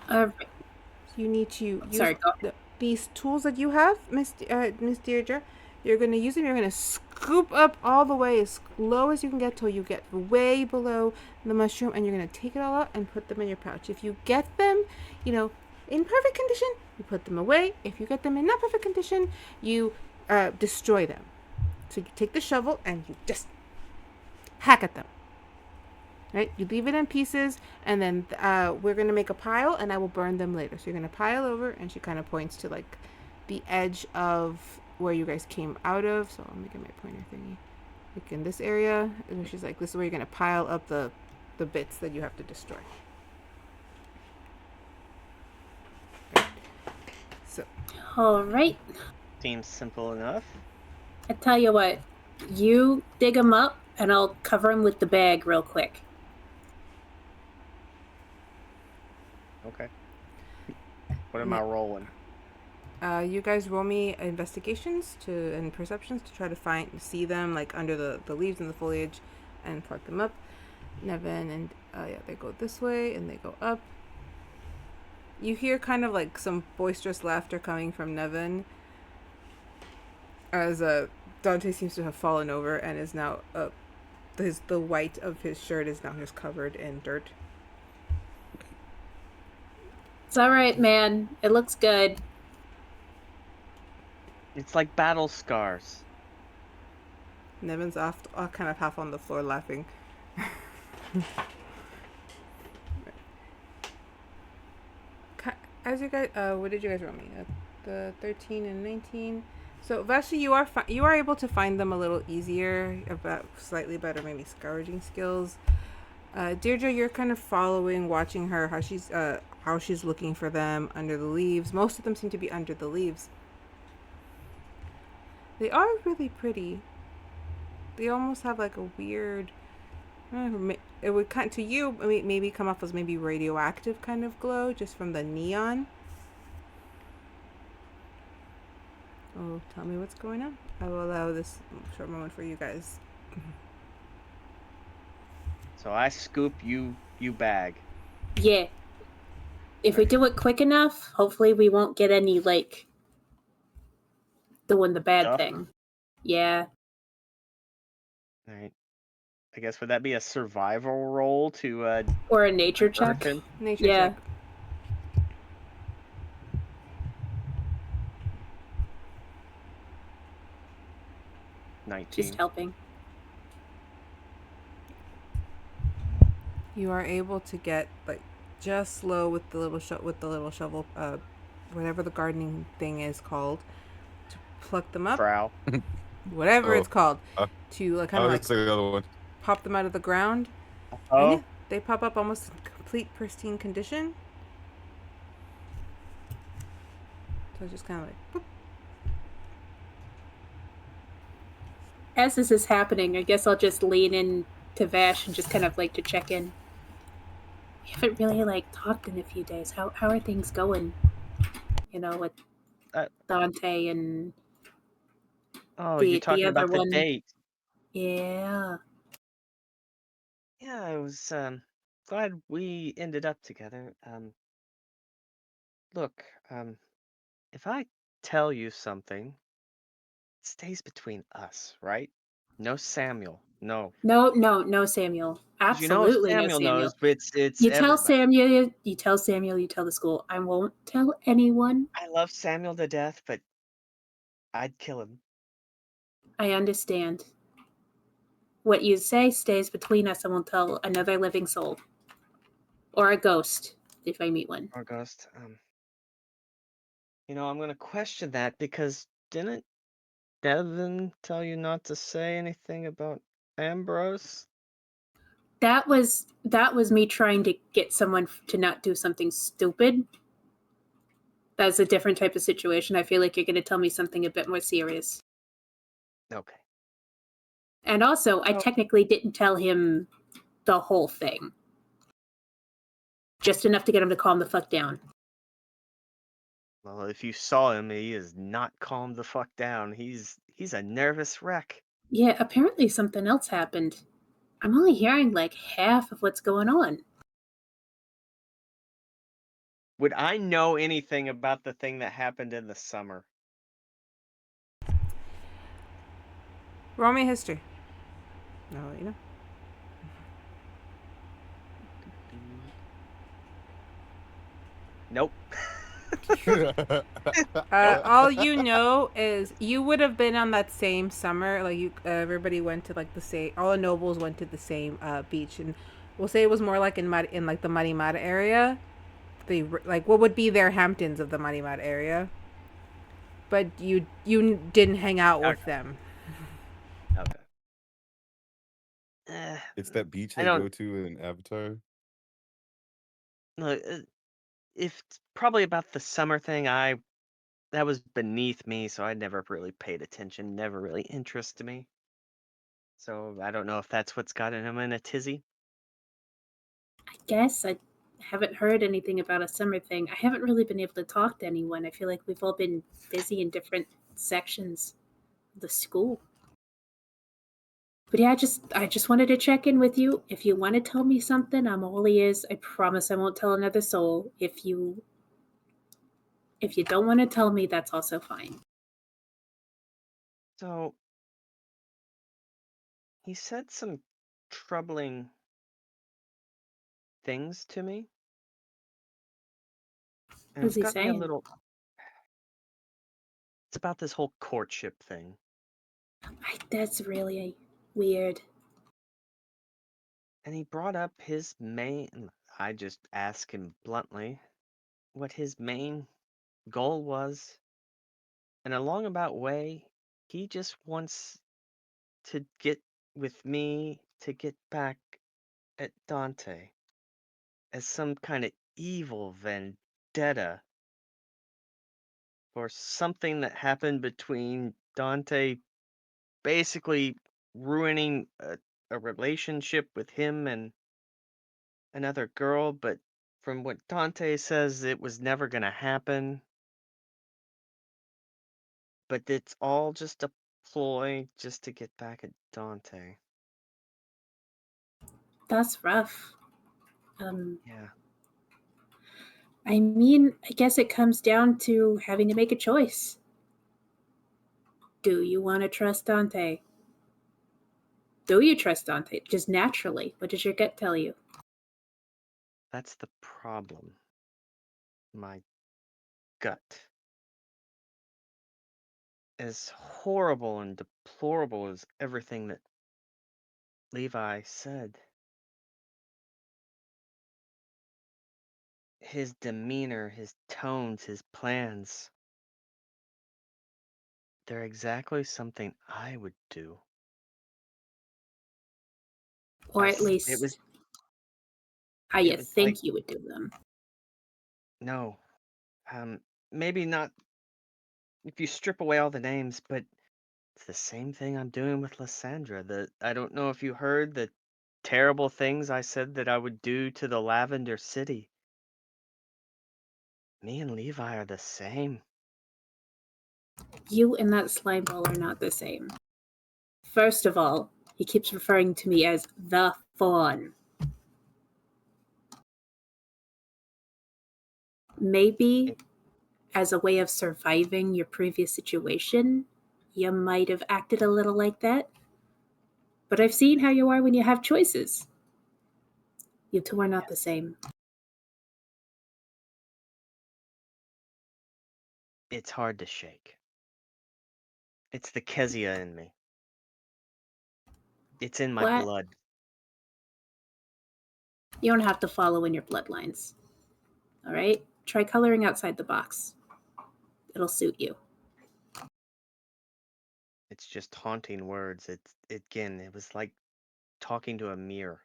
Speaker 1: you need to use
Speaker 4: Sorry, go.
Speaker 1: these tools that you have, Miss Deirdre. You're going to use them. You're going to scoop up all the way as low as you can get till you get way below the mushroom, and you're going to take it all out and put them in your pouch. If you get them, in perfect condition, you put them away. If you get them in not perfect condition, you destroy them. So you take the shovel and you just hack at them. Right? You leave it in pieces, and then we're going to make a pile, and I will burn them later. So you're going to pile over, and she kind of points to, like, the edge of where you guys came out of. So let me get my pointer thingy. Like in this area, and she's like, this is where you're going to pile up the bits that you have to destroy. Okay. So.
Speaker 4: All right.
Speaker 3: Seems simple enough.
Speaker 4: I tell you what, you dig them up, and I'll cover them with the bag real quick.
Speaker 3: Okay. What am I rolling?
Speaker 1: You guys roll me investigations and perceptions to try to see them, like, under the leaves and the foliage, and plug them up. Nevin and they go this way and they go up. You hear kind of like some boisterous laughter coming from Nevin as Dante seems to have fallen over and is now the white of his shirt is now just covered in dirt.
Speaker 4: It's all right, man. It looks good.
Speaker 3: It's like battle scars.
Speaker 1: Nevin's off, kind of half on the floor laughing. As you guys, what did you guys roll me? The 13 and 19. So Vashley, you are able to find them a little easier, about slightly better maybe scavenging skills. Deirdre, you're kind of watching her, how she's looking for them under the leaves. Most of them seem to be under the leaves. They are really pretty. They almost have like a weird, it would kind to you maybe come off as maybe radioactive kind of glow just from the neon. Oh, tell me what's going on. I will allow this short moment for you guys.
Speaker 3: So I scoop, you bag.
Speaker 4: Yeah. If we do it quick enough, hopefully we won't get any, like, doing the bad
Speaker 3: Stuff?
Speaker 4: thing. Yeah.
Speaker 3: All right. I guess would that be a survival roll to
Speaker 4: Or a nature check.
Speaker 3: unearth him?
Speaker 1: Nature
Speaker 4: Yeah.
Speaker 1: check.
Speaker 4: Just
Speaker 3: 19.
Speaker 4: helping.
Speaker 1: You are able to get like just slow with the little shovel, whatever the gardening thing is called, to pluck them up.
Speaker 3: Prow.
Speaker 1: Whatever it's called,
Speaker 2: uh,
Speaker 1: to like
Speaker 2: I
Speaker 1: kind of
Speaker 2: was
Speaker 1: like
Speaker 2: gonna say the other one.
Speaker 1: pop them out of the ground.
Speaker 3: Oh.
Speaker 1: And yeah, they pop up almost in complete pristine condition. So it's just kind of like, boop.
Speaker 4: As this is happening, I guess I'll just lean in to Vash and just kind of like to check in. We haven't really like talked in a few days. How are things going? With Dante and
Speaker 3: Oh,
Speaker 4: the
Speaker 3: you're talking
Speaker 4: other
Speaker 3: about the
Speaker 4: one.
Speaker 3: date.
Speaker 4: Yeah.
Speaker 3: Yeah, I was glad we ended up together. Look, if I tell you something, it stays between us, right? No Samuel. No.
Speaker 4: No, Samuel.
Speaker 3: 'Cause
Speaker 4: Absolutely no
Speaker 3: Samuel
Speaker 4: Samuel.
Speaker 3: knows, but it's
Speaker 4: You tell
Speaker 3: everybody.
Speaker 4: Samuel, you tell the school. I won't tell anyone.
Speaker 3: I love Samuel to death, but I'd kill him.
Speaker 4: I understand. What you say stays between us and won't tell another living soul. Or a ghost, if I meet one.
Speaker 3: Or Ghost. I'm gonna question that because didn't Devin tell you not to say anything about Ambrose?
Speaker 4: That was me trying to get someone to not do something stupid. That's a different type of situation. I feel like you're going to tell me something a bit more serious.
Speaker 3: Okay.
Speaker 4: And also, I
Speaker 3: Oh.
Speaker 4: technically didn't tell him the whole thing. Just enough to get him to calm the fuck down.
Speaker 3: Well, if you saw him, he is not calmed the fuck down. He's a nervous wreck.
Speaker 4: Yeah, apparently something else happened. I'm only hearing like half of what's going on.
Speaker 3: Would I know anything about the thing that happened in the summer?
Speaker 1: Roll me history. No, you know.
Speaker 3: Nope.
Speaker 1: All you know is you would have been on that same summer. Like you, everybody went to like the same. All the nobles went to the same beach, and we'll say it was more like in like the Marimar area. Like what would be their Hamptons of the Marimar area. But you didn't hang out with them.
Speaker 3: Okay.
Speaker 2: It's that beach
Speaker 3: I
Speaker 2: they
Speaker 3: don't-
Speaker 2: go to in Avatar.
Speaker 3: Look, if it's probably about the summer thing, that was beneath me, so I never really paid attention. Never really interested me. So I don't know if that's what's gotten him in a tizzy.
Speaker 4: I guess I haven't heard anything about a summer thing. I haven't really been able to talk to anyone. I feel like we've all been busy in different sections of the school. But yeah, I just wanted to check in with you. If you want to tell me something, I'm all ears. I promise I won't tell another soul. If you don't want to tell me, that's also fine.
Speaker 3: So he said some troubling things to me. And
Speaker 4: What's
Speaker 3: it's
Speaker 4: he
Speaker 3: got me a
Speaker 4: saying?
Speaker 3: little. It's about this whole courtship thing.
Speaker 4: That's really weird.
Speaker 3: And he brought up his main. I just asked him bluntly what his main goal was. In a long about way, he just wants to get with me to get back at Dante as some kind of evil vendetta for something that happened between Dante basically ruining a relationship with him and another girl, but from what Dante says, it was never going to happen. But it's all just a ploy just to get back at Dante.
Speaker 4: That's rough.
Speaker 3: Yeah.
Speaker 4: I mean, I guess it comes down to having to make a choice. Do you want to trust Dante? Do you trust Dante? Just naturally. What does your gut tell you?
Speaker 3: That's the problem. My gut. As horrible and deplorable as everything that Levi said, his demeanor, his tones, his plans, they're exactly something I would do.
Speaker 4: Or at least
Speaker 3: It was
Speaker 4: how
Speaker 3: it
Speaker 4: you
Speaker 3: was
Speaker 4: think
Speaker 3: like,
Speaker 4: you would do them.
Speaker 3: no. Maybe not if you strip away all the names, but it's the same thing I'm doing with Lysandra. I don't know if you heard the terrible things I said that I would do to the Lavender City. Me and Levi are the same.
Speaker 4: You and that slime ball are not the same. First of all, he keeps referring to me as the fawn. Maybe as a way of surviving your previous situation, you might have acted a little like that. But I've seen how you are when you have choices. You two are not the same.
Speaker 3: It's hard to shake. It's the Kezia in me. It's in my
Speaker 4: What?
Speaker 3: blood.
Speaker 4: You don't have to follow in your bloodlines. All right? Try coloring outside the box. It'll suit you.
Speaker 3: It's just haunting words. It was like talking to a mirror.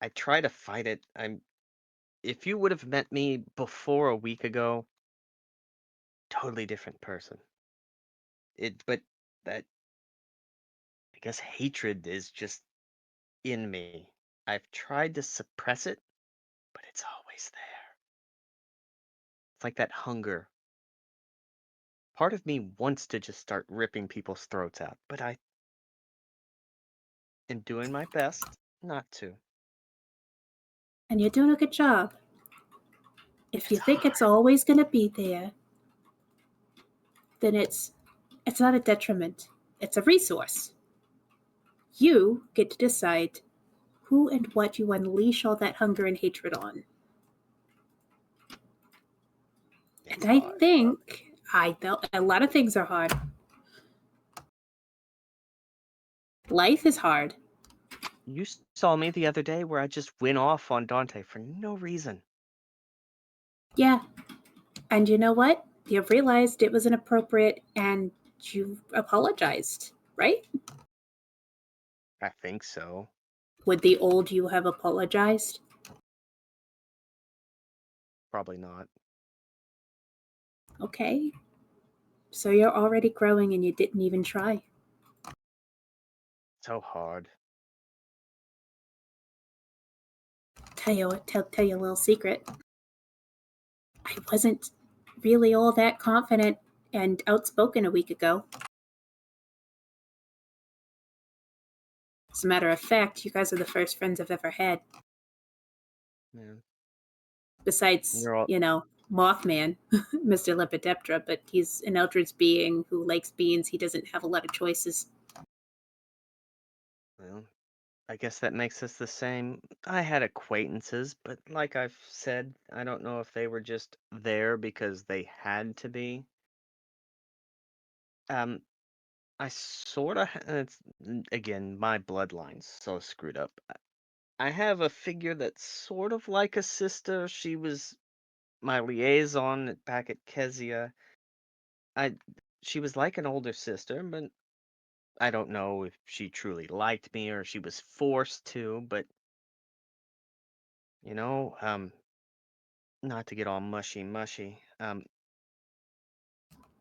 Speaker 3: I try to fight it. if you would have met me before a week ago, totally different person. But that, I guess hatred is just in me. I've tried to suppress it, but it's always there. It's like that hunger. Part of me wants to just start ripping people's throats out, but I am doing my best not to.
Speaker 4: And you're doing a good job. If you
Speaker 3: It's
Speaker 4: think it's
Speaker 3: hard.
Speaker 4: always going to be there, then it's not a detriment. It's a resource. You get to decide who and what you unleash all that hunger and hatred on.
Speaker 3: It's
Speaker 4: And I
Speaker 3: hard.
Speaker 4: think I know a lot of things are hard. Life is hard.
Speaker 3: You saw me the other day where I just went off on Dante for no reason.
Speaker 4: Yeah. And you know what? You realized it was inappropriate and you apologized, right?
Speaker 3: I think so.
Speaker 4: Would the old you have apologized?
Speaker 3: Probably not.
Speaker 4: Okay. So you're already growing and you didn't even try.
Speaker 3: So hard.
Speaker 4: Tell you a little secret. I wasn't really all that confident and outspoken a week ago. As a matter of fact, you guys are the first friends I've ever had.
Speaker 3: Yeah.
Speaker 4: Besides,
Speaker 3: You're all
Speaker 4: Mothman, Mr. Lepidoptera, but he's an eldritch being who likes beans. He doesn't have a lot of choices.
Speaker 3: well. I guess that makes us the same. I had acquaintances, but like I've said, I don't know if they were just there because they had to be. Um, I sort of, again, my bloodline's so screwed up. I have a figure that's sort of like a sister. She was my liaison back at Kezia. I, she was like an older sister, but I don't know if she truly liked me or she was forced to. But you know, not to get all mushy.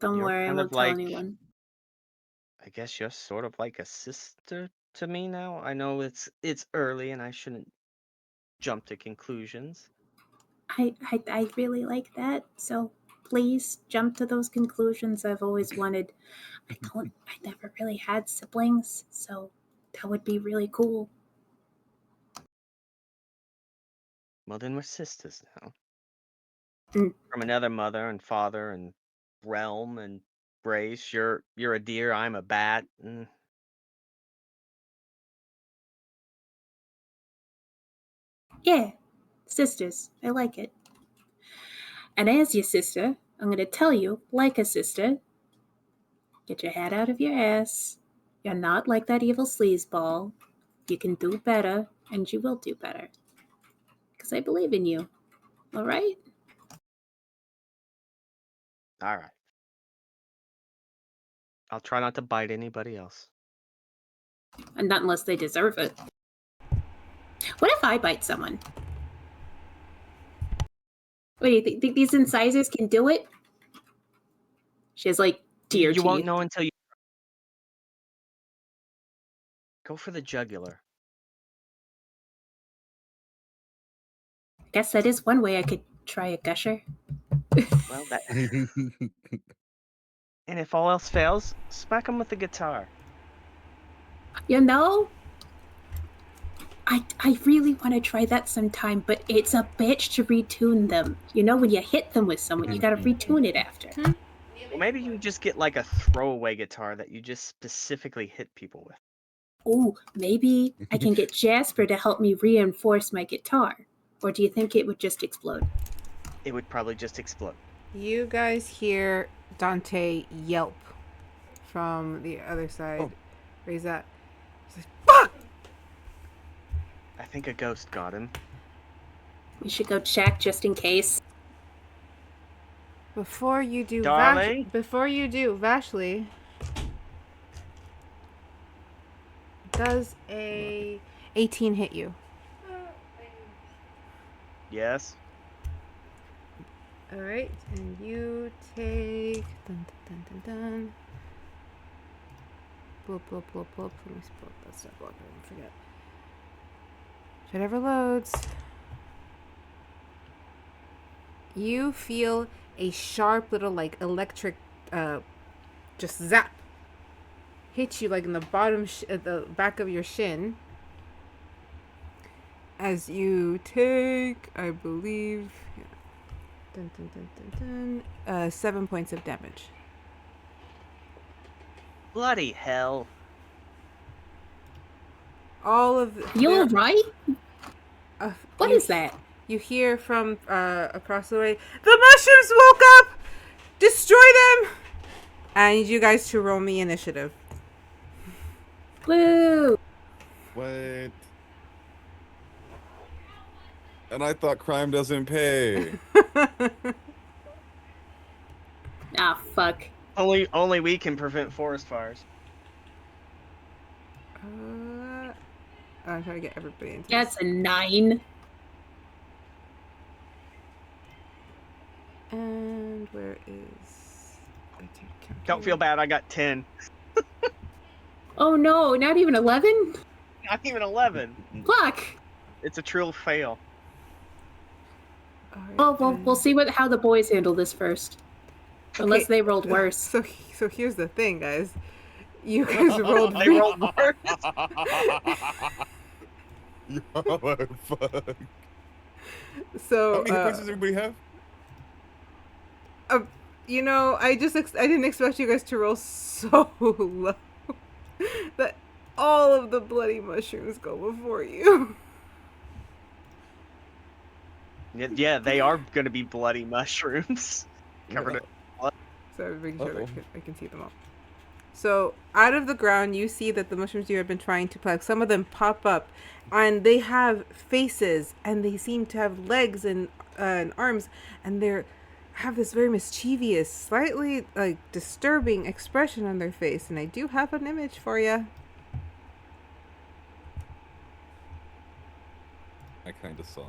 Speaker 4: Don't
Speaker 3: You're
Speaker 4: worry, I
Speaker 3: kind of
Speaker 4: won't tell
Speaker 3: like,
Speaker 4: anyone.
Speaker 3: I guess you're sort of like a sister to me now. I know it's early and I shouldn't jump to conclusions.
Speaker 4: I really like that. So please jump to those conclusions. I've always wanted. I never really had siblings, so that would be really cool.
Speaker 3: Well, then we're sisters now.
Speaker 4: Mm.
Speaker 3: From another mother and father and realm and race. You're a deer, I'm a bat.
Speaker 4: Yeah, sisters. I like it. And as your sister, I'm going to tell you, like a sister, get your head out of your ass. You're not like that evil sleazeball. You can do better, and you will do better. Because I believe in you. All right?
Speaker 3: All right. I'll try not to bite anybody else.
Speaker 4: And not unless they deserve it. What if I bite someone? What do you think these incisors can do it? She has like deer
Speaker 3: You won't
Speaker 4: teeth.
Speaker 3: know until you go for the jugular.
Speaker 4: I guess that is one way I could try a gusher.
Speaker 3: Well, that. And if all else fails, smack him with the guitar.
Speaker 4: You know, I really want to try that sometime, but it's a bitch to retune them. You know, when you hit them with someone, you gotta retune it after.
Speaker 3: Well, maybe you just get like a throwaway guitar that you just specifically hit people with.
Speaker 4: Oh, maybe I can get Jasper to help me reinforce my guitar. Or do you think it would just explode?
Speaker 3: It would probably just explode.
Speaker 1: You guys hear Dante yelp from the other side.
Speaker 3: Oh.
Speaker 1: Raise that. He's like, fuck!
Speaker 3: I think a ghost got him.
Speaker 4: We should go check just in case.
Speaker 1: Before you do,
Speaker 3: Darling?
Speaker 1: Vashley, does a 18 hit you?
Speaker 3: Yes.
Speaker 1: All right, and you take dun dun dun dun dun. Bloop bloop bloop bloop. Let me spell that stuff block. I don't forget. If it ever loads, you feel a sharp little like electric, just zap, hit you like in the bottom, at the back of your shin. As you take, I believe, yeah, dun, dun, dun, dun, dun, 7 points of damage.
Speaker 3: Bloody hell.
Speaker 1: All of
Speaker 4: You alright? What is that?
Speaker 1: You hear from across the way, the mushrooms woke up! Destroy them! I need you guys to roll me initiative.
Speaker 4: Woo!
Speaker 2: What? And I thought crime doesn't pay.
Speaker 4: Ah, fuck.
Speaker 3: Only we can prevent forest fires.
Speaker 1: I'm trying to get everybody into
Speaker 4: That's a 9.
Speaker 1: And where is...
Speaker 3: Don't feel bad, I got 10.
Speaker 4: Oh no, not even 11?
Speaker 3: Not even 11.
Speaker 4: Fuck!
Speaker 3: It's a trill fail.
Speaker 1: All right,
Speaker 4: Oh, well, we'll see how the boys handle this first. Unless they rolled worse.
Speaker 1: So here's the thing, guys. You guys rolled
Speaker 3: They rolled worse.
Speaker 2: Yo, fuck.
Speaker 1: So
Speaker 2: How many hit points does everybody have?
Speaker 1: you know, I didn't expect you guys to roll so low that all of the bloody mushrooms go before you.
Speaker 3: Yeah, they are going to be bloody mushrooms. Covered in blood.
Speaker 1: So I'm making sure I can see them all. So out of the ground, you see that the mushrooms you have been trying to pluck, some of them pop up, and they have faces, and they seem to have legs and arms, and they have this very mischievous, slightly like disturbing expression on their face. And I do have an image for you.
Speaker 2: I kind of saw it.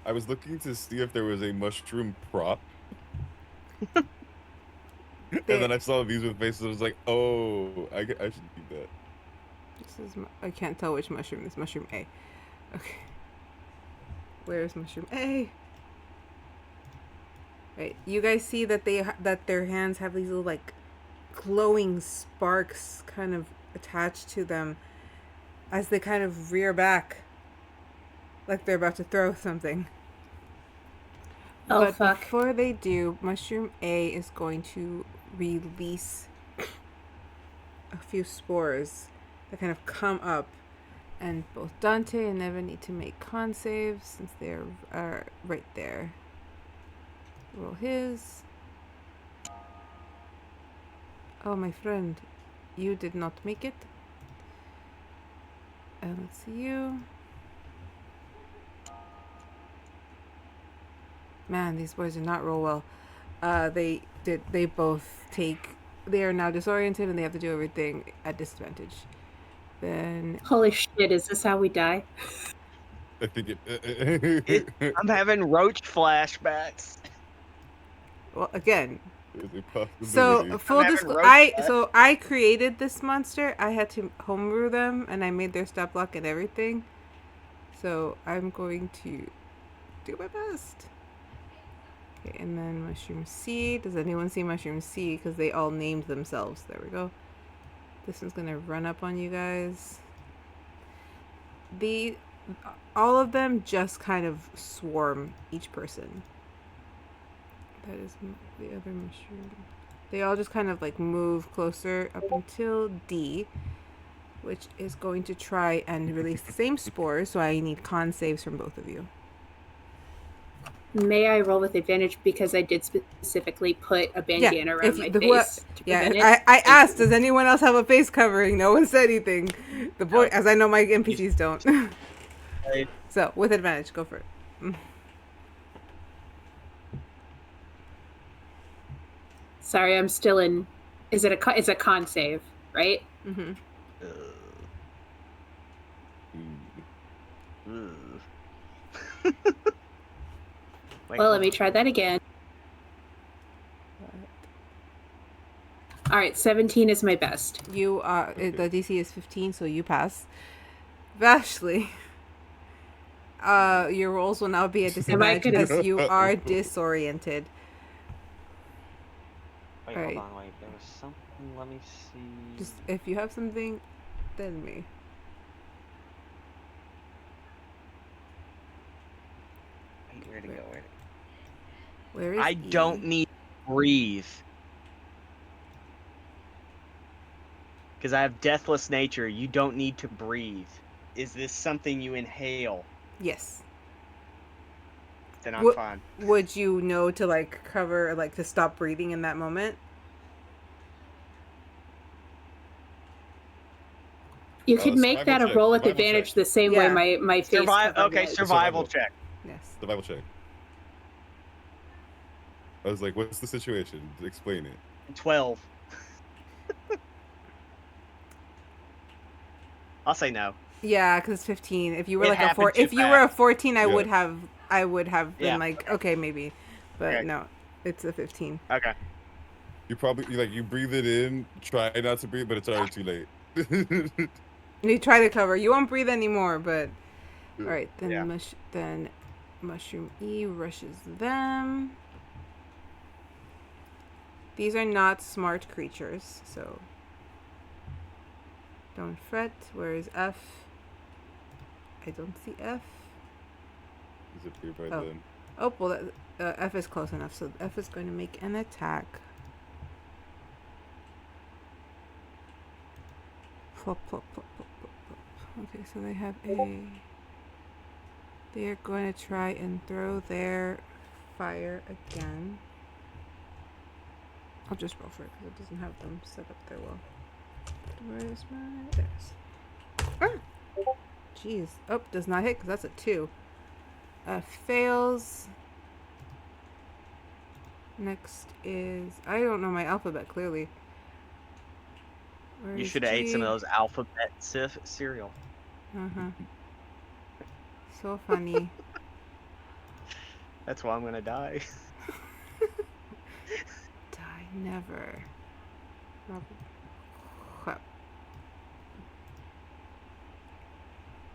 Speaker 2: I was looking to see if there was a mushroom prop. And then I saw these with faces. I was like, oh, I should do that.
Speaker 1: This is I can't tell which mushroom. This mushroom A. Okay. Where's mushroom A? Right. You guys see that that their hands have these little like glowing sparks kind of attached to them as they kind of rear back, like they're about to throw something.
Speaker 4: Oh,
Speaker 1: But
Speaker 4: fuck.
Speaker 1: before they do, mushroom A is going to release a few spores that kind of come up, and both Dante and Neva need to make con saves since they're right there. Roll his. Oh, my friend, you did not make it. And let's see you. Man, these boys did not roll well. They both take. They are now disoriented and they have to do everything at disadvantage. Then
Speaker 4: Holy shit, is this how we die?
Speaker 2: I think
Speaker 3: I'm having roach flashbacks.
Speaker 1: well again.
Speaker 2: There's a possibility.
Speaker 1: So full
Speaker 3: having
Speaker 1: disclosure,
Speaker 3: roast
Speaker 1: I created this monster. I had to homebrew them and I made their stat block and everything. So I'm going to do my best. Okay, and then mushroom C. Does anyone see mushroom C? Because they all named themselves. There we go. This one's gonna run up on you guys. All of them just kind of swarm each person. That is the other mushroom. They all just kind of like move closer up until D, which is going to try and release the same spores. So I need con saves from both of you.
Speaker 4: May I roll with advantage because I did specifically put a bandana around my face to prevent it?
Speaker 1: I asked, does anyone else have a face covering? No one said anything. The boy, as I know my NPCs don't. So with advantage, go for it.
Speaker 4: Sorry, I'm still in. Is it it's a con save, right?
Speaker 1: Mm-hmm.
Speaker 3: Wait,
Speaker 4: Well,
Speaker 3: hold
Speaker 4: let me
Speaker 3: on.
Speaker 4: try that again. All right, 17 is my best.
Speaker 1: You are
Speaker 2: Okay.
Speaker 1: the DC is 15, so you pass. Vashley, your rolls will now be at disadvantage
Speaker 4: gonna-
Speaker 1: because you are disoriented.
Speaker 3: Wait,
Speaker 1: Alright.
Speaker 3: hold on. Wait, there was something. Let me see.
Speaker 1: Just if you have something, tell me.
Speaker 3: Wait, where'd it go? Where'd it
Speaker 1: Where is
Speaker 3: I
Speaker 1: E?
Speaker 3: don't need to breathe. Because I have deathless nature. You don't need to breathe. Is this something you inhale?
Speaker 1: Yes.
Speaker 3: Then I'm
Speaker 1: Would-
Speaker 3: fine.
Speaker 1: Would you know to like cover, like to stop breathing in that moment?
Speaker 4: You could make
Speaker 2: Survival
Speaker 4: that a
Speaker 2: check,
Speaker 4: roll with
Speaker 2: survival
Speaker 4: advantage
Speaker 2: check.
Speaker 4: the same
Speaker 1: Yeah.
Speaker 4: way my face
Speaker 3: Survive.
Speaker 4: cover
Speaker 3: Okay,
Speaker 4: was.
Speaker 3: survival check.
Speaker 1: Yes.
Speaker 2: Survival check. I was like, what's the situation? Explain it.
Speaker 3: 12. I'll say no.
Speaker 1: Yeah, because 15. If you were
Speaker 3: It
Speaker 1: like a
Speaker 3: happened
Speaker 1: 4,
Speaker 3: too
Speaker 1: if you were a
Speaker 3: fast.
Speaker 1: 14, I
Speaker 2: Yeah.
Speaker 1: would have been
Speaker 3: Yeah.
Speaker 1: like, okay, maybe, but
Speaker 3: Okay.
Speaker 1: no, it's a 15.
Speaker 3: Okay.
Speaker 2: You probably you breathe it in, try not to breathe, but it's already too late.
Speaker 1: You try to cover. You won't breathe anymore, but all right. Then
Speaker 3: Yeah.
Speaker 1: then Mushroom E rushes them. These are not smart creatures, so don't fret. Where is F? I don't see F.
Speaker 2: Disappear by
Speaker 1: Oh.
Speaker 2: then.
Speaker 1: Oh, well, F is close enough, so F is going to make an attack. Plop, plop, plop, plop, plop, plop. Okay, so they have a... They're going to try and throw their fire again. I'll just roll for it because it doesn't have them set up there well. Where's my... There's... Ah! Jeez. Oh, does not hit because that's a 2. Fails. Next is... I don't know my alphabet clearly. Where
Speaker 3: You
Speaker 1: is
Speaker 3: should have ate some
Speaker 1: G?
Speaker 3: of those alphabet cereal.
Speaker 1: Uh-huh. So funny.
Speaker 3: That's why I'm gonna die.
Speaker 1: Die never. Crap.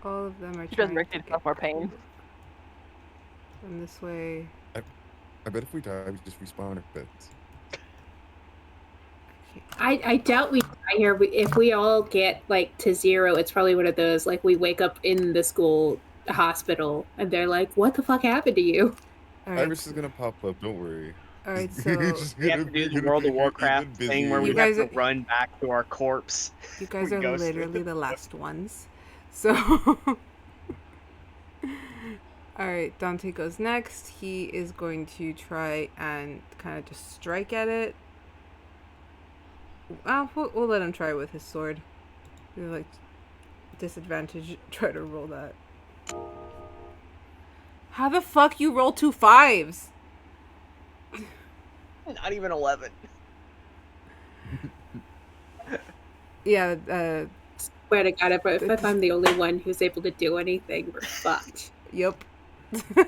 Speaker 1: All of them are
Speaker 6: She
Speaker 1: trying
Speaker 6: doesn't
Speaker 1: to
Speaker 6: make
Speaker 1: get
Speaker 6: yourself more pain.
Speaker 1: from this way.
Speaker 2: I bet if we die, we just respawn our beds.
Speaker 4: I doubt we die here. If we all get like to 0, it's probably one of those like we wake up in the school hospital and they're like, "What the fuck happened to you?"
Speaker 1: All right.
Speaker 2: Iris is gonna pop up. Don't worry.
Speaker 1: All right.
Speaker 2: It's
Speaker 1: So
Speaker 2: just
Speaker 3: We have
Speaker 2: gonna
Speaker 3: to
Speaker 2: be-
Speaker 3: do the
Speaker 2: gonna
Speaker 3: World
Speaker 2: be
Speaker 3: of Warcraft
Speaker 2: even
Speaker 3: thing where we
Speaker 1: You
Speaker 2: busier.
Speaker 3: have
Speaker 1: guys
Speaker 3: to
Speaker 1: are-
Speaker 3: run back to our corpse.
Speaker 1: you guys
Speaker 3: We
Speaker 1: are
Speaker 3: ghost it.
Speaker 1: literally the last ones. So. All right. Dante goes next. He is going to try and kind of just strike at it. We'll let him try with his sword. We're like disadvantage. Try to roll that. How the fuck you roll 2 5s?
Speaker 3: Not even 11.
Speaker 1: Yeah.
Speaker 4: Swear to God, if I'm the only one who's able to do anything, we're fucked.
Speaker 1: Yep. All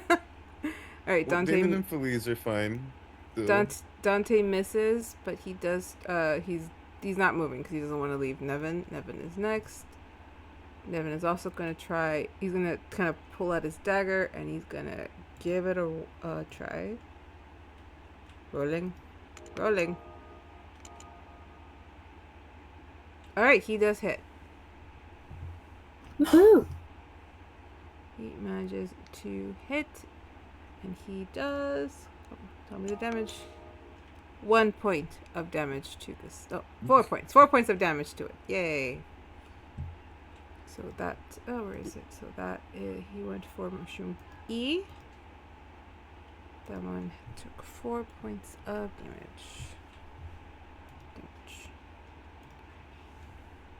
Speaker 1: right.
Speaker 2: Well,
Speaker 1: Dante.
Speaker 2: Damon and Felice are fine. Still.
Speaker 1: Dante misses, but he does. He's not moving because he doesn't want to leave Nevin. Nevin is next. Nevin is also gonna try. He's gonna kind of pull out his dagger and he's gonna give it a try. Rolling. All right, he does hit.
Speaker 4: Woohoo!
Speaker 1: He manages to hit, and he does. Oh, tell me the damage. 1 point of damage to this. Oh, 4 points. 4 points of damage to it. Yay. So that. Oh, where is it? So that is, he went for Mushroom E. That one took 4 points of damage.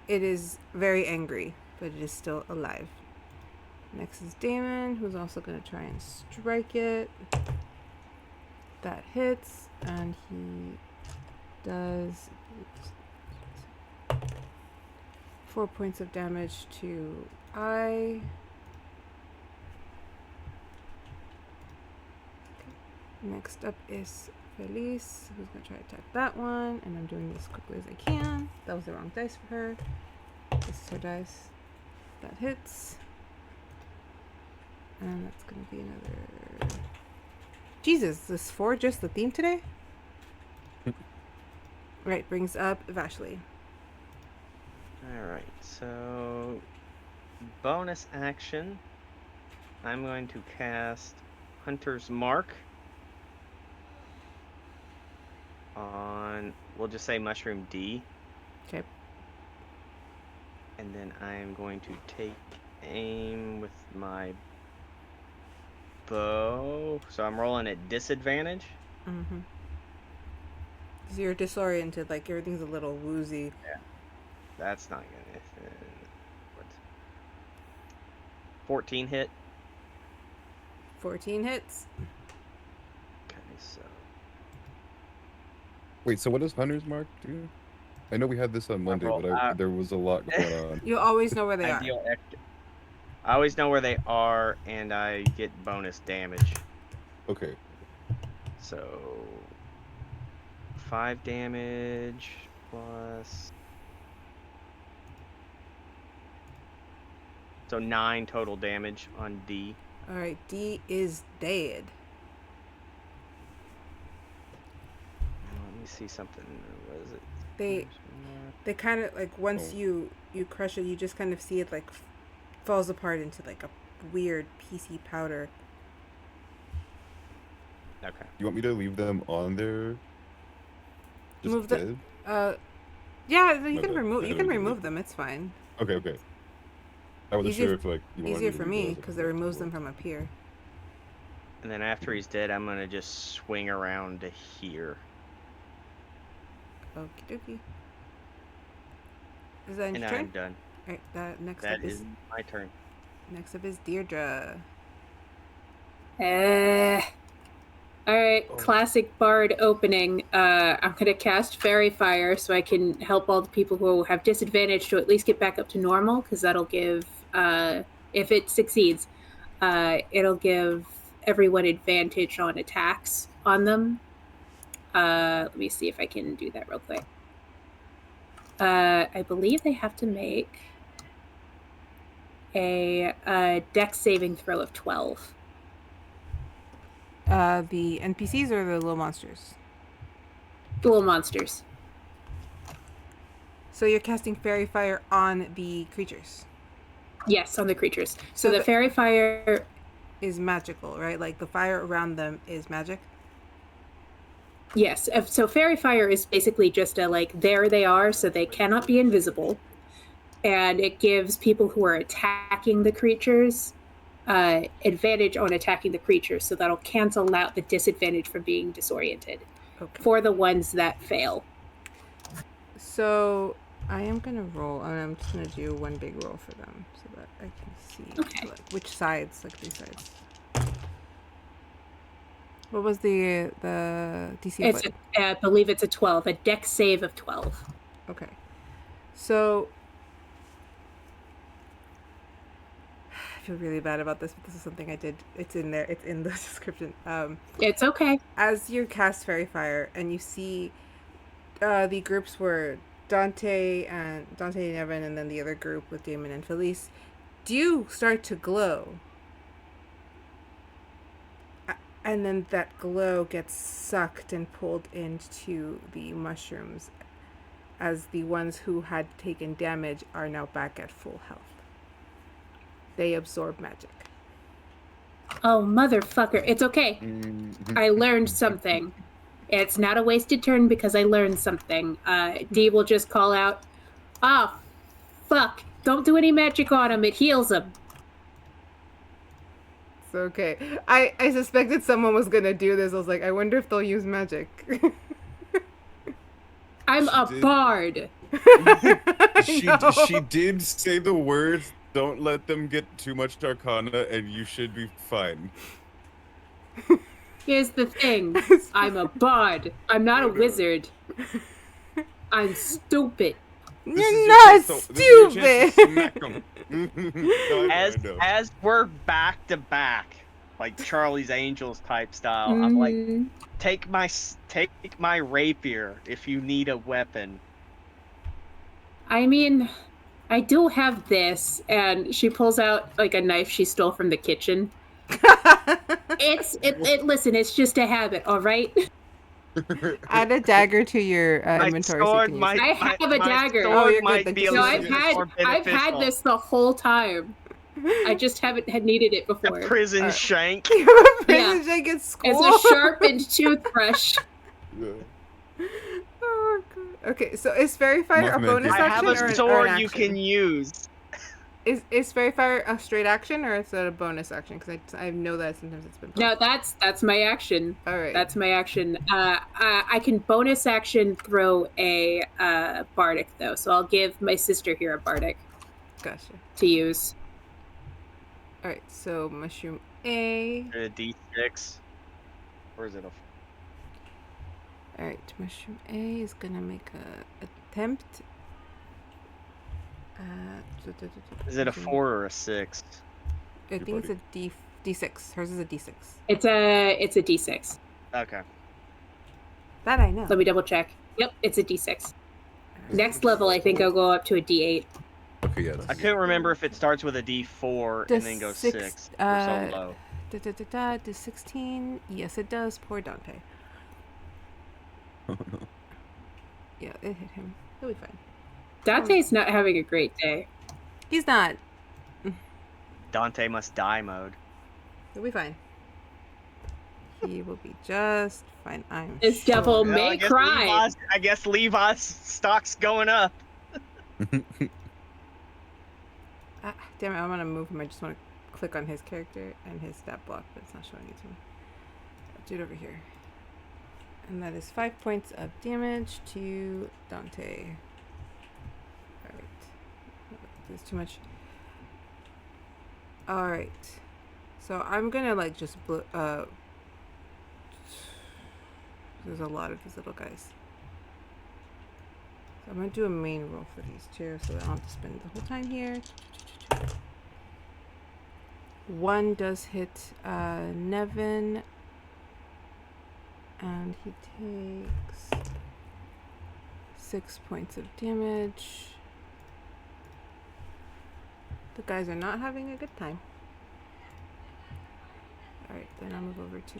Speaker 1: It is very angry, but it is still alive. Next is Damon, who's also going to try and strike it. That hits, and he does 4 points of damage to I. Next up is Felice, who's gonna try to attack that one, and I'm doing this as quickly as I can. That was the wrong dice for her. This is her dice. That hits. And that's gonna be another... Jesus, is 4 just the theme today? Right, brings up Vashley.
Speaker 3: Alright, so bonus action. I'm going to cast Hunter's Mark on, we'll just say Mushroom D.
Speaker 1: Okay.
Speaker 3: And then I'm going to take aim with my bow. So I'm rolling at disadvantage.
Speaker 1: Mm-hmm. So you're disoriented, like everything's a little woozy.
Speaker 3: Yeah. That's not gonna... what? 14 hit.
Speaker 1: 14 hits.
Speaker 3: Okay, so...
Speaker 2: Wait, so what does Hunter's Mark do? I know we had this on Monday, but there was a lot going on.
Speaker 1: You always know where they
Speaker 3: I
Speaker 1: are.
Speaker 3: deal extra. I always know where they are, and I get bonus damage.
Speaker 2: Okay.
Speaker 3: So 5 damage plus. So 9 total damage on D.
Speaker 1: Alright, D is dead.
Speaker 3: Let me see something. What is it?
Speaker 1: They kind of, like, once
Speaker 2: Oh.
Speaker 1: you crush it, you just kind of see it, like, falls apart into, like, a weird piecey powder.
Speaker 3: Okay.
Speaker 2: You want me to leave them on there? Just
Speaker 1: Move the-
Speaker 2: dead?
Speaker 1: Yeah, you
Speaker 2: Okay.
Speaker 1: can remove them, it's fine.
Speaker 2: Okay, okay. I wasn't
Speaker 1: Easier-
Speaker 2: sure if, like, you wanted
Speaker 1: Easier
Speaker 2: to
Speaker 1: for
Speaker 2: leave
Speaker 1: me,
Speaker 2: those
Speaker 1: because it
Speaker 2: if
Speaker 1: removes
Speaker 2: before.
Speaker 1: them from up here.
Speaker 3: And then after he's dead, I'm gonna just swing around to here.
Speaker 1: Okie dokie. Is that
Speaker 3: And
Speaker 1: your
Speaker 3: I'm
Speaker 1: turn?
Speaker 3: done.
Speaker 1: Alright, next
Speaker 3: That
Speaker 1: up is
Speaker 3: is my turn.
Speaker 1: Deirdre.
Speaker 4: Alright,
Speaker 2: Oh.
Speaker 4: classic bard opening. I'm gonna cast Fairy Fire so I can help all the people who have disadvantage to at least get back up to normal, because that'll give, if it succeeds, it'll give everyone advantage on attacks on them. Let me see if I can do that real quick. I believe they have to make a dex saving throw of 12.
Speaker 1: The NPCs or the little monsters?
Speaker 4: The little monsters.
Speaker 1: So you're casting Fairy Fire on the creatures.
Speaker 4: Yes, on the creatures. So
Speaker 1: So
Speaker 4: the
Speaker 1: the-
Speaker 4: Fairy Fire...
Speaker 1: Is magical, right? Like, the fire around them is magic?
Speaker 4: Yes, so Fairy Fire is basically just a, like, there they are, so they cannot be invisible. And it gives people who are attacking the creatures advantage on attacking the creatures, so that'll cancel out the disadvantage from being disoriented
Speaker 1: Okay.
Speaker 4: for the ones that fail.
Speaker 1: So I am gonna roll, and I'm just gonna do one big roll for them so that I can see
Speaker 4: Okay.
Speaker 1: like, which sides, like these sides. What was the DC?
Speaker 4: It's
Speaker 1: What?
Speaker 4: I believe it's a 12, a dex save of 12.
Speaker 1: Okay. So I feel really bad about this, but this is something I did. It's in there. It's in the description.
Speaker 4: It's okay.
Speaker 1: As you cast Fairy Fire and you see the groups were Dante and Evan, and then the other group with Damon and Felice, do start to glow. And then that glow gets sucked and pulled into the mushrooms as the ones who had taken damage are now back at full health. They absorb magic.
Speaker 4: Oh, motherfucker. It's okay.
Speaker 2: Mhm.
Speaker 4: I learned something. It's not a wasted turn because I learned something. Dee will just call out, "Ah, fuck. Don't do any magic on him. It heals him."
Speaker 1: It's okay. I suspected someone was gonna do this. I was like, I wonder if they'll use magic.
Speaker 4: I'm
Speaker 2: She
Speaker 4: a
Speaker 2: did.
Speaker 4: bard.
Speaker 2: She did say the words, "Don't let them get too much arcana, and you should be fine."
Speaker 4: Here's the thing. I'm a bard. I'm not a wizard. I'm stupid.
Speaker 2: This
Speaker 1: You're
Speaker 2: is your
Speaker 1: not
Speaker 2: chance to- this is your chance to
Speaker 1: stupid.
Speaker 2: smack 'em. No, I know, I know.
Speaker 3: As we're back to back, like Charlie's Angels type style. I'm like,
Speaker 4: Mm,
Speaker 3: take my rapier if you need a weapon.
Speaker 4: I mean, I do have this, and she pulls out like a knife she stole from the kitchen. Listen, it's just a habit, all right?
Speaker 1: Add a dagger to your
Speaker 3: My
Speaker 1: inventory so you
Speaker 3: sword
Speaker 1: can use
Speaker 3: might.
Speaker 1: it.
Speaker 4: I have a
Speaker 3: my
Speaker 4: dagger.
Speaker 3: sword
Speaker 1: Oh, you're good,
Speaker 3: might
Speaker 1: then
Speaker 3: be a
Speaker 1: just
Speaker 4: No,
Speaker 1: use
Speaker 3: little
Speaker 1: it.
Speaker 3: bit more
Speaker 4: I've had
Speaker 3: beneficial.
Speaker 4: this the whole time. I just haven't had needed it
Speaker 3: A
Speaker 4: before.
Speaker 3: prison shank.
Speaker 1: You have a prison
Speaker 4: Yeah.
Speaker 1: shank at
Speaker 4: It's
Speaker 1: school?
Speaker 4: a sharpened toothbrush.
Speaker 2: Yeah.
Speaker 1: Oh, God. Okay, so is Fairy Fire a
Speaker 2: Mothman
Speaker 1: bonus
Speaker 2: gave
Speaker 3: I
Speaker 2: it
Speaker 1: action
Speaker 3: have
Speaker 2: to
Speaker 3: a
Speaker 2: me.
Speaker 1: or
Speaker 3: sword
Speaker 1: an
Speaker 3: you
Speaker 1: action?
Speaker 3: can use.
Speaker 1: Is Fairy Fire a straight action or is it a bonus action? Because I know that sometimes it's been.
Speaker 4: No, that's my action.
Speaker 1: All right.
Speaker 4: That's my action. I can bonus action throw a bardic though, so I'll give my sister here a bardic
Speaker 1: Gotcha.
Speaker 4: to use.
Speaker 1: All right. So mushroom A.
Speaker 3: A D6. Or is it a?
Speaker 1: All right. Mushroom A is gonna make a attempt.
Speaker 3: Is it a 4 or a 6?
Speaker 1: I think it's a D6. Hers is a D6.
Speaker 4: It's a D6.
Speaker 3: Okay.
Speaker 1: That I know.
Speaker 4: Let me double check. Yep, it's a D6.
Speaker 1: All right.
Speaker 4: Next level, I think I'll go up to a D8.
Speaker 2: Okay, yeah.
Speaker 3: I
Speaker 2: That's
Speaker 3: couldn't remember if it starts with a D4 and then goes 6 or so low.
Speaker 1: The 16. Yes, it does. Poor Dante.
Speaker 2: Oh, no.
Speaker 1: Yeah, it hit him. He'll be fine.
Speaker 4: Dante's not having a great day.
Speaker 1: He's not.
Speaker 3: Dante must die mode.
Speaker 1: He'll be fine. He will be just fine. I'm
Speaker 4: This
Speaker 1: sure.
Speaker 4: devil
Speaker 3: Well,
Speaker 4: may cry.
Speaker 3: I guess Levi's stock's going up.
Speaker 1: Ah, damn it! I want to move him. I just want to click on his character and his stat block, but it's not showing it to me. I'll do it over here. And that is 5 points of damage to Dante. Alright. There's too much. Alright. So I'm gonna like just there's a lot of these little guys. So I'm gonna do a main roll for these two so I don't have to spend the whole time here. One does hit Nevin. And he takes 6 points of damage. The guys are not having a good time. Alright, then I'll move over to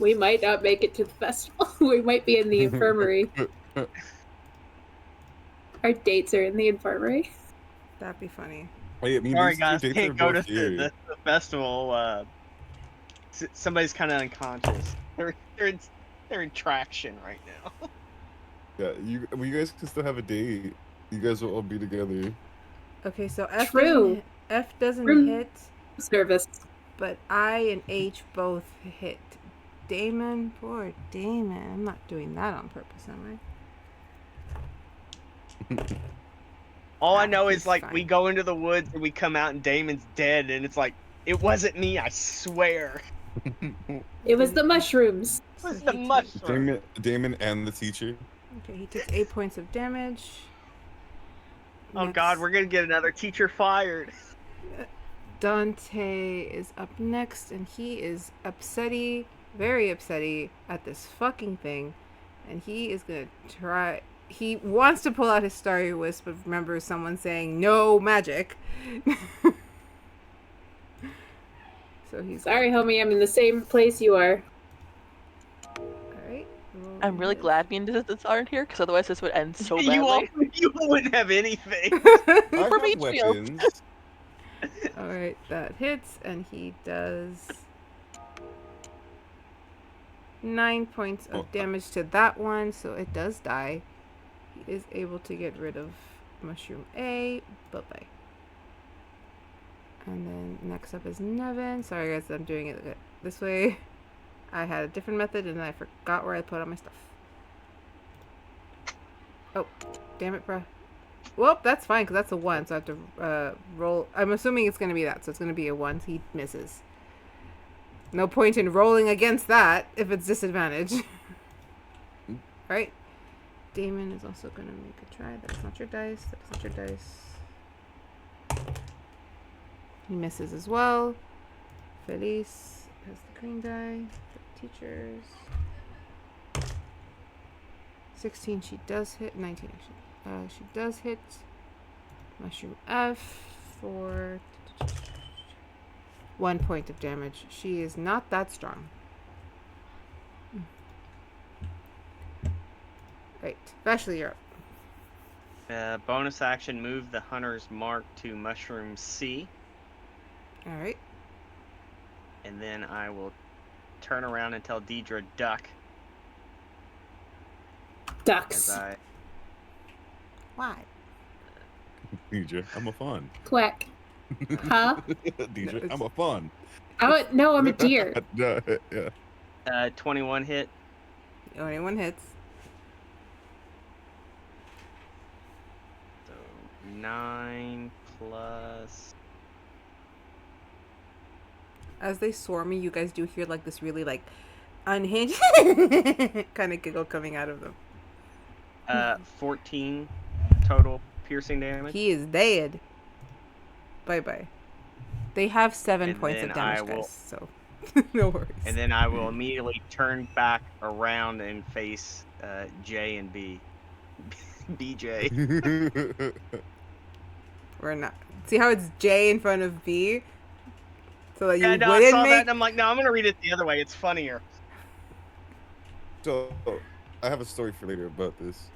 Speaker 4: We might not make it to the festival. We might be in the infirmary. Our dates are in the infirmary.
Speaker 1: That'd be funny.
Speaker 2: Wait, I mean,
Speaker 3: Sorry
Speaker 2: these
Speaker 3: guys,
Speaker 2: two dates
Speaker 3: can't
Speaker 2: are
Speaker 3: go to
Speaker 2: both here.
Speaker 3: the festival. Somebody's kind of unconscious. They're in traction right now.
Speaker 2: Yeah, you guys can still have a date. You guys will all be together.
Speaker 1: Okay, so F
Speaker 4: True.
Speaker 1: doesn't
Speaker 4: True.
Speaker 1: hit,
Speaker 4: Service.
Speaker 1: but I and H both hit. Damon, poor Damon. I'm not doing that on purpose, am I?
Speaker 3: All I know
Speaker 1: He's
Speaker 3: is like we
Speaker 1: fine.
Speaker 3: go into the woods and we come out and Damon's dead, and it's like it wasn't me, I swear.
Speaker 4: It was the mushrooms.
Speaker 3: It was
Speaker 1: So
Speaker 3: the
Speaker 1: he
Speaker 3: mushroom.
Speaker 2: Damon and the teacher.
Speaker 1: Okay, he takes 8 points of damage.
Speaker 3: Oh God,
Speaker 1: Next,
Speaker 3: we're gonna get another teacher fired.
Speaker 1: Dante is up next, and he is upsetty, very upsetty at this fucking thing, and he is gonna try. He wants to pull out his Starry Wisp, but remembers someone saying no magic. So he's
Speaker 4: Sorry, homie, I'm in the same place you are.
Speaker 1: Alright.
Speaker 6: I'm really glad me and Nynzus aren't here, because otherwise this would end so badly.
Speaker 3: You wouldn't have anything.
Speaker 2: I
Speaker 6: For me,
Speaker 2: have weapons.
Speaker 1: Alright, that hits, and he does 9 points of damage to that one, so it does die. He is able to get rid of Mushroom A. Bye-bye. And then next up is Nevin. Sorry guys, I'm doing it this way. I had a different method and I forgot where I put all my stuff. Oh, damn it, bruh. Well, that's fine because that's a 1, so I have to roll. I'm assuming it's going to be that, so it's going to be a 1. He misses. No point in rolling against that if it's disadvantage. Right? Damon is also going to make a try. That's not your dice. That's not your dice. He misses as well. Felice has the green die. For teachers. 16, she does hit. 19, actually. She does hit. Mushroom F for 1 point of damage. She is not that strong. Right. Vashley, you're up.
Speaker 3: Bonus action, move the hunter's mark to mushroom C.
Speaker 1: Alright.
Speaker 3: And then I will turn around and tell Dierdra duck.
Speaker 4: Ducks.
Speaker 3: As I
Speaker 1: Why?
Speaker 2: DJ, I'm a fun.
Speaker 4: Quack. Huh?
Speaker 2: DJ, I'm a fun.
Speaker 4: No, I'm a deer.
Speaker 2: Yeah.
Speaker 3: 21 hit.
Speaker 1: Only one hits.
Speaker 3: So 9 plus.
Speaker 1: As they swarm you, you guys do hear like this really like unhinged kind of giggle coming out of them.
Speaker 3: 14 total piercing damage.
Speaker 1: He is dead. Bye bye. They have 7
Speaker 3: And
Speaker 1: points of
Speaker 3: then
Speaker 1: damage,
Speaker 3: I will-
Speaker 1: guys. So no worries.
Speaker 3: And then I will immediately turn back around and face J and B. BJ.
Speaker 1: We're not. See how it's J in front of B? So that you
Speaker 3: Yeah, no, I
Speaker 1: wouldn't
Speaker 3: saw that
Speaker 1: make.
Speaker 3: and I'm like, no, I'm gonna read it the other way. It's funnier.
Speaker 2: So, I have a story for later about this.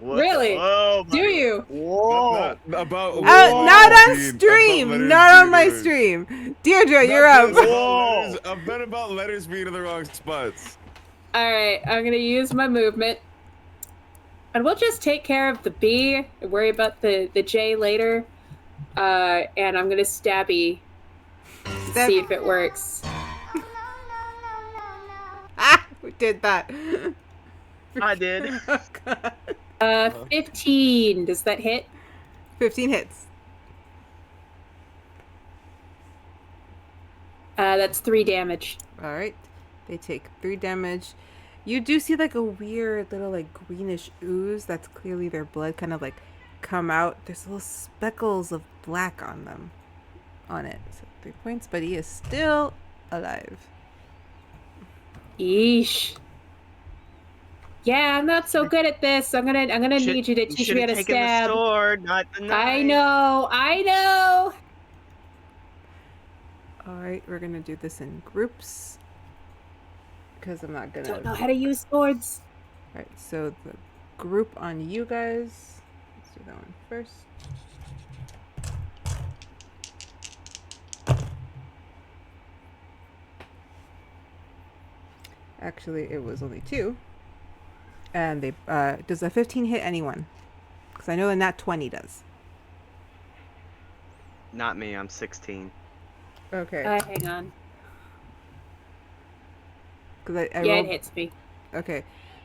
Speaker 3: What?
Speaker 4: Really?
Speaker 3: Whoa,
Speaker 4: Do you?
Speaker 3: Whoa.
Speaker 2: Not about
Speaker 1: Not on
Speaker 2: letters
Speaker 1: stream. Not on my
Speaker 2: being-
Speaker 1: stream. Deirdre,
Speaker 2: Not
Speaker 1: you're up.
Speaker 2: just about
Speaker 3: Whoa.
Speaker 2: letters, I bet about letters being in the wrong spots.
Speaker 4: Alright, I'm gonna use my movement. And we'll just take care of the B and worry about the J later. And I'm gonna stabby.
Speaker 1: Stab-
Speaker 4: See if it works.
Speaker 1: Ah, we did that.
Speaker 3: I did.
Speaker 1: Oh, God.
Speaker 4: 15. Does that hit?
Speaker 1: 15 hits.
Speaker 4: That's 3 damage.
Speaker 1: All right. They take 3 damage. You do see like a weird little like greenish ooze that's clearly their blood kind of like come out. There's little speckles of black on them. On it. So 3 points, but he is still alive.
Speaker 4: Yeesh. Yeah, I'm not so good at this. I'm gonna need you to teach me how to
Speaker 3: taken
Speaker 4: stab.
Speaker 3: the sword, not the knife.
Speaker 4: I know.
Speaker 1: All right, we're gonna do this in groups because I'm not gonna.
Speaker 4: Don't know how to use swords.
Speaker 1: All right, so the group on you guys. Let's do that one first. Actually, it was only 2. And they does a 15 hit anyone? Because I know the nat 20 does.
Speaker 3: Not me, I'm 16.
Speaker 1: Okay.
Speaker 4: Hang on.
Speaker 1: Because I
Speaker 4: Yeah,
Speaker 1: rolled-
Speaker 4: it hits me.
Speaker 1: Okay,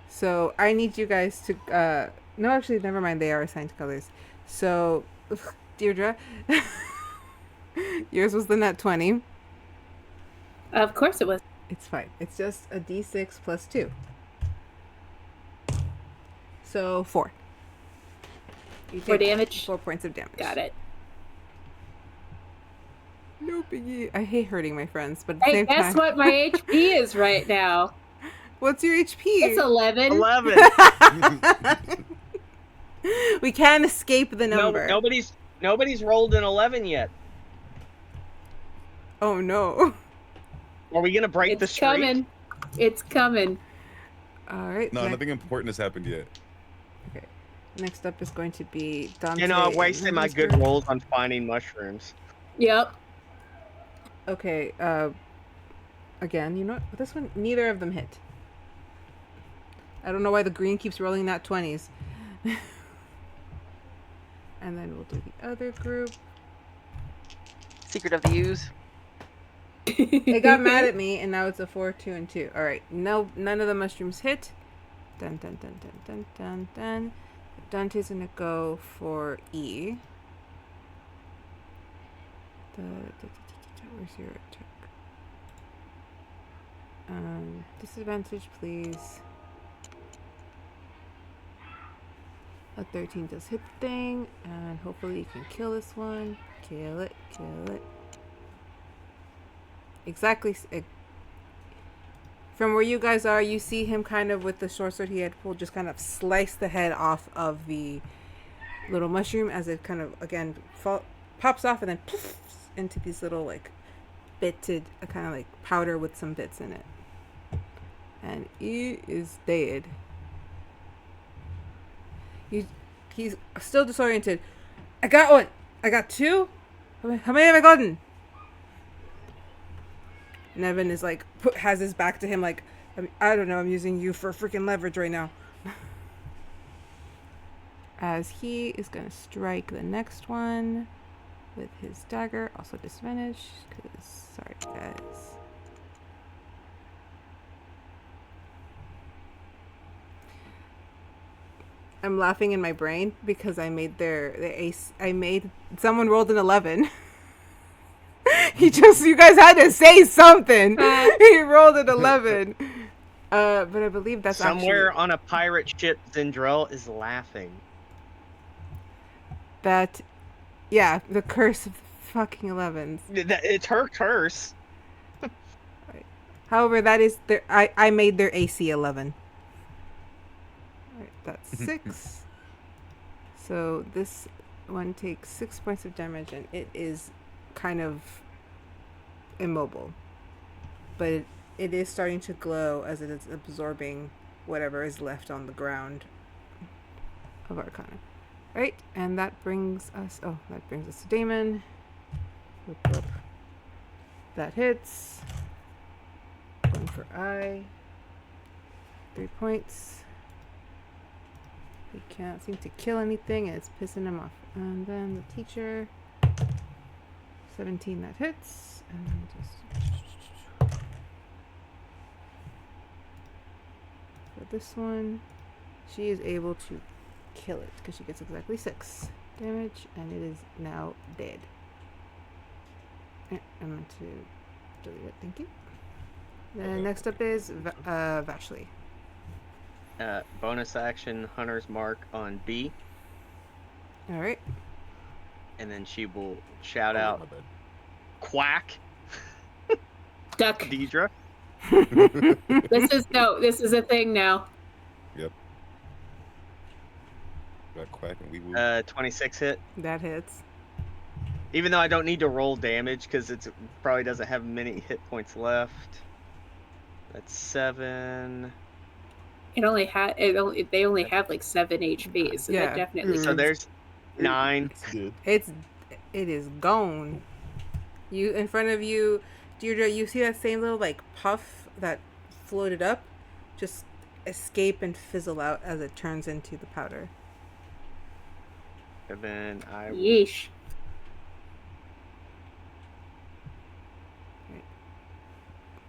Speaker 1: so I need you guys to. No, actually, never mind. They are assigned colors. So, Deirdre, yours was the nat 20.
Speaker 4: Of course it was.
Speaker 1: It's fine. It's just a d6 plus 2. So 4. You
Speaker 4: 4
Speaker 1: take
Speaker 4: damage.
Speaker 1: 4 points of damage.
Speaker 4: Got it.
Speaker 1: No biggie. I hate hurting my friends, but at the
Speaker 4: Hey,
Speaker 1: same
Speaker 4: guess
Speaker 1: time.
Speaker 4: what my HP is right now?
Speaker 1: What's your HP?
Speaker 4: It's 11.
Speaker 3: 11.
Speaker 1: We can't escape the
Speaker 3: No,
Speaker 1: number.
Speaker 3: nobody's rolled an 11 yet.
Speaker 1: Oh no.
Speaker 3: Are we gonna break the
Speaker 4: It's
Speaker 3: streak?
Speaker 4: coming. It's coming.
Speaker 1: All right.
Speaker 2: No, nothing important has happened yet.
Speaker 1: Okay. Next up is going to be Dante.
Speaker 3: You know, I'm wasting
Speaker 1: and
Speaker 3: my good
Speaker 1: Mr.
Speaker 3: rolls on finding mushrooms.
Speaker 4: Yep.
Speaker 1: Okay. Again, you know what? This one, neither of them hit. I don't know why the green keeps rolling that 20s. And then we'll do the other group.
Speaker 6: Secret of the Ooze.
Speaker 1: It got mad at me, and now it's a 4, 2, and 2. All right. No, none of the mushrooms hit. Dun dun dun dun dun dun dun. Dante's gonna go for E. Where's your attack? Disadvantage, please. A 13 does hit the thing, and hopefully you can kill this one. Kill it, kill it. exactly. From where you guys are, you see him kind of with the short sword he had pulled, just kind of slice the head off of the little mushroom as it kind of again pops off and then poof, into these little like bitted kind of like powder with some bits in it, and he is dead. He's still disoriented. I got one. I got two. How many have I gotten? Nevin is like has his back to him like, I don't know, I'm using you for freaking leverage right now. As he is gonna strike the next one with his dagger, also disadvantage, because sorry guys. I'm laughing in my brain because I made the ace. Someone rolled an 11. You guys had to say something. He rolled an 11. But I believe that's
Speaker 3: somewhere on a pirate ship. Zindrell is laughing.
Speaker 1: That, yeah, the curse of the fucking 11s.
Speaker 3: It's her curse.
Speaker 1: However, that is I made their AC 11. Alright, that's 6. So this one takes 6 points of damage, and it is kind of immobile. But it is starting to glow as it is absorbing whatever is left on the ground of Arcana. Right, and that brings us to Damon. Whoop, whoop. That hits. One for I. 3 points. He can't seem to kill anything, and it's pissing him off. And then the teacher. 17, that hits. And then just for this one, she is able to kill it because she gets exactly 6 damage, and it is now dead. I'm going to delete it. Thank you. Then next up is Vashley.
Speaker 3: Bonus action, Hunter's Mark on B.
Speaker 1: All right.
Speaker 3: And then she will shout out, "Quack!"
Speaker 4: Duck.
Speaker 3: Dierdra.
Speaker 4: This is a thing now.
Speaker 2: Yep. Got quack and wee woo.
Speaker 3: 26 hit.
Speaker 1: That hits.
Speaker 3: Even though I don't need to roll damage because it probably doesn't have many hit points left. That's 7.
Speaker 4: They only have like 7 HP, so
Speaker 1: Yeah.
Speaker 4: that definitely.
Speaker 3: So there's 9.
Speaker 1: It is gone. You in front of you, Deirdre. You see that same little like puff that floated up, just escape and fizzle out as it turns into the powder.
Speaker 3: And then I will
Speaker 4: Yeesh.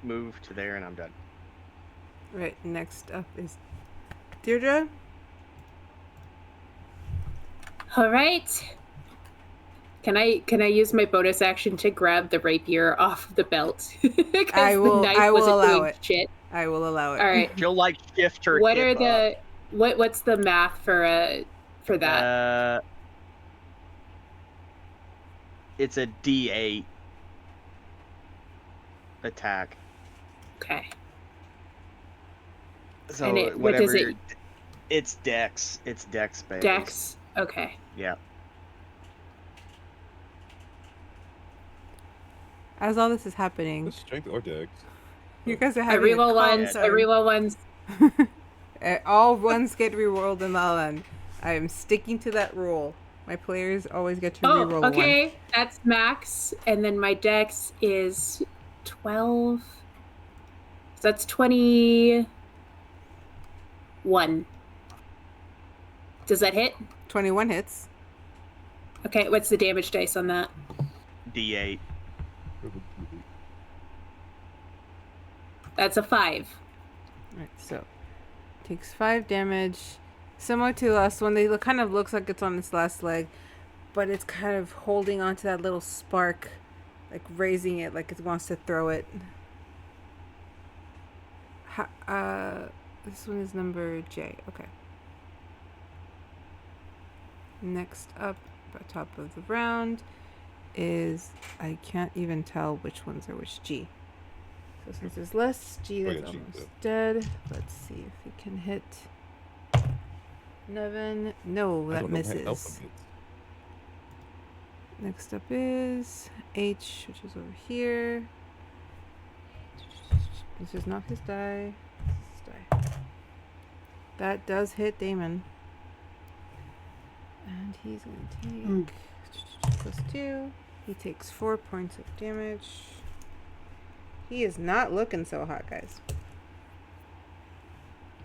Speaker 3: move to there and I'm done.
Speaker 1: Right. Next up is Deirdre.
Speaker 4: All right. Can I use my bonus action to grab the rapier off the belt?
Speaker 1: I will.
Speaker 4: The knife
Speaker 1: I will
Speaker 4: wasn't
Speaker 1: allow
Speaker 4: doing
Speaker 1: it.
Speaker 4: Shit.
Speaker 1: I will allow it.
Speaker 4: All right.
Speaker 3: She'll like shift her
Speaker 4: What
Speaker 3: hip
Speaker 4: are
Speaker 3: up.
Speaker 4: what's the math for that?
Speaker 3: It's a D8 attack.
Speaker 4: Okay.
Speaker 3: So
Speaker 4: And what
Speaker 3: whatever
Speaker 4: does it?
Speaker 3: It's Dex. It's Dex based.
Speaker 4: Dex. Okay.
Speaker 3: Yeah.
Speaker 1: As all this is happening,
Speaker 2: Strength or dex?
Speaker 1: you guys are
Speaker 4: I
Speaker 1: having
Speaker 4: reroll ones. I reroll ones.
Speaker 1: All ones get rerolled in Lala Land. I am sticking to that rule. My players always get to reroll one.
Speaker 4: Okay. That's max, and then my dex is 12. So that's 21. Does that hit?
Speaker 1: 21 hits.
Speaker 4: Okay, what's the damage dice on that?
Speaker 3: D8.
Speaker 4: That's a 5.
Speaker 1: Right, so takes 5 damage. Similar to the last one, it kind of looks like it's on its last leg, but it's kind of holding onto that little spark, like raising it, like it wants to throw it. This one is number J. Okay. Next up, at the top of the round, is I can't even tell which ones are which. G. So since there's less, G
Speaker 2: Oh,
Speaker 1: is
Speaker 2: yeah, G,
Speaker 1: almost
Speaker 2: yeah.
Speaker 1: dead. Let's see if we can hit Nevin. No,
Speaker 2: I
Speaker 1: that
Speaker 2: don't know my alpha
Speaker 1: misses.
Speaker 2: bits.
Speaker 1: Next up is H, which is over here. This is not his die. This is his die. That does hit Damon. And he's going to take +2. He takes 4 points of damage. He is not looking so hot, guys.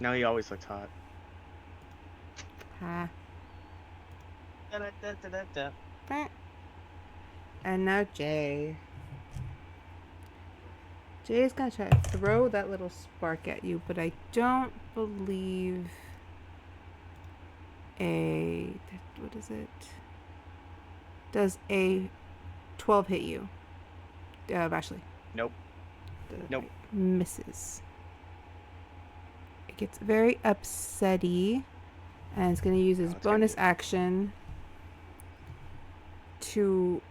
Speaker 3: No, he always looks hot.
Speaker 1: Ha.
Speaker 3: Da-da-da-da-da-da.
Speaker 1: Bah. And now Jay. Jay's gonna try to throw that little spark at you, but I don't believe what is it? Does a 12 hit you? Vashley.
Speaker 3: Nope. Nope.
Speaker 1: Misses. It gets very upsetty, and it's gonna use his
Speaker 3: it's gonna
Speaker 1: bonus
Speaker 3: do-
Speaker 1: action to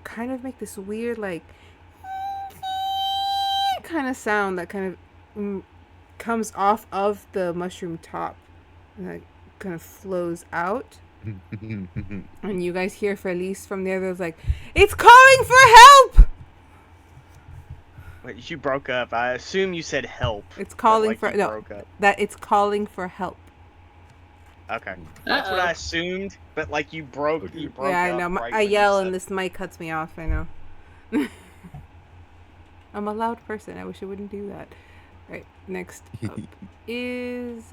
Speaker 1: kind of make this weird, like, kind of sound that kind of comes off of the mushroom top and that kind of flows out. And you guys hear Felice from the others like, "It's calling for help!"
Speaker 3: Wait, you broke up. I assume you said help.
Speaker 1: It's
Speaker 3: but,
Speaker 1: calling
Speaker 3: like,
Speaker 1: for
Speaker 3: you
Speaker 1: no.
Speaker 3: broke up.
Speaker 1: That it's calling for help.
Speaker 3: Okay. That's what
Speaker 4: Uh-oh.
Speaker 3: I assumed, but like you broke
Speaker 2: Okay.
Speaker 3: you broke
Speaker 1: Yeah, I
Speaker 3: up
Speaker 1: know.
Speaker 3: right
Speaker 1: I
Speaker 3: when you
Speaker 1: yell
Speaker 3: said
Speaker 1: and this mic cuts me off. I know. I'm a loud person. I wish I wouldn't do that. Right. Next up is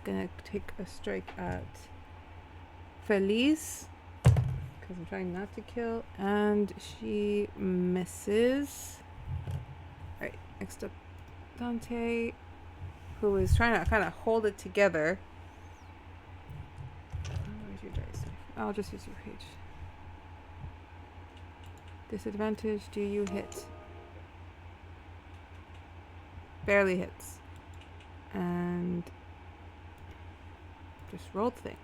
Speaker 1: gonna take a strike at Felice because I'm trying not to kill, and she misses. Right. Next up, Dante, who is trying to kind of hold it together. Where's your dice? I'll just use your page. Disadvantage. Do you hit? Barely hits. And just rolled thing.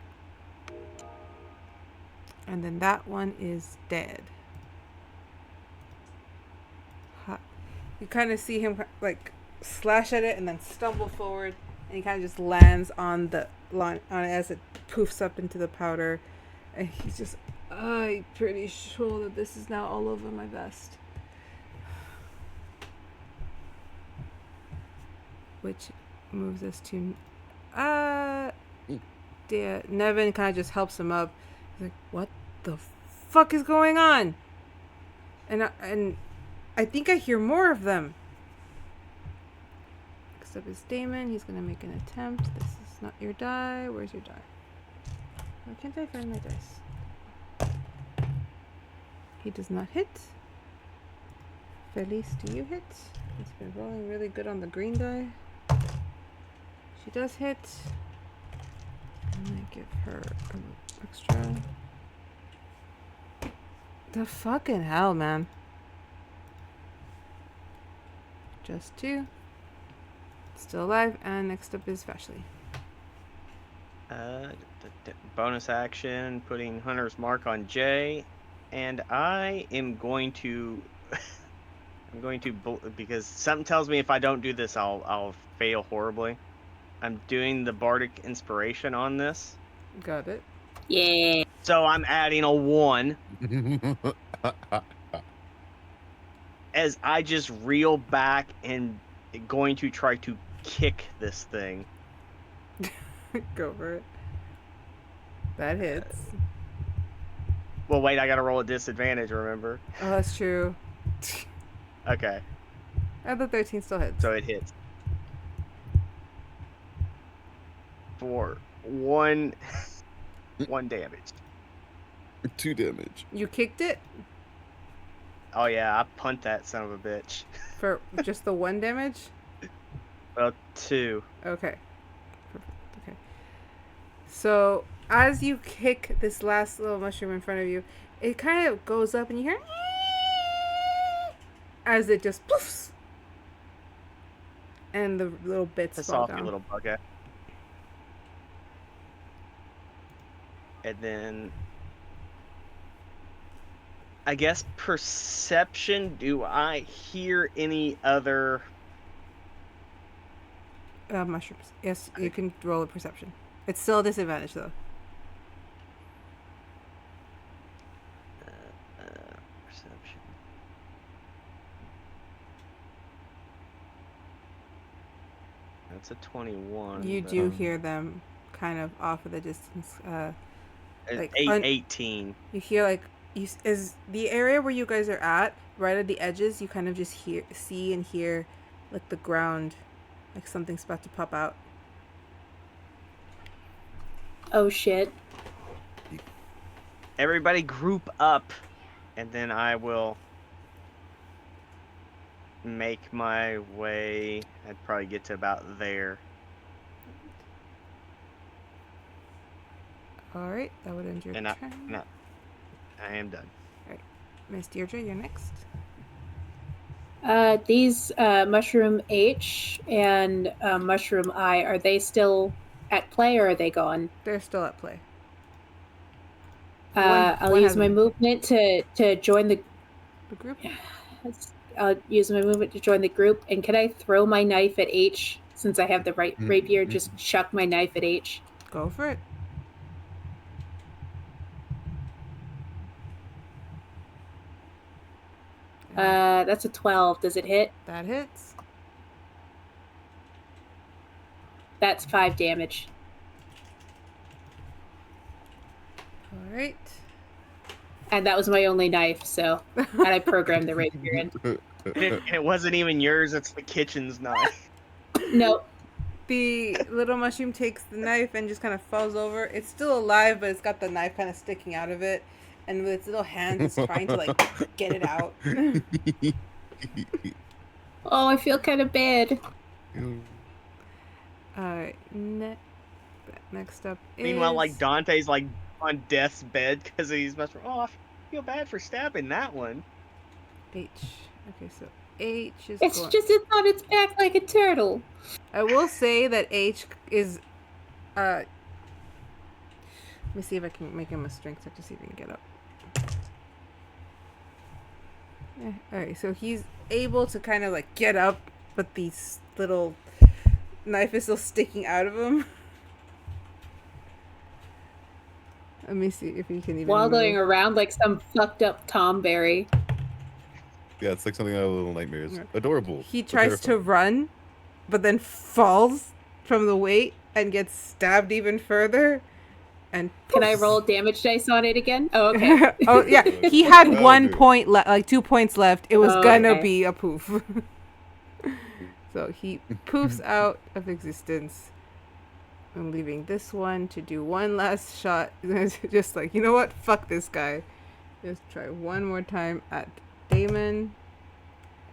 Speaker 1: And then that one is dead. You kind of see him like slash at it and then stumble forward, and he kind of just lands on the line on it as it poofs up into the powder. And he's just, I'm pretty sure that this is now all over my vest. Which moves us to Nevin kind of just helps him up. He's like, "What the fuck is going on?" And I think I hear more of them. Next up is Damon. He's gonna make an attempt. This is not your die. Where's your die? Why can't I find my dice? He does not hit. Felice, do you hit? It's been rolling really good on the green die. She does hit. And I give her an extra. The fucking hell, man. Just 2. Still alive. And next up is Vashley.
Speaker 3: bonus action, putting Hunter's Mark on Jay, and I am going to because something tells me if I don't do this, I'll fail horribly. I'm doing the Bardic Inspiration on this.
Speaker 1: Got it.
Speaker 4: Yeah.
Speaker 3: So I'm adding a 1 as I just reel back and going to try to kick this thing.
Speaker 1: Go for it. That hits.
Speaker 3: Well, wait, I gotta roll a disadvantage, remember?
Speaker 1: Oh, that's true.
Speaker 3: Okay,
Speaker 1: And the 13 still hits.
Speaker 3: so it hits. For 1 damage.
Speaker 2: 2 damage.
Speaker 1: You kicked it
Speaker 3: Oh yeah, I punt that son of a bitch.
Speaker 1: for just the 1 damage?
Speaker 3: Well, 2.
Speaker 1: Okay. Perfect. Okay. So, as you kick this last little mushroom in front of you, it kind of goes up and you hear as it just poofs. And the little bits
Speaker 3: Piss
Speaker 1: fall
Speaker 3: off,
Speaker 1: down.
Speaker 3: you little bugger. And then I guess perception. Do I hear any other?
Speaker 1: Mushrooms. Yes, you can roll a perception. It's still a disadvantage though.
Speaker 3: Perception. That's a 21.
Speaker 1: You
Speaker 3: but-
Speaker 1: do hear them kind of off of the distance. like,
Speaker 3: 18.
Speaker 1: You hear like is the area where you guys are at right at the edges. You kind of just see and hear like the ground, like something's about to pop out.
Speaker 4: Oh shit.
Speaker 3: Everybody group up, and then I will make my way. I'd probably get to about there.
Speaker 1: All right, that would end your
Speaker 3: And
Speaker 1: turn.
Speaker 3: I am done.
Speaker 1: Miss Dierdra, you're next.
Speaker 4: These Mushroom H and Mushroom I, are they still at play or are they gone?
Speaker 1: They're still at play.
Speaker 4: I'll
Speaker 1: one
Speaker 4: use
Speaker 1: has
Speaker 4: my
Speaker 1: them.
Speaker 4: movement to join the.
Speaker 1: The group.
Speaker 4: I'll use my movement to join the group. And can I throw my knife at H since I have the rapier? Just chuck my knife at H.
Speaker 1: Go for it.
Speaker 4: That's a 12. Does it hit?
Speaker 1: That hits.
Speaker 4: That's 5 damage.
Speaker 1: All right.
Speaker 4: And that was my only knife, so. And I programmed the rapier in.
Speaker 3: And it wasn't even yours, it's the kitchen's knife.
Speaker 4: No.
Speaker 1: The little mushroom takes the knife and just kind of falls over. It's still alive, but it's got the knife kind of sticking out of it. And with its little hands, it's trying to, like, get it out.
Speaker 4: Oh, I feel kind of bad.
Speaker 1: Alright, next up is...
Speaker 3: Meanwhile, like, Dante's, like, on death's bed because he's mushroom. Oh, I feel bad for stabbing that one.
Speaker 1: H. Okay, so H is
Speaker 4: It's
Speaker 1: going...
Speaker 4: just it's on its back like a turtle.
Speaker 1: I will say that H is... let me see if I can make him a strength check to see if he can get up. Alright, so he's able to kind of like get up, but the little knife is still sticking out of him. Let me see if he can even
Speaker 4: Waddling
Speaker 1: move.
Speaker 4: around like some fucked up Tomberry.
Speaker 2: Yeah, it's like something out of Little Nightmares.
Speaker 1: Yeah.
Speaker 2: Adorable.
Speaker 1: He
Speaker 2: but
Speaker 1: tries to
Speaker 2: terrifying.
Speaker 1: run, but then falls from the weight and gets stabbed even further. And
Speaker 4: Can I
Speaker 1: poof.
Speaker 4: roll damage dice on it again? Oh, okay.
Speaker 1: Oh yeah, he had
Speaker 2: That'll
Speaker 1: 1
Speaker 2: do.
Speaker 1: point left, like 2 points left. It was
Speaker 4: Oh,
Speaker 1: gonna
Speaker 4: okay.
Speaker 1: be a poof. So he poofs out of existence. I'm leaving this one to do one last shot. Just like, you know what? Fuck this guy. Just try one more time at Damon.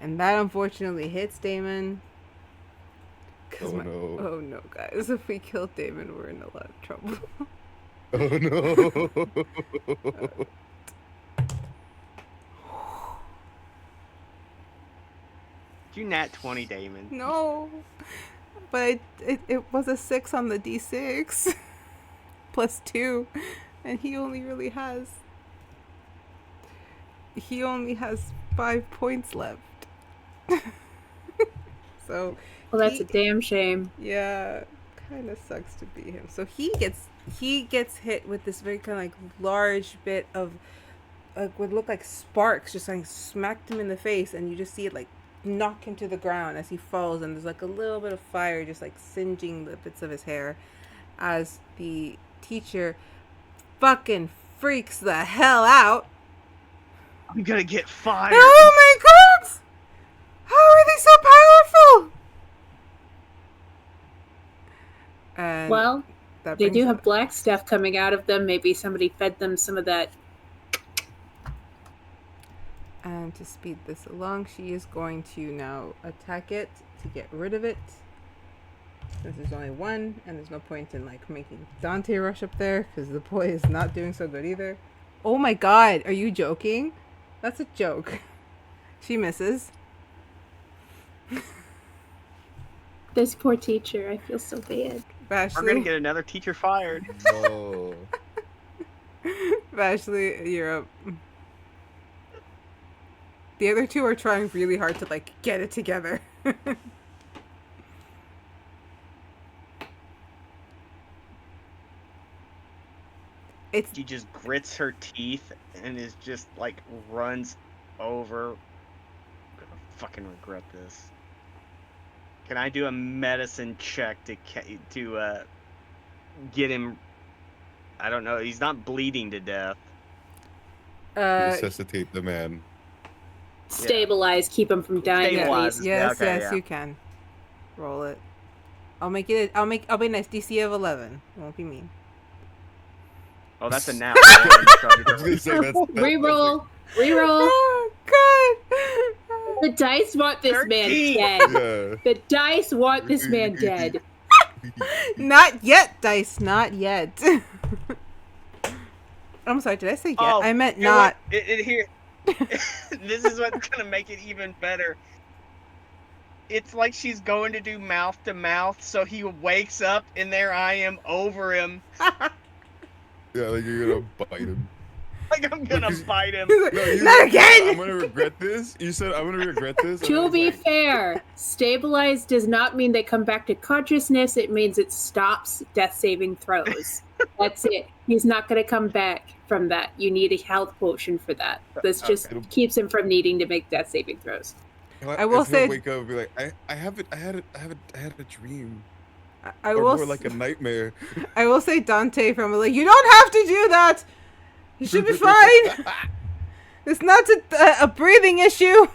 Speaker 1: And that unfortunately hits Damon.
Speaker 2: Oh no.
Speaker 1: Oh no, guys. If we kill Damon, we're in a lot of trouble.
Speaker 2: Oh no.
Speaker 3: You nat 20, Damon.
Speaker 1: No. But it was a 6 on the D6. Plus 2. And he only has 5 points left. So
Speaker 4: Well, that's a damn shame.
Speaker 1: yeah, kind of sucks to be him. So he gets hit with this very kind of like large bit of like would look like sparks, just like smacked him in the face, and you just see it like knock him to the ground as he falls, and there's like a little bit of fire just like singeing the bits of his hair as the teacher fucking freaks the hell out.
Speaker 3: I'm gonna get fired.
Speaker 1: Oh my god! How are they so powerful? And
Speaker 4: Well,
Speaker 1: that
Speaker 4: they
Speaker 1: brings
Speaker 4: do
Speaker 1: it-
Speaker 4: have black stuff coming out of them. Maybe somebody fed them some of that.
Speaker 1: And to speed this along, she is going to now attack it to get rid of it. Since there's only one, and there's no point in like making Dante rush up there because the boy is not doing so good either. Oh my god, are you joking? That's a joke. She misses.
Speaker 4: This poor teacher. I feel so bad.
Speaker 3: We're gonna
Speaker 1: Vashley,
Speaker 3: get another teacher fired.
Speaker 2: No.
Speaker 1: Vashley, you're up. The other two are trying really hard to, like, get it together. It's
Speaker 3: She just grits her teeth and is just like runs over. I'm gonna fucking regret this. Can I do a medicine check to get him? I don't know. He's not bleeding to death.
Speaker 2: Resuscitate the man.
Speaker 4: Stabilize, keep him from dying.
Speaker 3: Stabilize.
Speaker 1: yes,
Speaker 3: Okay,
Speaker 1: yes,
Speaker 3: yeah.
Speaker 1: you can. Roll it. I'll make it. I'll be nice. DC of 11. Won't be mean.
Speaker 3: Oh, that's a nat.
Speaker 2: I was gonna say
Speaker 4: Reroll.
Speaker 1: Oh God!
Speaker 4: The dice want this man
Speaker 3: 13.
Speaker 4: dead.
Speaker 2: Yeah.
Speaker 4: The dice want this man dead.
Speaker 1: Not yet, dice. Not yet. I'm sorry. Did I say yet?
Speaker 3: Oh,
Speaker 1: I meant
Speaker 3: you know
Speaker 1: not.
Speaker 3: what? Here. This is what's gonna make it even better. It's like she's going to do mouth to mouth, so he wakes up and there I am over him.
Speaker 2: Yeah, like you're gonna bite him.
Speaker 3: Like I'm gonna bite him.
Speaker 1: He's like,
Speaker 2: No, you
Speaker 1: not
Speaker 2: said,
Speaker 1: again.
Speaker 2: I'm gonna regret this. You said I'm gonna regret this. and I
Speaker 4: To
Speaker 2: was
Speaker 4: be
Speaker 2: like,
Speaker 4: fair, stabilize does not mean they come back to consciousness. It means it stops death saving throws. That's it. He's not going to come back from that. You need a health potion for that. This just keeps him from needing to make death saving throws.
Speaker 1: I will
Speaker 2: if he'll
Speaker 1: say-
Speaker 2: wake up and be like, I had a dream.
Speaker 1: I
Speaker 2: Or
Speaker 1: will.
Speaker 2: more like a nightmare.
Speaker 1: I will say Dante from like, you don't have to do that. You should be fine. It's not a breathing issue.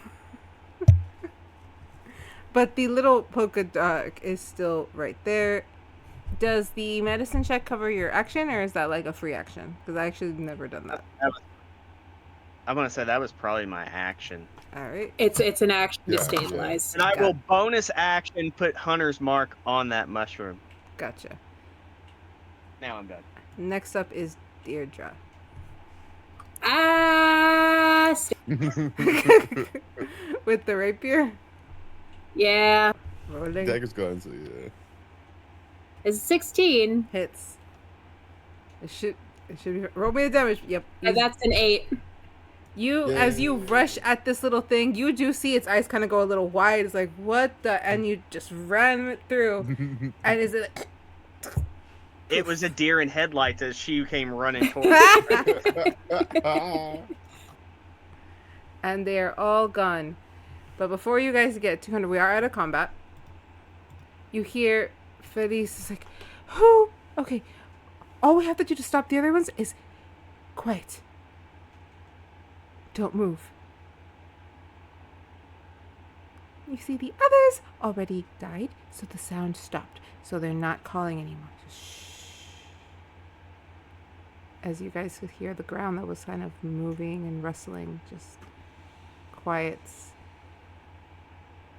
Speaker 1: But the little polka dot is still right there. Does the medicine check cover your action, or is that like a free action? Because I actually never done that.
Speaker 3: I'm gonna say that was probably my action.
Speaker 1: All right.
Speaker 4: It's an action to
Speaker 2: Yeah.
Speaker 4: stabilize.
Speaker 3: And I
Speaker 1: Got
Speaker 3: will
Speaker 1: it.
Speaker 3: bonus action put Hunter's Mark on that mushroom.
Speaker 1: Gotcha.
Speaker 3: Now I'm done.
Speaker 1: Next up is Dierdra.
Speaker 4: Ah,
Speaker 1: With the rapier.
Speaker 4: yeah.
Speaker 1: Rolling.
Speaker 2: Dagger's gone, so yeah.
Speaker 4: It's 16.
Speaker 1: Hits. It should be. Roll me the damage. Yep.
Speaker 4: And that's an 8.
Speaker 1: As you rush at this little thing, you do see its eyes kind of go a little wide. It's like, what the? And you just ran it through. And is it like,
Speaker 3: It was a deer in headlights as she came running towards
Speaker 1: and they are all gone. But before you guys get 200, we are out of combat. You hear Felice is like, who? Okay. All we have to do to stop the other ones is quiet. Don't move. You see the others already died, so the sound stopped. So they're not calling anymore. Shh. As you guys could hear the ground that was kind of moving and rustling, just quiets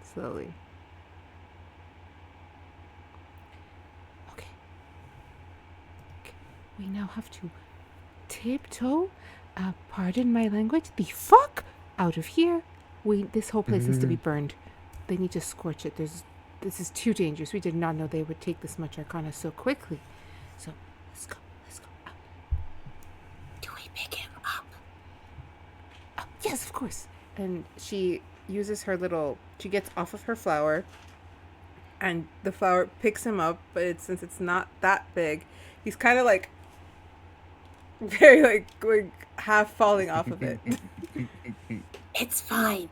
Speaker 1: slowly. Okay. We now have to tiptoe, pardon my language, the fuck out of here. This whole place needs to be burned. They need to scorch it. This is too dangerous. We did not know they would take this much arcana so quickly. So let's go. Out. Do we pick him up? Oh, yes, of course. And she uses she gets off of her flower, and the flower picks him up, but since it's not that big, he's kind of like very like half falling off of it.
Speaker 4: It's fine.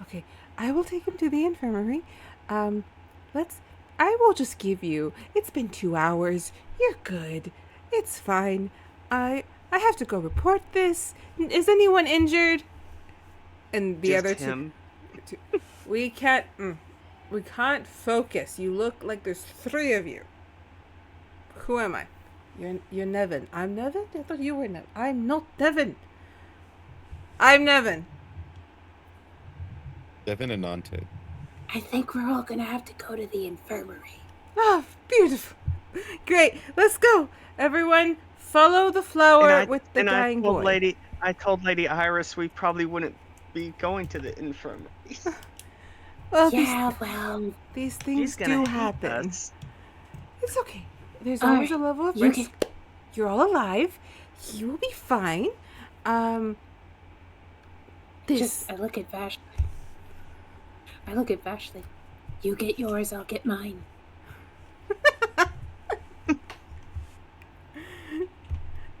Speaker 1: Okay, I will take him to the infirmary. I will just give you. It's been 2 hours. You're good. It's fine. I have to go report this. Is anyone injured? And the
Speaker 3: Just
Speaker 1: other
Speaker 3: him.
Speaker 1: two. We can't focus. You look like there's 3 of you. Who am I? You're Nevin. I'm Nevin? I thought you were Nevin. I'm not Nevin. I'm Nevin.
Speaker 2: Devin and Nante.
Speaker 4: I think we're all going to have to go to the infirmary.
Speaker 1: Oh, beautiful. Great. Let's go. Everyone, follow the flower with the dying boy.
Speaker 3: I told Lady Iris we probably wouldn't be going to the infirmary.
Speaker 1: Well,
Speaker 4: well,
Speaker 1: these
Speaker 3: She's
Speaker 1: things
Speaker 3: gonna
Speaker 1: do
Speaker 3: hate
Speaker 1: happen.
Speaker 3: us.
Speaker 1: It's okay. There's
Speaker 4: All
Speaker 1: always
Speaker 4: right,
Speaker 1: a level of
Speaker 4: you
Speaker 1: risk. You're all alive. You will be fine. This.
Speaker 4: I look at Vashley. You get yours, I'll get mine.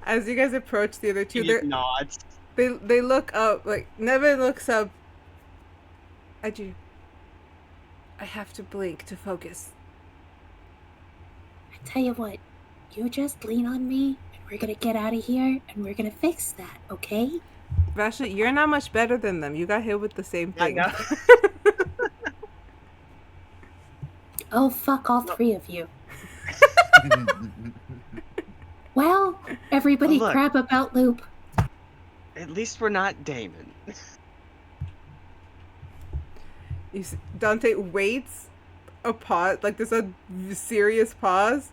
Speaker 1: As you guys approach the other two,
Speaker 3: He nods.
Speaker 1: they look up. Like Nevin looks up. I have to blink to focus.
Speaker 4: I tell you what, you just lean on me, and we're gonna get out of here, and we're gonna fix that, okay?
Speaker 1: Vashley, you're not much better than them. You got hit with the same thing.
Speaker 4: Oh, fuck all three of you. Well, everybody
Speaker 3: Look.
Speaker 4: grab a belt loop.
Speaker 3: At least we're not Damon.
Speaker 1: Dante waits a pause, like there's a serious pause.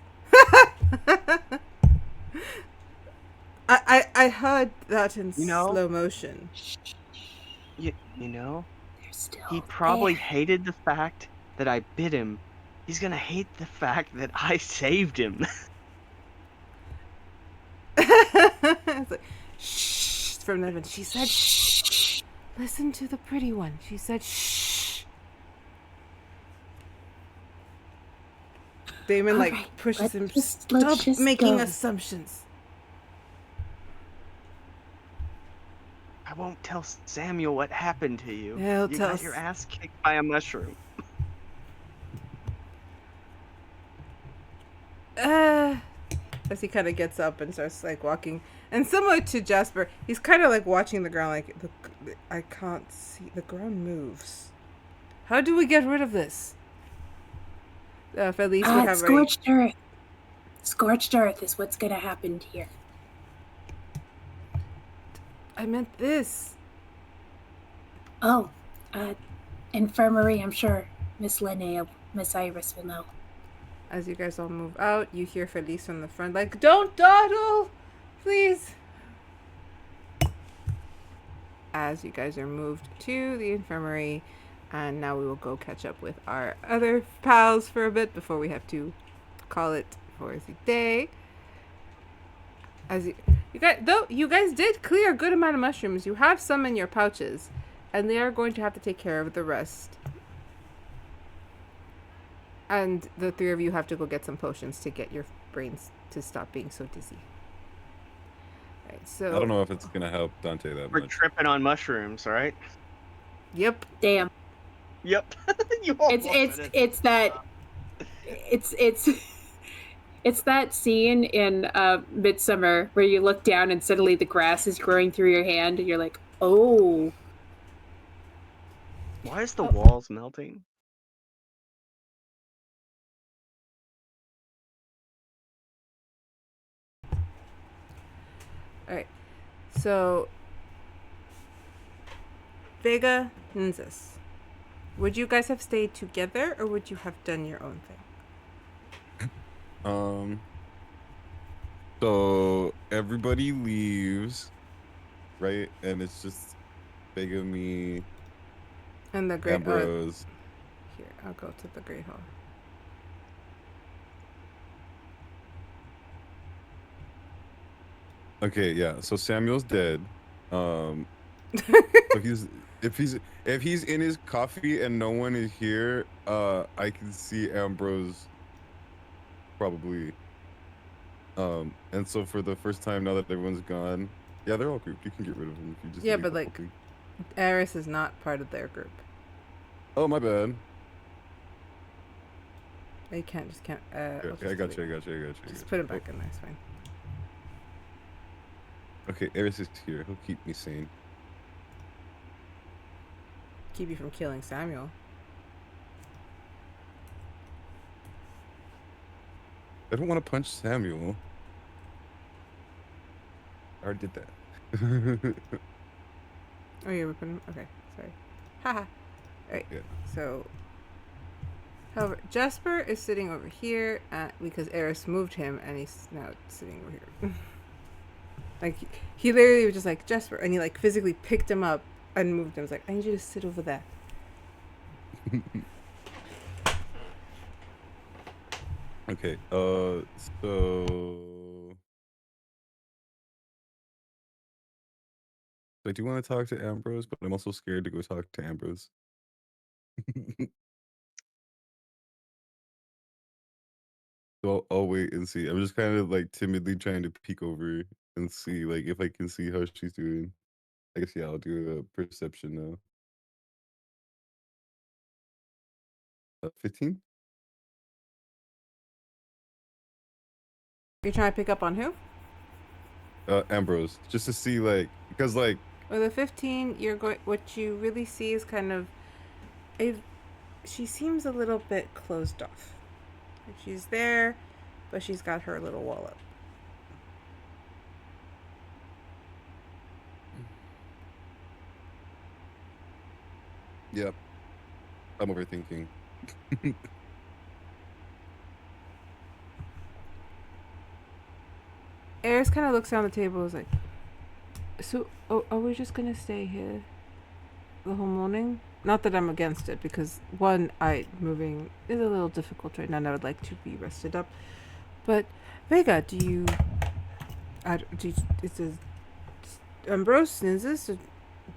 Speaker 1: I heard that in slow motion.
Speaker 3: You know,
Speaker 4: They're still
Speaker 3: he probably
Speaker 4: there.
Speaker 3: hated the fact that I bit him. He's gonna hate the fact that I saved him.
Speaker 1: It's like, shh, from Nevin. She said, shh. Listen to the pretty one. She said, shh. Damon,
Speaker 4: All
Speaker 1: like,
Speaker 4: right,
Speaker 1: pushes him.
Speaker 4: let's
Speaker 1: Stop
Speaker 4: just
Speaker 1: making
Speaker 4: go.
Speaker 1: assumptions.
Speaker 3: I won't tell Samuel what happened to you.
Speaker 1: He'll
Speaker 3: You
Speaker 1: tell
Speaker 3: got your
Speaker 1: us.
Speaker 3: ass kicked by a mushroom.
Speaker 1: As he kind of gets up and starts like walking, and similar to Jasper, he's kind of like watching the ground. Like I can't see the ground moves. How do we get rid of this? Felice would have
Speaker 4: Scorched earth. Scorched earth is what's gonna happen here.
Speaker 1: I meant this.
Speaker 4: Oh, infirmary, I'm sure Miss Linnea, Miss Iris will know.
Speaker 1: As you guys all move out, you hear Felice from the front, like, "Don't dawdle, please." As you guys are moved to the infirmary, and now we will go catch up with our other pals for a bit before we have to call it for the day. As you guys did clear a good amount of mushrooms. You have some in your pouches, and they are going to have to take care of the rest. And the three of you have to go get some potions to get your brains to stop being so dizzy. Right, so
Speaker 2: I don't know if it's gonna help Dante that
Speaker 3: We're
Speaker 2: much.
Speaker 3: tripping on mushrooms, right?
Speaker 1: Yep.
Speaker 4: Damn.
Speaker 3: Yep. You almost said it.
Speaker 4: It's that scene in Midsummer where you look down and suddenly the grass is growing through your hand and you're like, oh.
Speaker 3: Why is the walls melting?
Speaker 1: Alright. So Vega, Nynzus. Would you guys have stayed together or would you have done your own thing?
Speaker 2: So everybody leaves, right? And it's just Vega, me,
Speaker 1: And the great
Speaker 2: Ambrose.
Speaker 1: here, I'll go to the Great Hall.
Speaker 2: Okay, yeah. So Samuel's dead. So if he's in his coffee and no one is here, I can see Ambrose probably. And so for the first time now that everyone's gone, yeah, they're all grouped. You can get rid of them if you just.
Speaker 1: Yeah,
Speaker 2: leave
Speaker 1: but
Speaker 2: them
Speaker 1: like
Speaker 2: open.
Speaker 1: Eris is not part of their group.
Speaker 2: Oh, my bad.
Speaker 1: They can't just can't
Speaker 2: Yeah, I got you.
Speaker 1: Just put him back in there, it's fine.
Speaker 2: Okay, Eris is here. He'll keep me sane.
Speaker 1: Keep you from killing Samuel.
Speaker 2: I don't want to punch Samuel. I already did that.
Speaker 1: Oh yeah, we're putting him, okay, sorry. Haha. Alright,
Speaker 2: Yeah.
Speaker 1: so however, Jasper is sitting over here because Eris moved him and he's now sitting over here. Like he literally was just like Jasper and he like physically picked him up and moved him. I was like, I need you to sit over there.
Speaker 2: Okay, so I do want to talk to Ambrose, but I'm also scared to go talk to Ambrose. So I'll wait and see. I'm just kind of like timidly trying to peek over and see like if I can see how she's doing. I guess yeah, I'll do a perception now. 15?
Speaker 1: You're trying to pick up on who?
Speaker 2: Ambrose, just to see like because like
Speaker 1: With a 15, you're going. What you really see is kind of, she seems a little bit closed off. Like she's there, but she's got her little wall up.
Speaker 2: Yep, I'm overthinking.
Speaker 1: Eris kind of looks down the table and is like, so are we just going to stay here the whole morning? Not that I'm against it, because one, moving is a little difficult right now and I would like to be rested up. But, Vega, is Ambrose, Nynzus,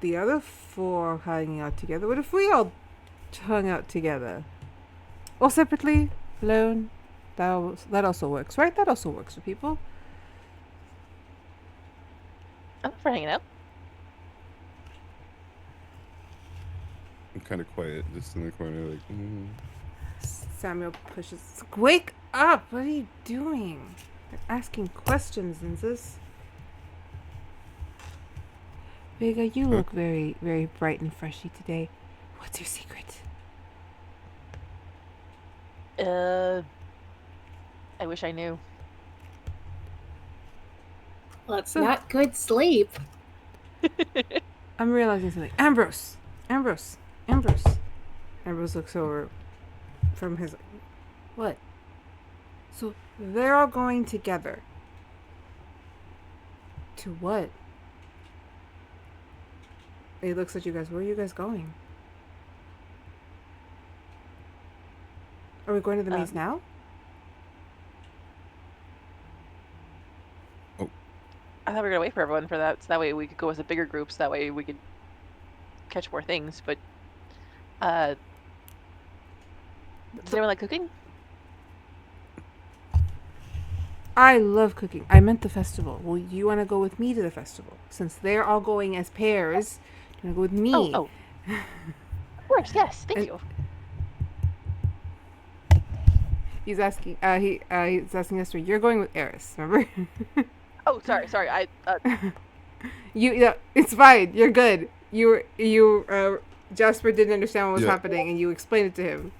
Speaker 1: the other four hanging out together? What if we all hung out together? Or separately, alone? That also works, right? That also works for people.
Speaker 6: I'm up for hanging out.
Speaker 2: I'm kind of quiet, just in the corner, like.
Speaker 1: Samuel pushes. Wake up! What are you doing? They're asking questions, Nynzus. Vega, you look very, very bright and freshy today. What's your secret?
Speaker 6: I wish I knew.
Speaker 4: Well, it's not good sleep.
Speaker 1: I'm realizing something. Ambrose! Ambrose! Ambrose! Ambrose looks over from his... What? So, they're all going together. To what? He looks at you guys. Where are you guys going? Are we going to the maze now?
Speaker 6: I thought we were gonna wait for everyone for that, so that way we could go as a bigger group, so that way we could catch more things. But does anyone like cooking?
Speaker 1: I love cooking. I meant the festival. Well, you want to go with me to the festival? Since they're all going as pairs, you want to go with me?
Speaker 6: Oh. Of course, yes. Thank you.
Speaker 1: He's asking. He's asking Esther. You're going with Eris, remember?
Speaker 6: Oh, sorry. I
Speaker 1: it's fine. You're good. Jasper didn't understand what was happening, and you explained it to him.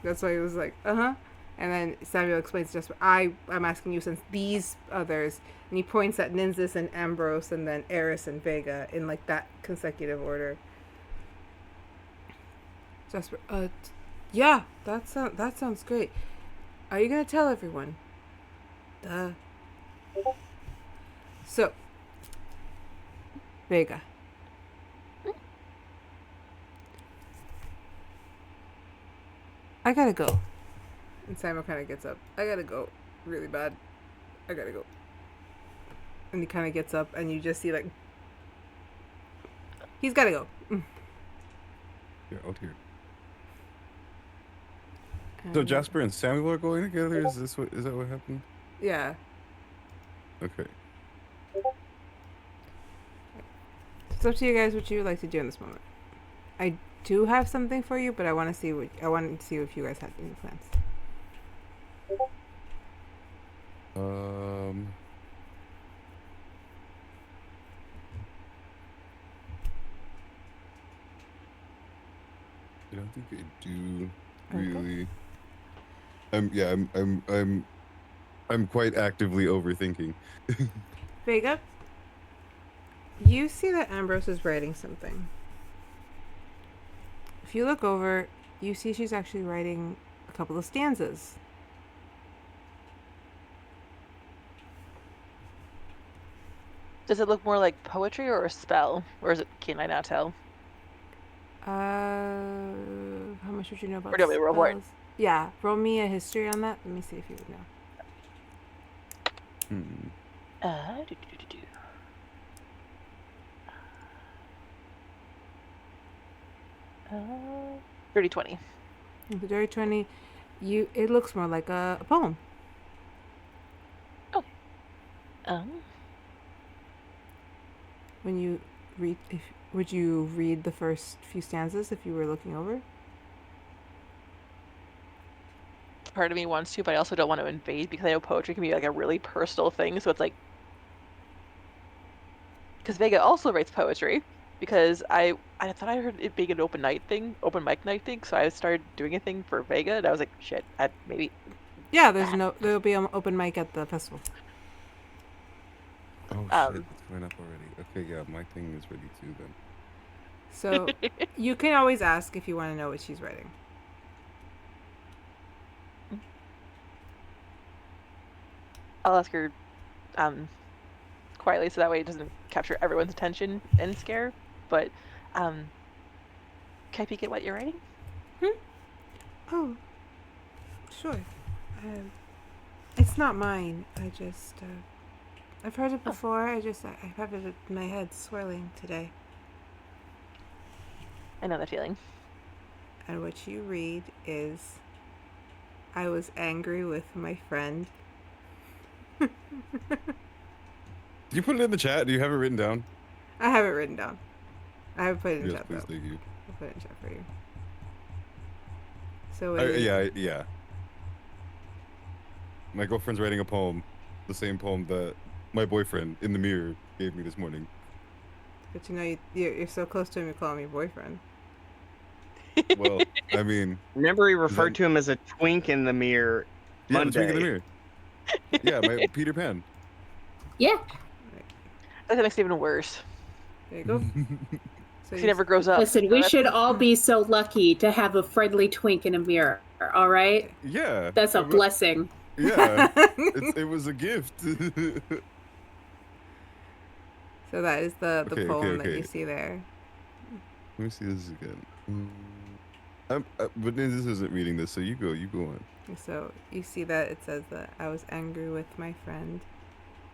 Speaker 1: That's why he was like, and then Samuel explains to Jasper, I'm asking you since these others, and he points at Nynzus and Ambrose, and then Eris and Vega in like that consecutive order. Jasper, yeah, that sounds great. Are you gonna tell everyone? Duh. So, Vega. I gotta go. And Samuel kind of gets up. I gotta go really bad. I gotta go. And he kind of gets up, and you just see, like, he's gotta go.
Speaker 2: Yeah, out here. So Jasper and Samuel are going together? Is that what happened?
Speaker 1: Yeah.
Speaker 2: Okay.
Speaker 1: It's up to you guys what you would like to do in this moment. I do have something for you, but I want to see if you guys had any plans.
Speaker 2: I don't think I do really.
Speaker 1: Okay.
Speaker 2: I'm quite actively overthinking.
Speaker 1: Vega, you see that Ambrose is writing something. If you look over, you see she's actually writing a couple of stanzas.
Speaker 6: Does it look more like poetry or a spell, or is it? Can I not tell?
Speaker 1: How much would you know about
Speaker 6: Or do you want me to roll for it?
Speaker 1: spells? Yeah, roll me a history on that. Let me see if you would know.
Speaker 6: Dirty 20.
Speaker 1: The Dirty 20, it looks more like a poem. When you read, would you read the first few stanzas if you were looking over?
Speaker 6: Part of me wants to, but I also don't want to invade because I know poetry can be like a really personal thing. So it's like, because Vega also writes poetry, because I thought I heard it being an open mic night thing. So I started doing a thing for Vega, and I was like, shit, maybe.
Speaker 1: Yeah, there'll be an open mic at the festival.
Speaker 2: Oh shit, it's going up already. Okay, yeah, my thing is ready too then.
Speaker 1: So you can always ask if you want to know what she's writing.
Speaker 6: I'll ask her quietly so that way it doesn't capture everyone's attention and scare. But can I peek at what you're writing?
Speaker 1: Oh, sure. It's not mine. I just I've heard it before. I have it in my head swirling today.
Speaker 6: I know that feeling.
Speaker 1: And what you read is, I was angry with my friend.
Speaker 2: Do you put it in the chat? Do you have it written down?
Speaker 1: I have it written down. I have put it in
Speaker 2: Yes,
Speaker 1: chat
Speaker 2: please,
Speaker 1: though.
Speaker 2: thank you.
Speaker 1: I'll put it in chat for you. So
Speaker 2: Yeah. My girlfriend's writing a poem, the same poem that my boyfriend in the mirror gave me this morning.
Speaker 1: But you know, you're so close to him, you call him your boyfriend.
Speaker 2: Well, I mean,
Speaker 3: Remember, he referred to him as a twink in the mirror.
Speaker 2: yeah, the
Speaker 3: Monday.
Speaker 2: twink in the mirror. Yeah, my Peter Pan.
Speaker 4: Yeah.
Speaker 6: That makes it even worse.
Speaker 1: There you go. So
Speaker 6: He never grows up.
Speaker 4: Listen, we should all be so lucky to have a friendly twink in a mirror, all right?
Speaker 2: Yeah.
Speaker 4: That's a blessing.
Speaker 2: Yeah, it was a gift.
Speaker 1: So that is the
Speaker 2: Okay,
Speaker 1: poem
Speaker 2: okay.
Speaker 1: that you see there.
Speaker 2: Let me see this again. But Nynzus isn't reading this, so you go on.
Speaker 1: So you see that it says that I was angry with my friend.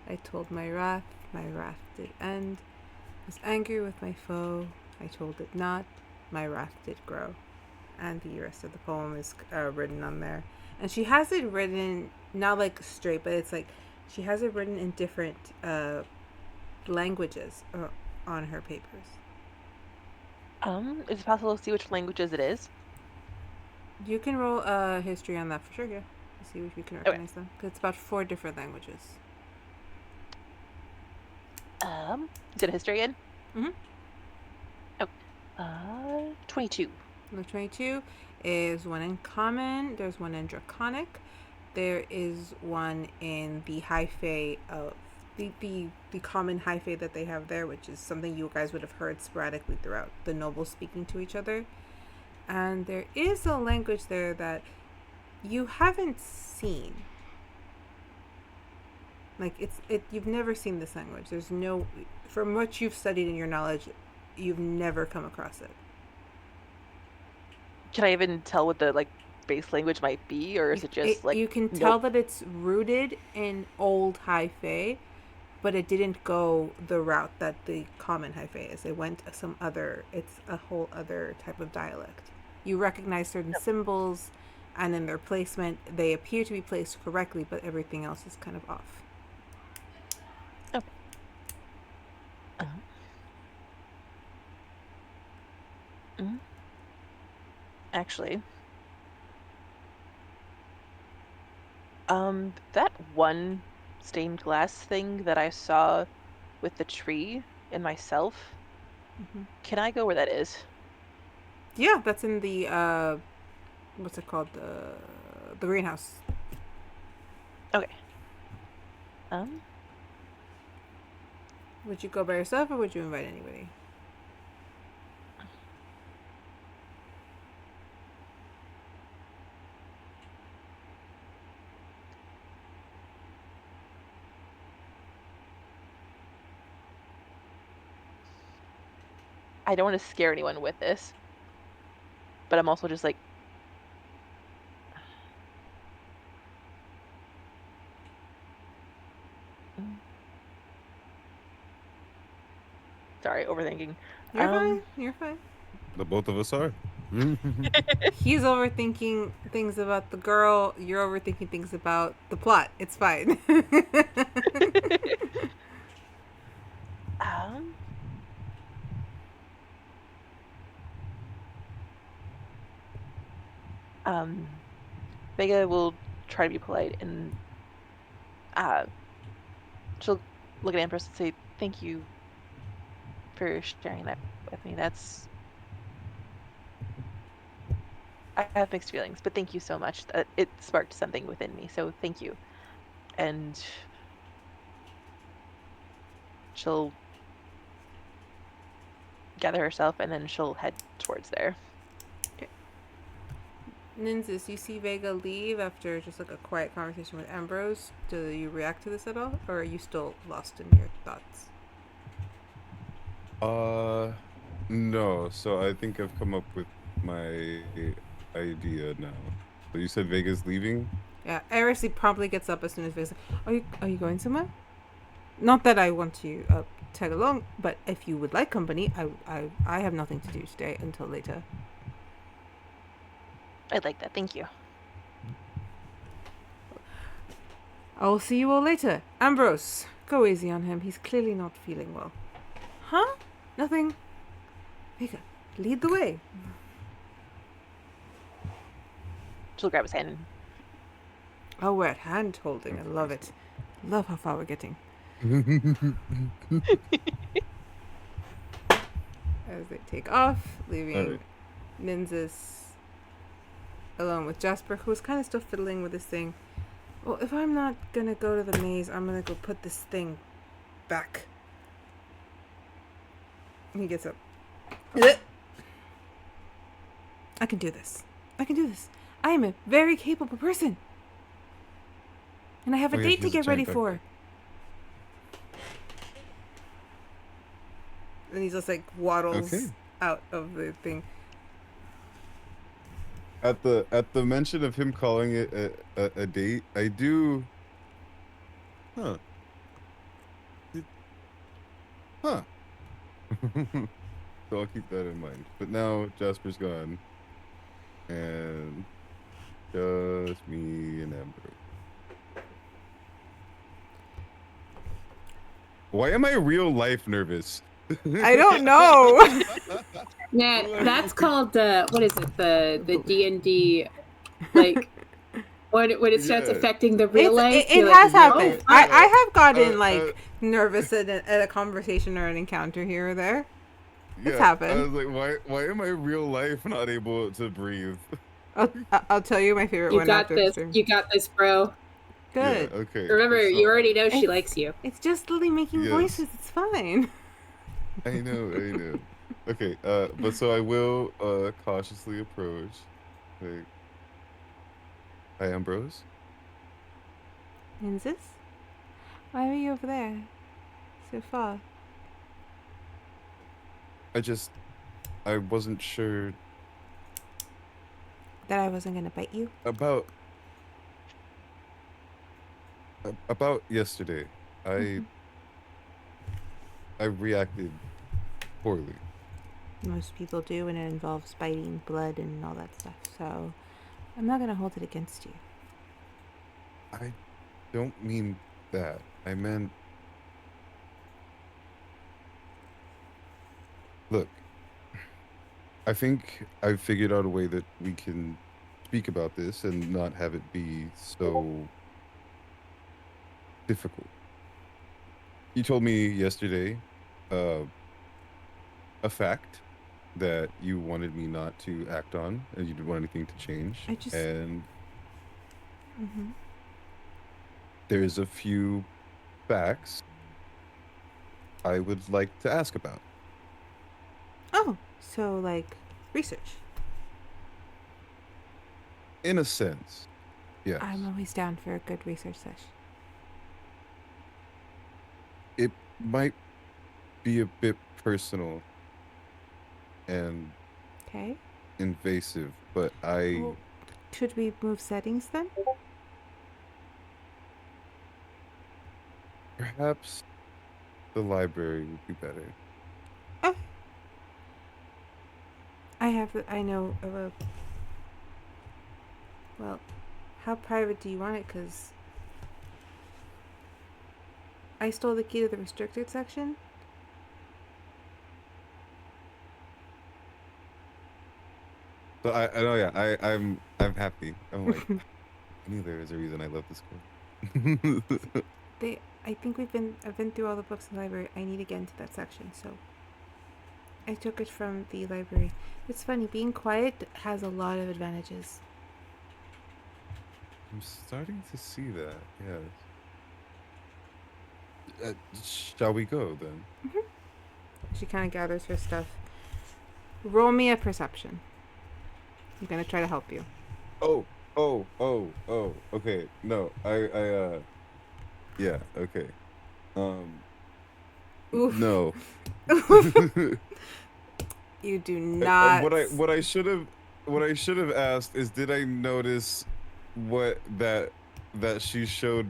Speaker 1: I told my wrath did end. I was angry with my foe, I told it not, my wrath did grow. And the rest of the poem is written on there. And she has it written, not like straight, but it's like, she has it written in different languages on her papers.
Speaker 6: Is it possible to see which languages it is?
Speaker 1: You can roll a history on that for sure, yeah. To see if you can recognize them. Because it's about 4 different languages.
Speaker 6: Is it history in?
Speaker 1: Mm-hmm.
Speaker 6: Oh. 22.
Speaker 1: The 22 is one in common. There's one in draconic. There is one in the high fae of the common high fae that they have there, which is something you guys would have heard sporadically throughout, the nobles speaking to each other. And there is a language there that you haven't seen. Like you've never seen this language. There's no, from what you've studied in your knowledge, you've never come across it.
Speaker 6: Can I even tell what the base language might be, or is it just
Speaker 1: you can tell that it's rooted in old high fae, but it didn't go the route that the common high fae is. It went it's a whole other type of dialect. You recognize certain symbols, and in their placement, they appear to be placed correctly, but everything else is kind of off.
Speaker 6: Oh. Actually, that one stained glass thing that I saw with the tree and myself, can I go where that is?
Speaker 1: Yeah, that's in the what's it called, the greenhouse.
Speaker 6: Okay.
Speaker 1: Would you go by yourself, or would you invite anybody?
Speaker 6: I don't want to scare anyone with this, but I'm also just sorry, overthinking.
Speaker 1: You're fine. You're fine.
Speaker 2: The both of us are.
Speaker 1: He's overthinking things about the girl. You're overthinking things about the plot. It's fine.
Speaker 6: Um, um, Vega will try to be polite and uh, she'll look at Ambrose and say, "Thank you for sharing that with me. I have mixed feelings, but thank you so much. It sparked something within me, so thank you." And she'll gather herself and then she'll head towards there.
Speaker 1: Nynzus, you see Vega leave after just like a quiet conversation with Ambrose. Do you react to this at all, or are you still lost in your thoughts?
Speaker 2: No. So I think I've come up with my idea now. So you said Vega's leaving?
Speaker 1: Yeah, Erisy promptly gets up as soon as Vega's like, Are you going somewhere? Not that I want to tag along, but if you would like company, I have nothing to do today until later.
Speaker 6: I'd like that. Thank you.
Speaker 1: I'll see you all later. Ambrose, go easy on him. He's clearly not feeling well. Huh? Nothing. Vega, lead the way.
Speaker 6: She'll grab his hand.
Speaker 1: Oh, we're at hand holding. I love it. Love how far we're getting. As they take off, leaving Nynzus alone with Jasper, who's kind of still fiddling with this thing. Well, if I'm not gonna go to the maze, I'm gonna go put this thing back. He gets up. I can do this. I can do this. I am a very capable person. And I have a date to get ready for. And he just like waddles out of the thing.
Speaker 2: At the mention of him calling it a date, I do. Huh. Huh. So I'll keep that in mind. But now Jasper's gone, and just me and Amber. Why am I real life nervous?
Speaker 1: I don't know.
Speaker 4: Yeah, that's called what is it? The D&D, like when it starts affecting the real life.
Speaker 1: It
Speaker 4: like,
Speaker 1: has happened.
Speaker 4: Oh,
Speaker 1: I have gotten like nervous at a conversation or an encounter here or there. It's happened.
Speaker 2: I was like, why am I real life not able to breathe?
Speaker 1: I'll tell you my favorite
Speaker 4: you
Speaker 1: one
Speaker 4: got
Speaker 1: after
Speaker 4: this.
Speaker 1: the stream.
Speaker 4: You got this, bro.
Speaker 1: Good.
Speaker 2: Yeah, okay.
Speaker 4: Remember,
Speaker 2: So,
Speaker 4: you already know she likes you.
Speaker 1: It's just Lily making voices. It's fine.
Speaker 2: I know. Okay, but so I will cautiously approach. Like, hi, Ambrose.
Speaker 1: Nynzus? Why are you over there? So far.
Speaker 2: I wasn't sure
Speaker 1: That I wasn't gonna bite you?
Speaker 2: about yesterday. I reacted poorly.
Speaker 1: Most people do when it involves biting, blood, and all that stuff. So I'm not gonna hold it against you.
Speaker 2: I don't mean that. I meant, look, I think I've figured out a way that we can speak about this and not have it be so difficult. You told me yesterday a fact that you wanted me not to act on, and you didn't want anything to change. And there's a few facts I would like to ask about.
Speaker 1: Oh, so like research.
Speaker 2: In a sense, yes.
Speaker 1: I'm always down for a good research session.
Speaker 2: It might be a bit personal and invasive, but
Speaker 1: Well, should we move settings then?
Speaker 2: Perhaps the library would be better.
Speaker 1: Oh. I I know of a. Well, how private do you want it? Because I stole the key to the restricted section.
Speaker 2: So I know, yeah, I'm happy. I'm like, I knew there was a reason I love this school.
Speaker 1: I've been through all the books in the library. I need to get into that section, so I took it from the library. It's funny, being quiet has a lot of advantages.
Speaker 2: I'm starting to see that. Yeah. Shall we go then?
Speaker 1: She kind of gathers her stuff. Roll me a perception. I'm gonna try to help you.
Speaker 2: Oh. Okay. No, yeah. Okay.
Speaker 1: Oof.
Speaker 2: No.
Speaker 1: You do not.
Speaker 2: What I should have asked is, did I notice that she showed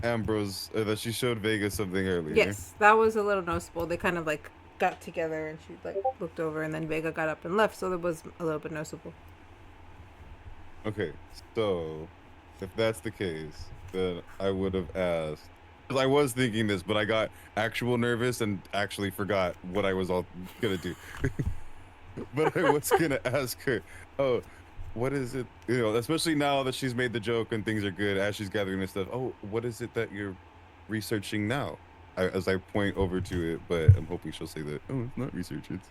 Speaker 2: Ambrose, that she showed Vega something earlier?
Speaker 1: Yes, that was a little noticeable. They kind of like got together and she like looked over and then Vega got up and left, so that was a little bit noticeable.
Speaker 2: Okay, so if that's the case, then I would have asked. 'Cause I was thinking this, but I got actual nervous and actually forgot what I was all gonna do. But I was gonna ask her, oh, what is it? You know, especially now that she's made the joke and things are good as she's gathering this stuff. Oh, what is it that you're researching now? As I point over to it, but I'm hoping she'll say that. Oh, it's not research. It's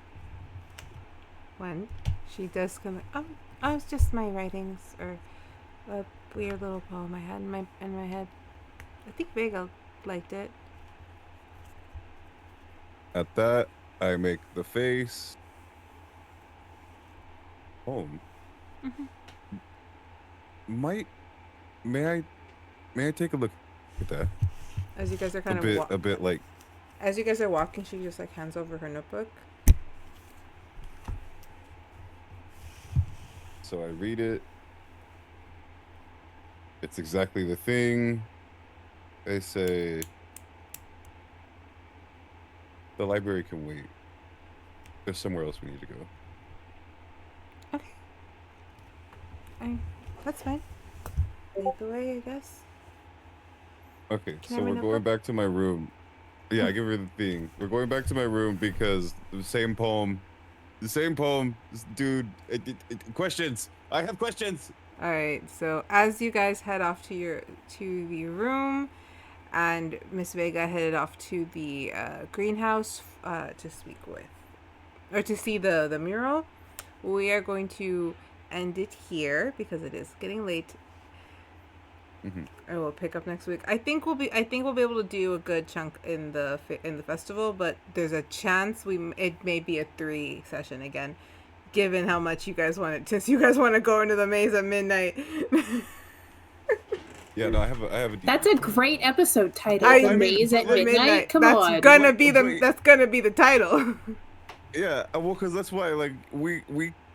Speaker 1: When she does come, oh, it's just my writings or a weird little poem I had in my head. I think Vega liked it.
Speaker 2: At that, I make the face. Poem. May I take a look at that?
Speaker 1: As you guys are kind
Speaker 2: A bit like.
Speaker 1: As you guys are walking, she just like hands over her notebook.
Speaker 2: So I read it. It's exactly the thing. They say the library can wait. There's somewhere else we need to go.
Speaker 1: Okay. That's fine. Lead the way, I guess.
Speaker 2: Okay,
Speaker 1: Can I
Speaker 2: so
Speaker 1: have my
Speaker 2: we're going
Speaker 1: notebook?
Speaker 2: back to my room. Yeah, I give her the thing. We're going back to my room because the same poem. Dude, questions. I have questions.
Speaker 1: All right. So as you guys head off to the room, and Miss Vega headed off to the greenhouse to speak with, or to see the mural, we are going to end it here because it is getting late. And we'll pick up next week. I think we'll be able to do a good chunk in the festival, but there's a chance it may be a 3 session again, given how much you guys want it. Since you guys want to go into the maze at midnight.
Speaker 2: Yeah, no, I have a.
Speaker 4: That's a great episode title.
Speaker 1: I
Speaker 4: The
Speaker 1: mean,
Speaker 4: Maze at
Speaker 1: the
Speaker 4: Midnight. Come
Speaker 1: that's
Speaker 4: on.
Speaker 1: Gonna be
Speaker 2: Wait.
Speaker 1: that's gonna be the title.
Speaker 2: Yeah, well, because that's why, like,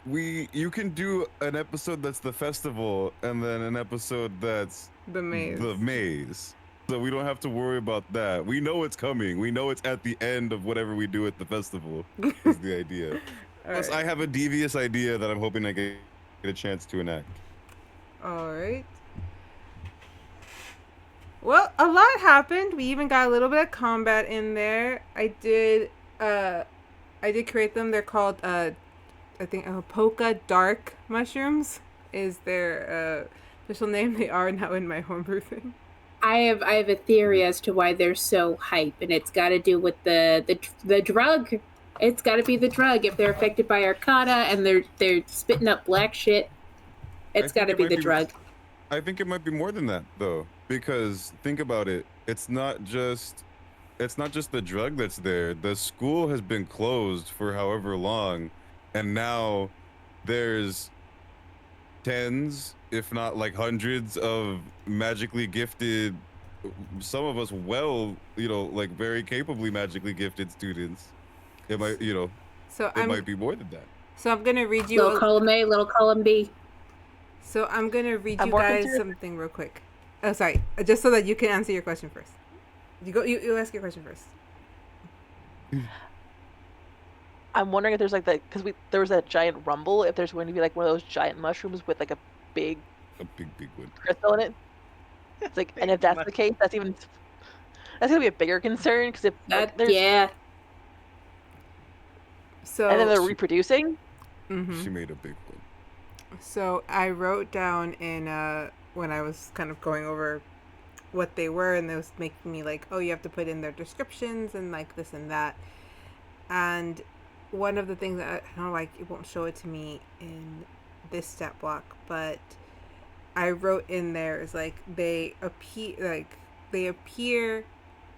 Speaker 2: you can do an episode that's the festival and then an episode that's
Speaker 1: The maze.
Speaker 2: The maze. So we don't have to worry about that. We know it's coming. We know it's at the end of whatever we do at the festival. Is the idea.
Speaker 1: All
Speaker 2: Plus,
Speaker 1: right.
Speaker 2: I have a devious idea that I'm hoping I get a chance to enact.
Speaker 1: All right. Well, a lot happened. We even got a little bit of combat in there. I did create them. They're called I think polka dark mushrooms is their official name. They are now in my homebrew thing.
Speaker 4: I have a theory as to why they're so hype, and it's got to do with the drug. It's got to be the drug. If they're affected by Arcana and they're spitting up black shit, it's got to be the drug.
Speaker 2: I think it might be more than that, though, because think about it. It's not just the drug that's there. The school has been closed for however long, and now there's tens, if not like hundreds, of magically gifted, some of us like very capably magically gifted students. It might,
Speaker 1: So
Speaker 2: it might be more than that.
Speaker 1: So I'm gonna read you.
Speaker 4: Little column A, little column B.
Speaker 1: So I'm gonna read
Speaker 6: I'm
Speaker 1: you
Speaker 6: working
Speaker 1: guys
Speaker 6: through it.
Speaker 1: something real quick. Oh, sorry. Just so that you can answer your question first. You ask your question first.
Speaker 6: I'm wondering if there's like because there was that giant rumble. If there's going to be like one of those giant mushrooms with like a big
Speaker 2: big one.
Speaker 6: crystal in it. It's like, and if that's the case, that's gonna be a bigger concern because if like, there's
Speaker 1: So
Speaker 6: and then they're reproducing.
Speaker 1: Mhm.
Speaker 2: She made a big one.
Speaker 1: So I wrote down in when I was kind of going over what they were, and it was making me like, oh, you have to put in their descriptions and like this and that. And one of the things that I don't like, it won't show it to me in this stat block, but I wrote in there is like they appear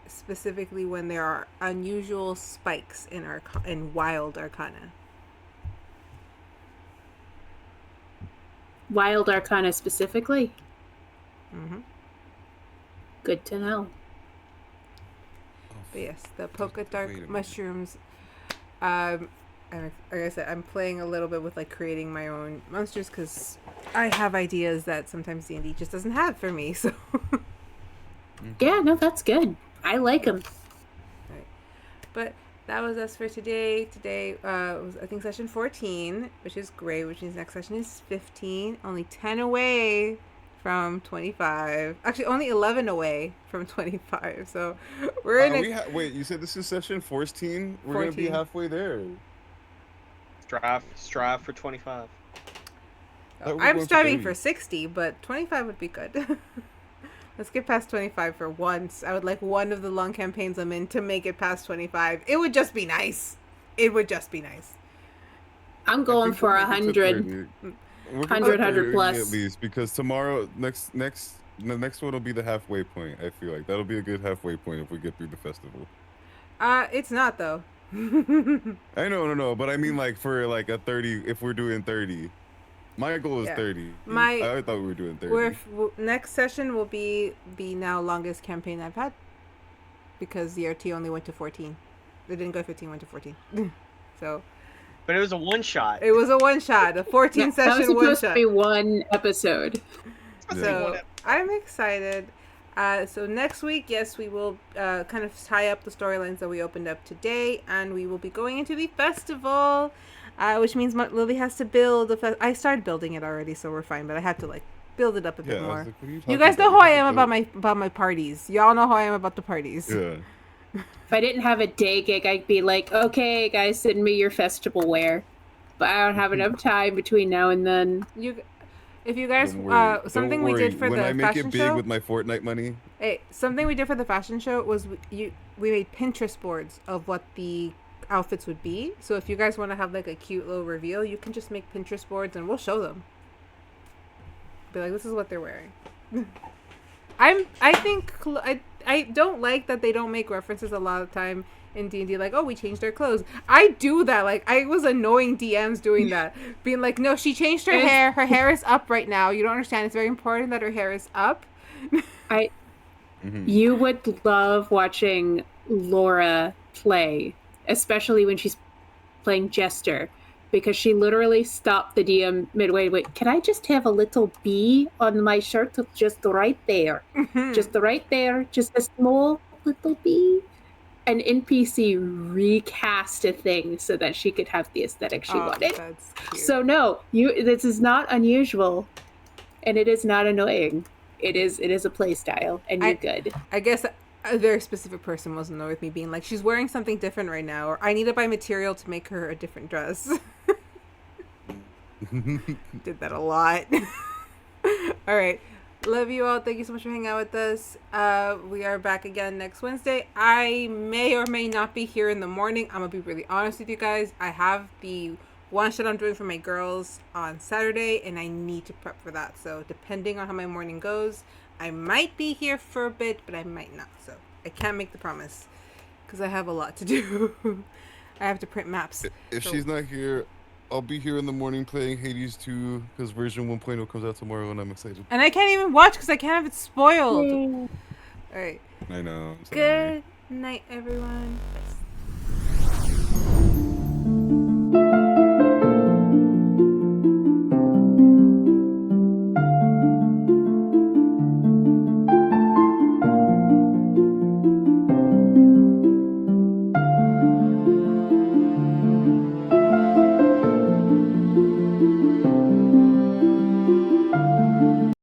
Speaker 1: specifically when there are unusual spikes in wild arcana.
Speaker 4: Wild Arcana specifically?
Speaker 1: Mm-hmm.
Speaker 4: Good to know.
Speaker 1: But yes, the polka dark
Speaker 2: Wait a minute.
Speaker 1: mushrooms. And like I said, I'm playing a little bit with like creating my own monsters because I have ideas that sometimes D&D just doesn't have for me. So
Speaker 4: Yeah, no, that's good. I like them.
Speaker 1: right. But that was us for today. Today was I think session 14, which is great, which means next session is 15. Only 10 away from 25. Actually, only 11 away from 25. So we're in a...
Speaker 2: Wait, you said this is session 14? We're going to be
Speaker 1: 14.
Speaker 2: halfway there.
Speaker 3: Strive for 25.
Speaker 1: I'm striving for 60, but 25 would be good. Let's get past 25 for once. I would like one of the long campaigns I'm in to make it past 25. It would just be nice. It would just be nice.
Speaker 4: I'm going for 100. 100 plus.
Speaker 2: At least, because tomorrow, the next one will be the halfway point. I feel like that'll be a good halfway point if we get through the festival.
Speaker 1: It's not though.
Speaker 2: I know, no, but I mean like for like a 30, if we're doing 30. My goal is 30. I thought we were doing 30.
Speaker 1: Next session will be the now longest campaign I've had because the RT only went to 14. They didn't go 15, went to 14. So.
Speaker 3: But it was a one shot.
Speaker 1: It was a one shot, a 14 session one shot.
Speaker 4: That was supposed to be one episode.
Speaker 1: So I'm excited. So next week, yes, we will kind of tie up the storylines that we opened up today, and we will be going into the festival, which means Lily has to build. I started building it already, so we're fine. But I have to like build it up a bit more. Like, you guys know how I am about my parties. Y'all know how I am about the parties.
Speaker 2: Yeah.
Speaker 4: If I didn't have a day gig, I'd be like, okay, guys, send me your festival wear. But I don't have enough time between now and then.
Speaker 1: If you guys, something we did for the fashion show. When I make it big
Speaker 2: with my Fortnite money.
Speaker 1: Hey, something we did for the fashion show was we made Pinterest boards of what the outfits would be. So if you guys want to have like a cute little reveal, you can just make Pinterest boards and we'll show them. Be like, this is what they're wearing. I don't like that they don't make references a lot of time in D&D, like, oh, we changed our clothes. I do that. Like, I was annoying DMs doing that. Being like, no, she changed her hair. Her hair is up right now. You don't understand. It's very important that her hair is up.
Speaker 4: You would love watching Laura play, especially when she's playing Jester, because she literally stopped the DM midway. Wait, can I just have a little bee on my shirt? Just right there. Just right there. Just a small little bee. An NPC recast a thing so that she could have the aesthetic she wanted.
Speaker 1: That's cute. So
Speaker 4: no, this is not unusual, and it is not annoying. It is a play style, and you're good.
Speaker 1: I guess a very specific person was annoyed with me being like, she's wearing something different right now, or I need to buy material to make her a different dress. Did that a lot. All right. Love you all. Thank you so much for hanging out with us. We are back again next Wednesday. I may or may not be here in the morning. I'm going to be really honest with you guys. I have the one shot I'm doing for my girls on Saturday, and I need to prep for that. So depending on how my morning goes, I might be here for a bit, but I might not. So I can't make the promise because I have a lot to do. I have to print maps.
Speaker 2: If she's not here, I'll be here in the morning playing Hades 2 because version 1.0 comes out tomorrow and I'm excited.
Speaker 1: And I can't even watch because I can't have it spoiled. All right.
Speaker 2: I know.
Speaker 1: Good night, everyone. Bye.